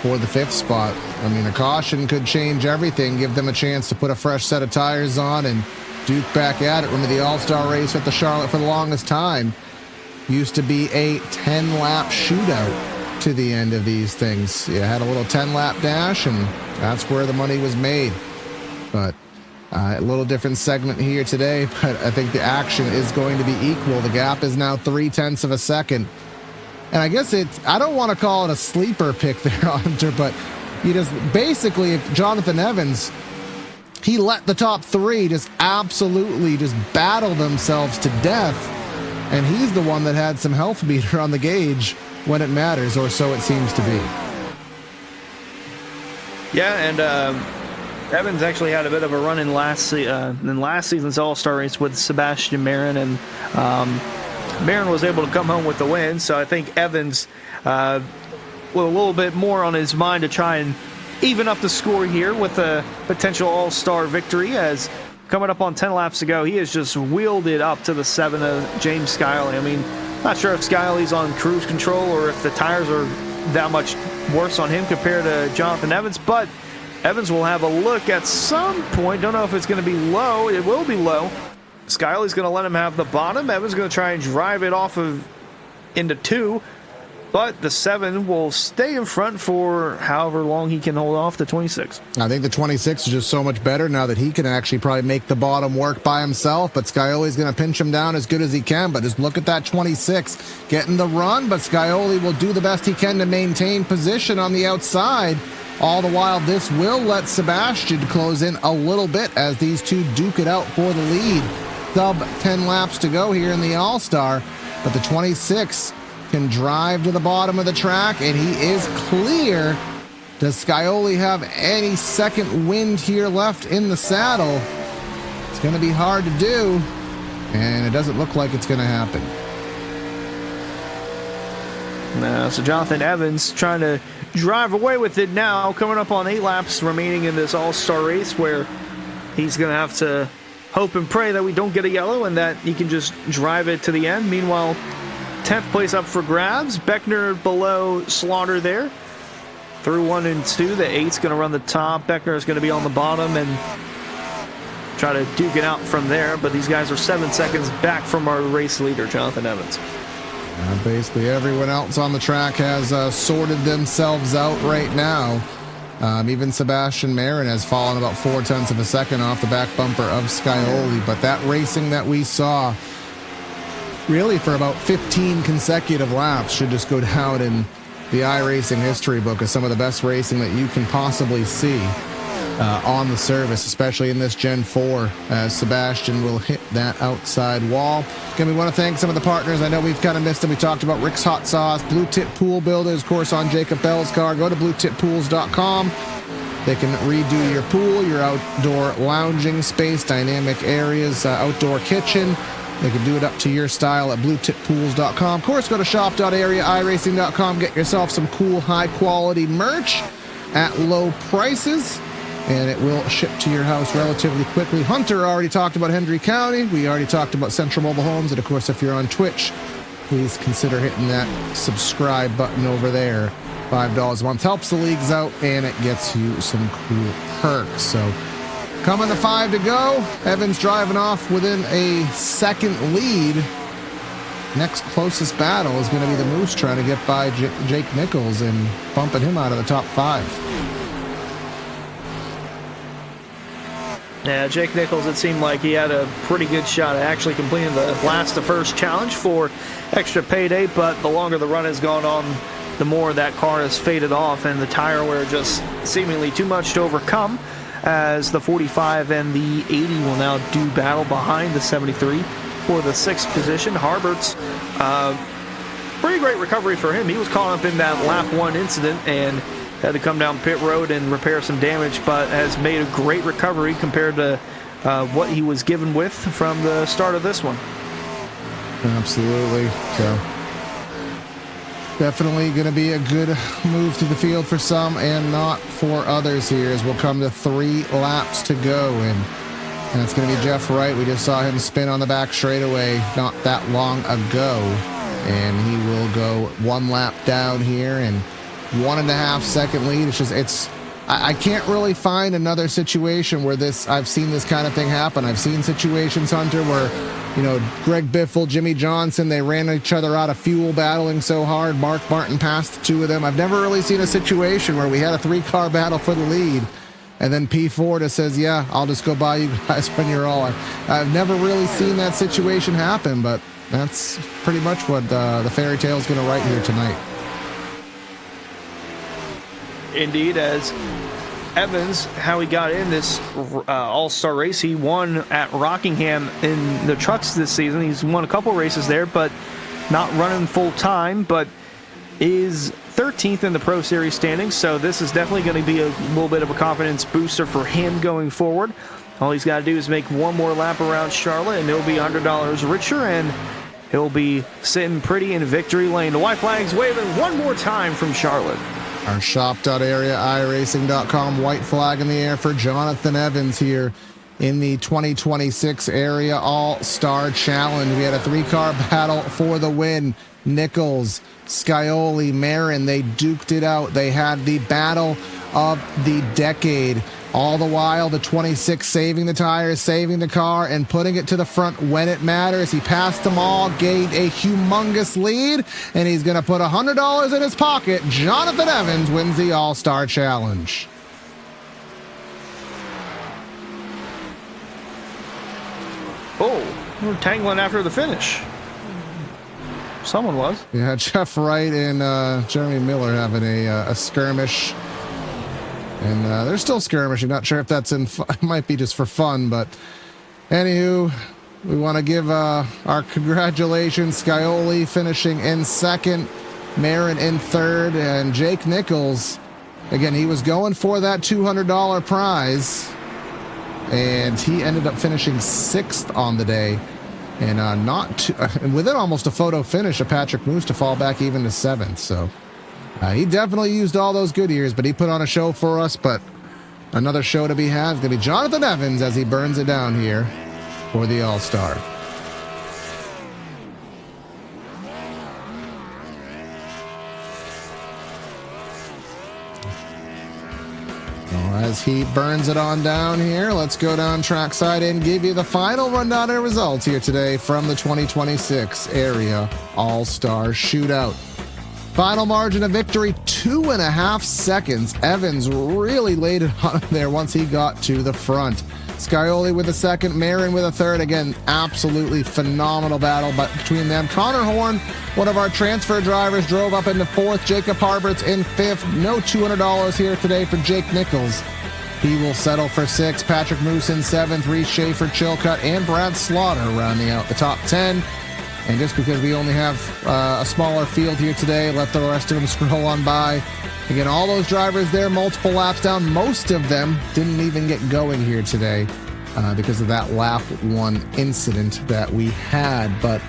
S1: for the 5th spot. A caution could change everything, give them a chance to put a fresh set of tires on and duke back at it. Remember the All-Star race at the Charlotte for the longest time used to be a 10-lap shootout to the end of these things. You had a little 10-lap dash, and that's where the money was made. But a little different segment here today, but I think the action is going to be equal. The gap is now 0.3 of a second. And I guess I don't want to call it a sleeper pick there, Hunter, but you just basically, if Jonathan Evans, he let the top 3 just absolutely just battle themselves to death, and he's the one that had some health meter on the gauge when it matters, or so it seems to be.
S2: Yeah, and Evans actually had a bit of a run in last season's All-Star race with Sebastian Marin, and Marin was able to come home with the win. So I think Evans with a little bit more on his mind to try and even up the score here with a potential All-Star victory, as coming up on 10 laps to go, he has just wheeled it up to the 7 of James Scioli. Not sure if Scioli's on cruise control or if the tires are that much worse on him compared to Jonathan Evans, but Evans will have a look at some point. Don't know if it's going to be low. It will be low. Scioli's going to let him have the bottom. Evans going to try and drive it off into 2. But the 7 will stay in front for however long he can hold off the 26.
S1: I think the 26 is just so much better now that he can actually probably make the bottom work by himself. But Scioli's going to pinch him down as good as he can. But just look at that 26 getting the run. But Scioli will do the best he can to maintain position on the outside. All the while, this will let Sebastian close in a little bit as these two duke it out for the lead. Sub 10 laps to go here in the All-Star. But the 26 can drive to the bottom of the track, and he is clear. Does Scioli have any second wind here left in the saddle? It's going to be hard to do, and it doesn't look like it's going to happen.
S2: So Jonathan Evans trying to drive away with it now, coming up on 8 laps remaining in this All-Star race, where he's going to have to hope and pray that we don't get a yellow and that he can just drive it to the end. Meanwhile, 10th place up for grabs. Beckner below Slaughter there. Through 1 and 2, the 8's going to run the top. Beckner is going to be on the bottom and try to duke it out from there. But these guys are 7 seconds back from our race leader, Jonathan Evans.
S1: Basically everyone else on the track has sorted themselves out right now. Even Sebastian Marin has fallen about 0.4 of a second off the back bumper of Scioli. But that racing that we saw really for about 15 consecutive laps should just go down in the iRacing history book as some of the best racing that you can possibly see on the service, especially in this Gen 4, as Sebastian will hit that outside wall. Again, we want to thank some of the partners. I know we've kind of missed them. We talked about Rick's Hot Sauce, Blue Tip Pool Builders, of course, on Jacob Bell's car. Go to bluetippools.com. They can redo your pool, your outdoor lounging space, dynamic areas, outdoor kitchen. They can do it up to your style at bluetippools.com. Of course, go to shop.areairacing.com. Get yourself some cool, high-quality merch at low prices. and it will ship to your house relatively quickly. Hunter already talked about Hendry County. We already talked about Central Mobile Homes. And of course, if you're on Twitch, please consider hitting that subscribe button over there. $5 a month helps the leagues out, and it gets you some cool perks. So coming to 5 to go. Evans driving off within a second lead. Next closest battle is going to be the Moose trying to get by Jake Nichols and bumping him out of the top 5.
S2: Yeah, Jake Nichols, it seemed like he had a pretty good shot at actually completing the last to first challenge for extra payday, but the longer the run has gone on, the more that car has faded off, and the tire wear just seemingly too much to overcome, as the 45 and the 80 will now do battle behind the 73 for the 6th position. Harbert's pretty great recovery for him. He was caught up in that lap 1 incident and had to come down pit road and repair some damage, but has made a great recovery compared to what he was given with from the start of this one.
S1: Absolutely. So definitely going to be a good move to the field for some and not for others here, as we'll come to 3 laps to go. And it's going to be Jeff Wright. We just saw him spin on the back straightaway not that long ago, and he will go 1 lap down here and 1.5 second lead. I can't really find another situation where I've seen this kind of thing happen. I've seen situations, Hunter, where, Greg Biffle, Jimmy Johnson, they ran each other out of fuel battling so hard. Mark Martin passed the 2 of them. I've never really seen a situation where we had a 3-car battle for the lead, and then P4 just says, yeah, I'll just go by you guys when you're all. I've never really seen that situation happen, but that's pretty much what the fairy tale is going to write here tonight.
S2: Indeed, as Evans, how he got in this all-star race, he won at Rockingham in the trucks this season. He's won a couple races there, but not running full-time, but is 13th in the Pro Series standings, so this is definitely going to be a little bit of a confidence booster for him going forward. All he's got to do is make 1 more lap around Charlotte, and he'll be $100 richer, and he'll be sitting pretty in victory lane. The white flag's waving one more time from Charlotte.
S1: Our shop.area, iRacing.com, white flag in the air for Jonathan Evans here in the 2026 Area All-Star Challenge. We had a 3-car battle for the win. Nichols, Scioli, Marin, they duked it out. They had the battle of the decade. All the while, the 26 saving the tires, saving the car, and putting it to the front when it matters. He passed them all, gained a humongous lead, and he's going to put $100 in his pocket. Jonathan Evans wins the All-Star Challenge.
S2: Oh, we're tangling after the finish. Someone was.
S1: Yeah, Jeff Wright and Jeremy Miller having a skirmish. And they're still skirmishing. Not sure if that's it might be just for fun, but anywho, we want to give our congratulations. Scioli finishing in 2nd, Marin in 3rd, and Jake Nichols, again, he was going for that $200 prize, and he ended up finishing 6th on the day, and and within almost a photo finish of Patrick Moose to fall back even to 7th. So he definitely used all those good years, but he put on a show for us. But another show to be had is going to be Jonathan Evans as he burns it down here for the All-Star. As he burns it on down here, let's go down trackside and give you the final rundown of results here today from the 2026 Area All-Star Shootout. Final margin of victory, 2.5 seconds. Evans really laid it on there once he got to the front. Scioli with a 2nd, Marin with a 3rd. Again, absolutely phenomenal battle between them. Connor Horn, one of our transfer drivers, drove up into 4th. Jacob Harberts in 5th. No $200 here today for Jake Nichols. He will settle for 6th. Patrick Moose in 7th. Reese Schaefer, Chilcutt, and Brad Slaughter rounding out the top 10. And just because we only have a smaller field here today, let the rest of them scroll on by. Again, all those drivers there, multiple laps down. Most of them didn't even get going here today because of that lap 1 incident that we had. But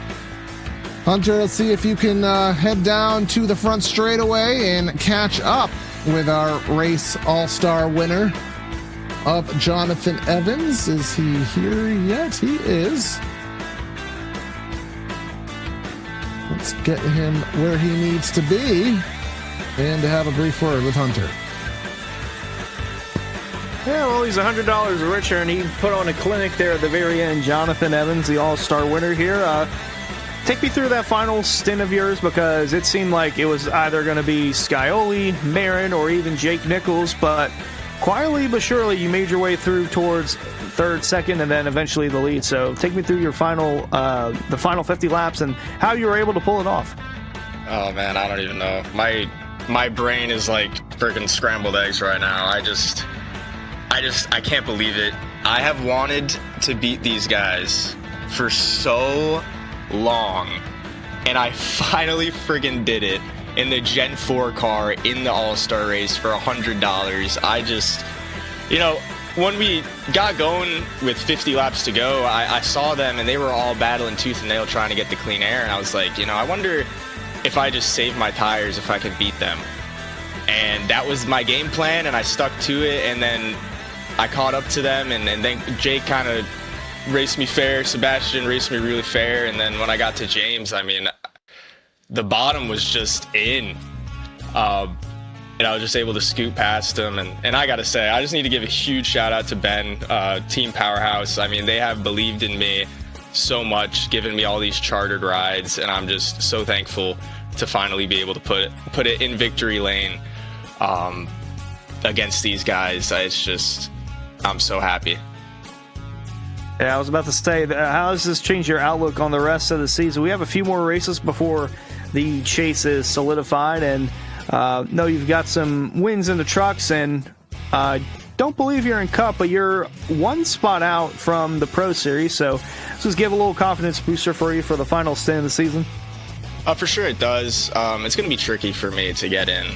S1: Hunter, let's see if you can head down to the front straightaway and catch up with our race all-star winner. of Jonathan Evans. Is he here yet? He is. Let's get him where he needs to be and to have a brief word with Hunter.
S2: Yeah, well, he's $100 richer, and he put on a clinic there at the very end. Jonathan Evans, the All-Star winner here. Take me through that final stint of yours, because it seemed like it was either going to be Scioli, Marin, or even Jake Nichols, but quietly but surely you made your way through towards third, second, and then eventually the lead. So take me through your the final 50 laps and how you were able to pull it off.
S3: Oh man, I don't even know. My brain is like freaking scrambled eggs right now. I can't believe it. I have wanted to beat these guys for so long, and I finally friggin' did it in the Gen 4 car in the All-Star race for $100. I just, when we got going with 50 laps to go, I saw them and they were all battling tooth and nail trying to get the clean air, and I was like, I wonder if I just save my tires, if I can beat them. And that was my game plan, and I stuck to it, and then I caught up to them, and then Jake kind of raced me fair, Sebastian raced me really fair, and then when I got to James, I mean, the bottom was just in. And I was just able to scoot past him, and I gotta say, I just need to give a huge shout out to Ben, Team Powerhouse. I mean, they have believed in me so much, given me all these chartered rides, and I'm just so thankful to finally be able to put it in victory lane against these guys. I'm so happy.
S2: Yeah, I was about to say, how does this change your outlook on the rest of the season? We have a few more races before the chase is solidified, and no, you've got some wins in the trucks, and don't believe you're in Cup, but you're one spot out from the Pro Series, so just give a little confidence booster for you for the final stint of the season.
S3: For sure it does. It's going to be tricky for me to get in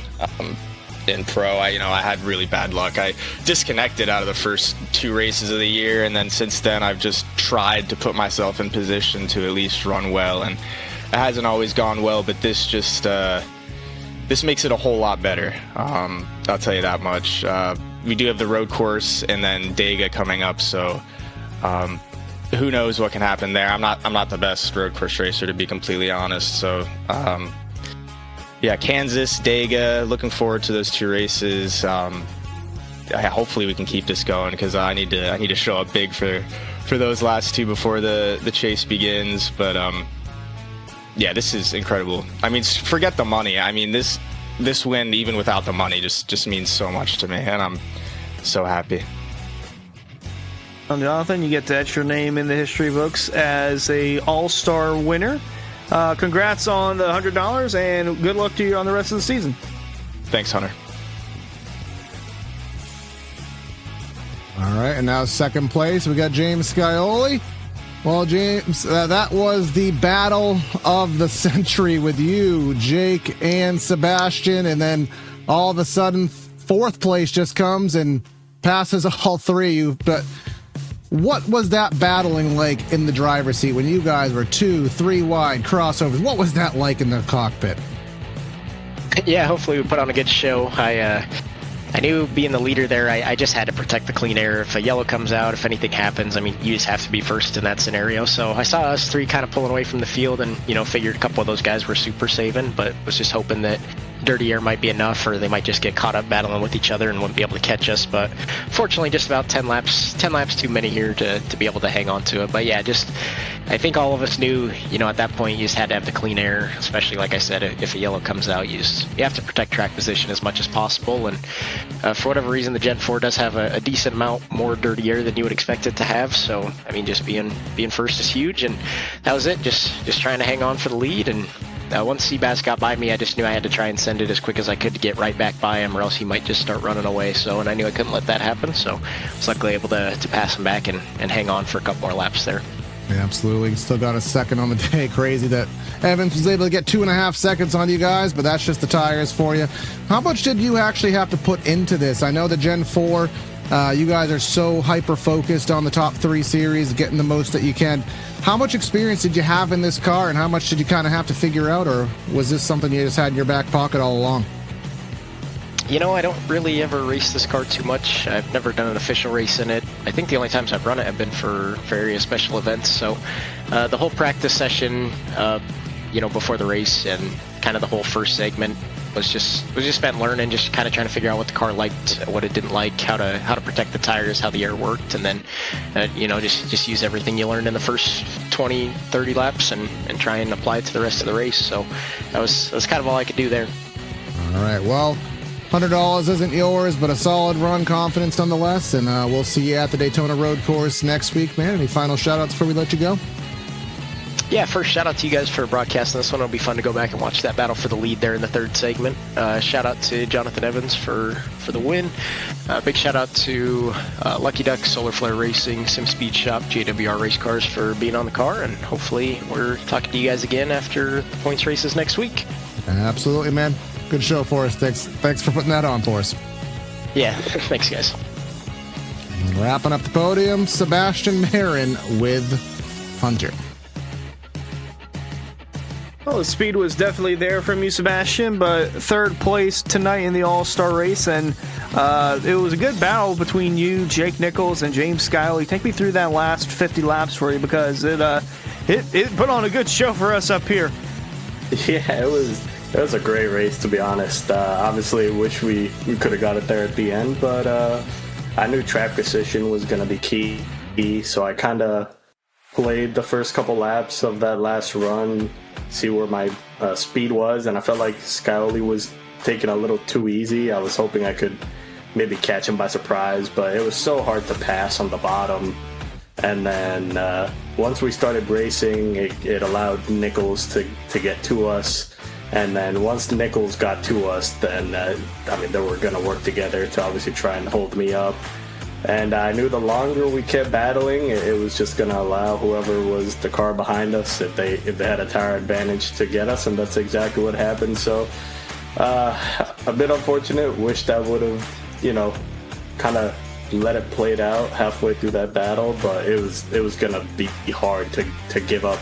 S3: Pro. I had really bad luck. I disconnected out of the first 2 races of the year, and then since then I've just tried to put myself in position to at least run well, and it hasn't always gone well, but this just this makes it a whole lot better. I'll tell you that much. We do have the road course and then Dega coming up, so who knows what can happen there. I'm not the best road course racer, to be completely honest, so yeah, Kansas, Dega, looking forward to those 2 races. Hopefully we can keep this going, because I need to show up big for those last 2 before the chase begins. But yeah, this is incredible. I mean, forget the money. I mean, this win, even without the money, just means so much to me, and I'm so happy.
S2: Well, Jonathan, you get to etch your name in the history books as a All-Star winner. Congrats on the $100, and good luck to you on the rest of the season.
S3: Thanks, Hunter.
S1: All right, and now second place, we got James Scioli. Well, James, that was the battle of the century with you, Jake, and Sebastian, and then all of a sudden, fourth place just comes and passes all 3. But what was that battling like in the driver's seat when you guys were 2, 3 wide crossovers? What was that like in the cockpit?
S4: Yeah, hopefully we put on a good show. I knew being the leader there, I just had to protect the clean air. If a yellow comes out, if anything happens, I mean, you just have to be first in that scenario. So I saw us 3 kind of pulling away from the field, and figured a couple of those guys were super saving, but was just hoping that dirty air might be enough, or they might just get caught up battling with each other and wouldn't be able to catch us. But fortunately, just about 10 laps too many here to be able to hang on to it. But yeah, I think all of us knew, at that point you just had to have the clean air, especially like I said, if a yellow comes out, you have to protect track position as much as possible. And for whatever reason, the Gen 4 does have a decent amount more dirty air than you would expect it to have. So I mean, just being first is huge, and that was it. Just trying to hang on for the lead. And once Seabass got by me, I just knew I had to try and send it as quick as I could to get right back by him, or else he might just start running away. And I knew I couldn't let that happen, so I was luckily able to pass him back and hang on for a couple more laps there.
S1: Yeah, absolutely. Still got a second on the day. Crazy that Evans was able to get 2.5 seconds on you guys, but that's just the tires for you. How much did you actually have to put into this? I know the Gen 4, you guys are so hyper-focused on the top 3 series, getting the most that you can. How much experience did you have in this car, and how much did you kind of have to figure out, or was this something you just had in your back pocket all along?
S4: I don't really ever race this car too much. I've never done an official race in it. I think the only times I've run it have been for area special events. So the whole practice session, before the race and kind of the whole first segment was just spent learning, just kind of trying to figure out what the car liked, what it didn't like, how to protect the tires, how the air worked, and then just use everything you learned in the first 20-30 laps and try and apply it to the rest of the race. So that was kind of all I could do there.
S1: All right, well, $100 isn't yours, but a solid run, confidence nonetheless, and we'll see you at the Daytona Road Course next week, man. Any final shout-outs before we let you go?
S4: Yeah, first shout out to you guys for broadcasting this one. It'll be fun to go back and watch that battle for the lead there in the third segment. Shout out to Jonathan Evans for the win. Big shout out to Lucky Duck, Solar Flare Racing, Sim Speed Shop, JWR Race Cars for being on the car, and hopefully we're talking to you guys again after the points races next week.
S1: Absolutely, man. Good show for us. Thanks for putting that on for us.
S4: Yeah, thanks, guys.
S1: And wrapping up the podium, Sebastian Marin with Hunter.
S2: Well, the speed was definitely there from you, Sebastian, but third place tonight in the All-Star race, and it was a good battle between you, Jake Nichols, and James Skiley. Take me through that last 50 laps for you, because it put on a good show for us up here.
S5: Yeah, it was a great race, to be honest. Obviously, wish we could have got it there at the end, but I knew track position was going to be key, so I kind of played the first couple laps of that last run, see where my speed was, and I felt like Scully was taking a little too easy. I was hoping I could maybe catch him by surprise, but it was so hard to pass on the bottom. And then once we started racing, it allowed Nichols to get to us. And then once Nichols got to us, then they were going to work together to obviously try and hold me up. And I knew the longer we kept battling, it was just going to allow whoever was the car behind us, if they had a tire advantage, to get us, and that's exactly what happened. So a bit unfortunate. Wish that would have, kind of let it play out halfway through that battle, but it was going to be hard to give up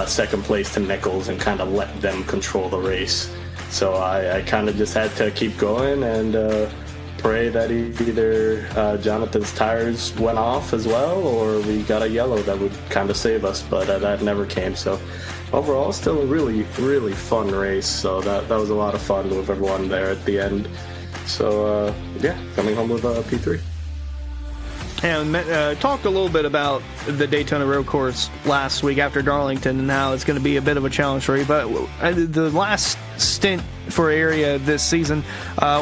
S5: second place to Nichols and kind of let them control the race. So I kind of just had to keep going and pray that either Jonathan's tires went off as well, or we got a yellow that would kind of save us, but that never came. So overall, still a really, really fun race. So that was a lot of fun with everyone there at the end. So coming home with a P3.
S2: And talked a little bit about the Daytona Road Course last week after Darlington, and now it's going to be a bit of a challenge for you. But the last stint for area this season,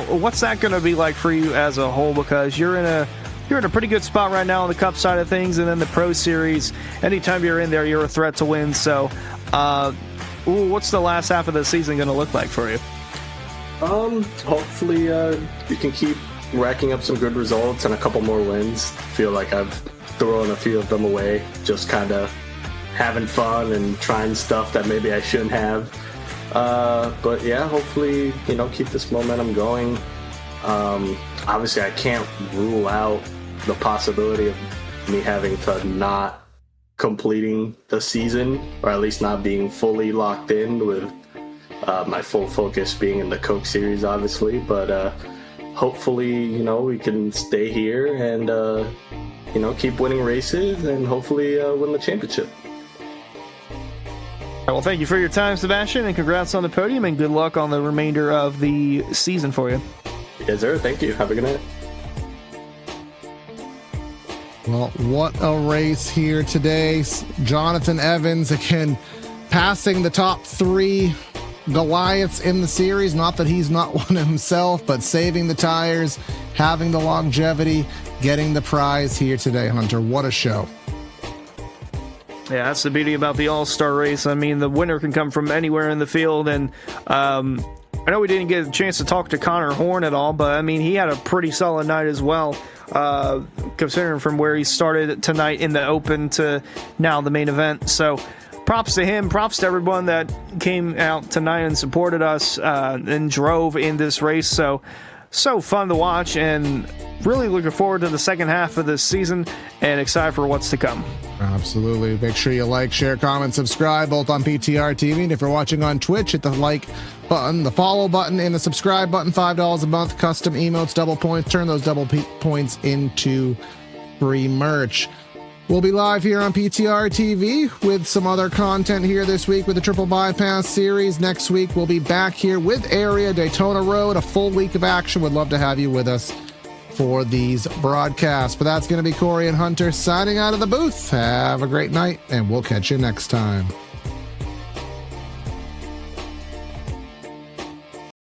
S2: what's that going to be like for you as a whole? Because you're in a pretty good spot right now on the Cup side of things, and then the Pro Series. Anytime you're in there, you're a threat to win. So, what's the last half of the season going to look like for you?
S5: Hopefully, you can keep racking up some good results and a couple more wins. Feel like I've thrown a few of them away, just kind of having fun and trying stuff that maybe I shouldn't have. But yeah, hopefully, keep this momentum going. Obviously, I can't rule out the possibility of me having to not completing the season, or at least not being fully locked in, with my full focus being in the Coke Series, obviously. But hopefully, we can stay here and, keep winning races and hopefully win the championship.
S2: Well, thank you for your time, Sebastian, and congrats on the podium, and good luck on the remainder of the season for you.
S5: Yes, sir. Thank you. Have a good night.
S1: Well, what a race here today. Jonathan Evans, again, passing the top three Goliaths in the series. Not that he's not one himself, but saving the tires, having the longevity, getting the prize here today, Hunter. What a show.
S2: Yeah, that's the beauty about the All-Star race. I mean, the winner can come from anywhere in the field, and I know we didn't get a chance to talk to Connor Horn at all, but I mean, he had a pretty solid night as well, considering from where he started tonight in the Open to now the main event. So props to him, props to everyone that came out tonight and supported us and drove in this race. So fun to watch, and really looking forward to the second half of this season and excited for what's to come.
S1: Absolutely. Make sure you like, share, comment, subscribe, both on PTR TV. And if you're watching on Twitch, hit the like button, the follow button, and the subscribe button. $5 a month, custom emotes, double points. Turn those double points into free merch. We'll be live here on PTR TV with some other content here this week with the Triple Bypass series. Next week, we'll be back here with Area Daytona Road, a full week of action. Would love to have you with us for these broadcasts. But that's going to be Corey and Hunter signing out of the booth. Have a great night, and we'll catch you next time.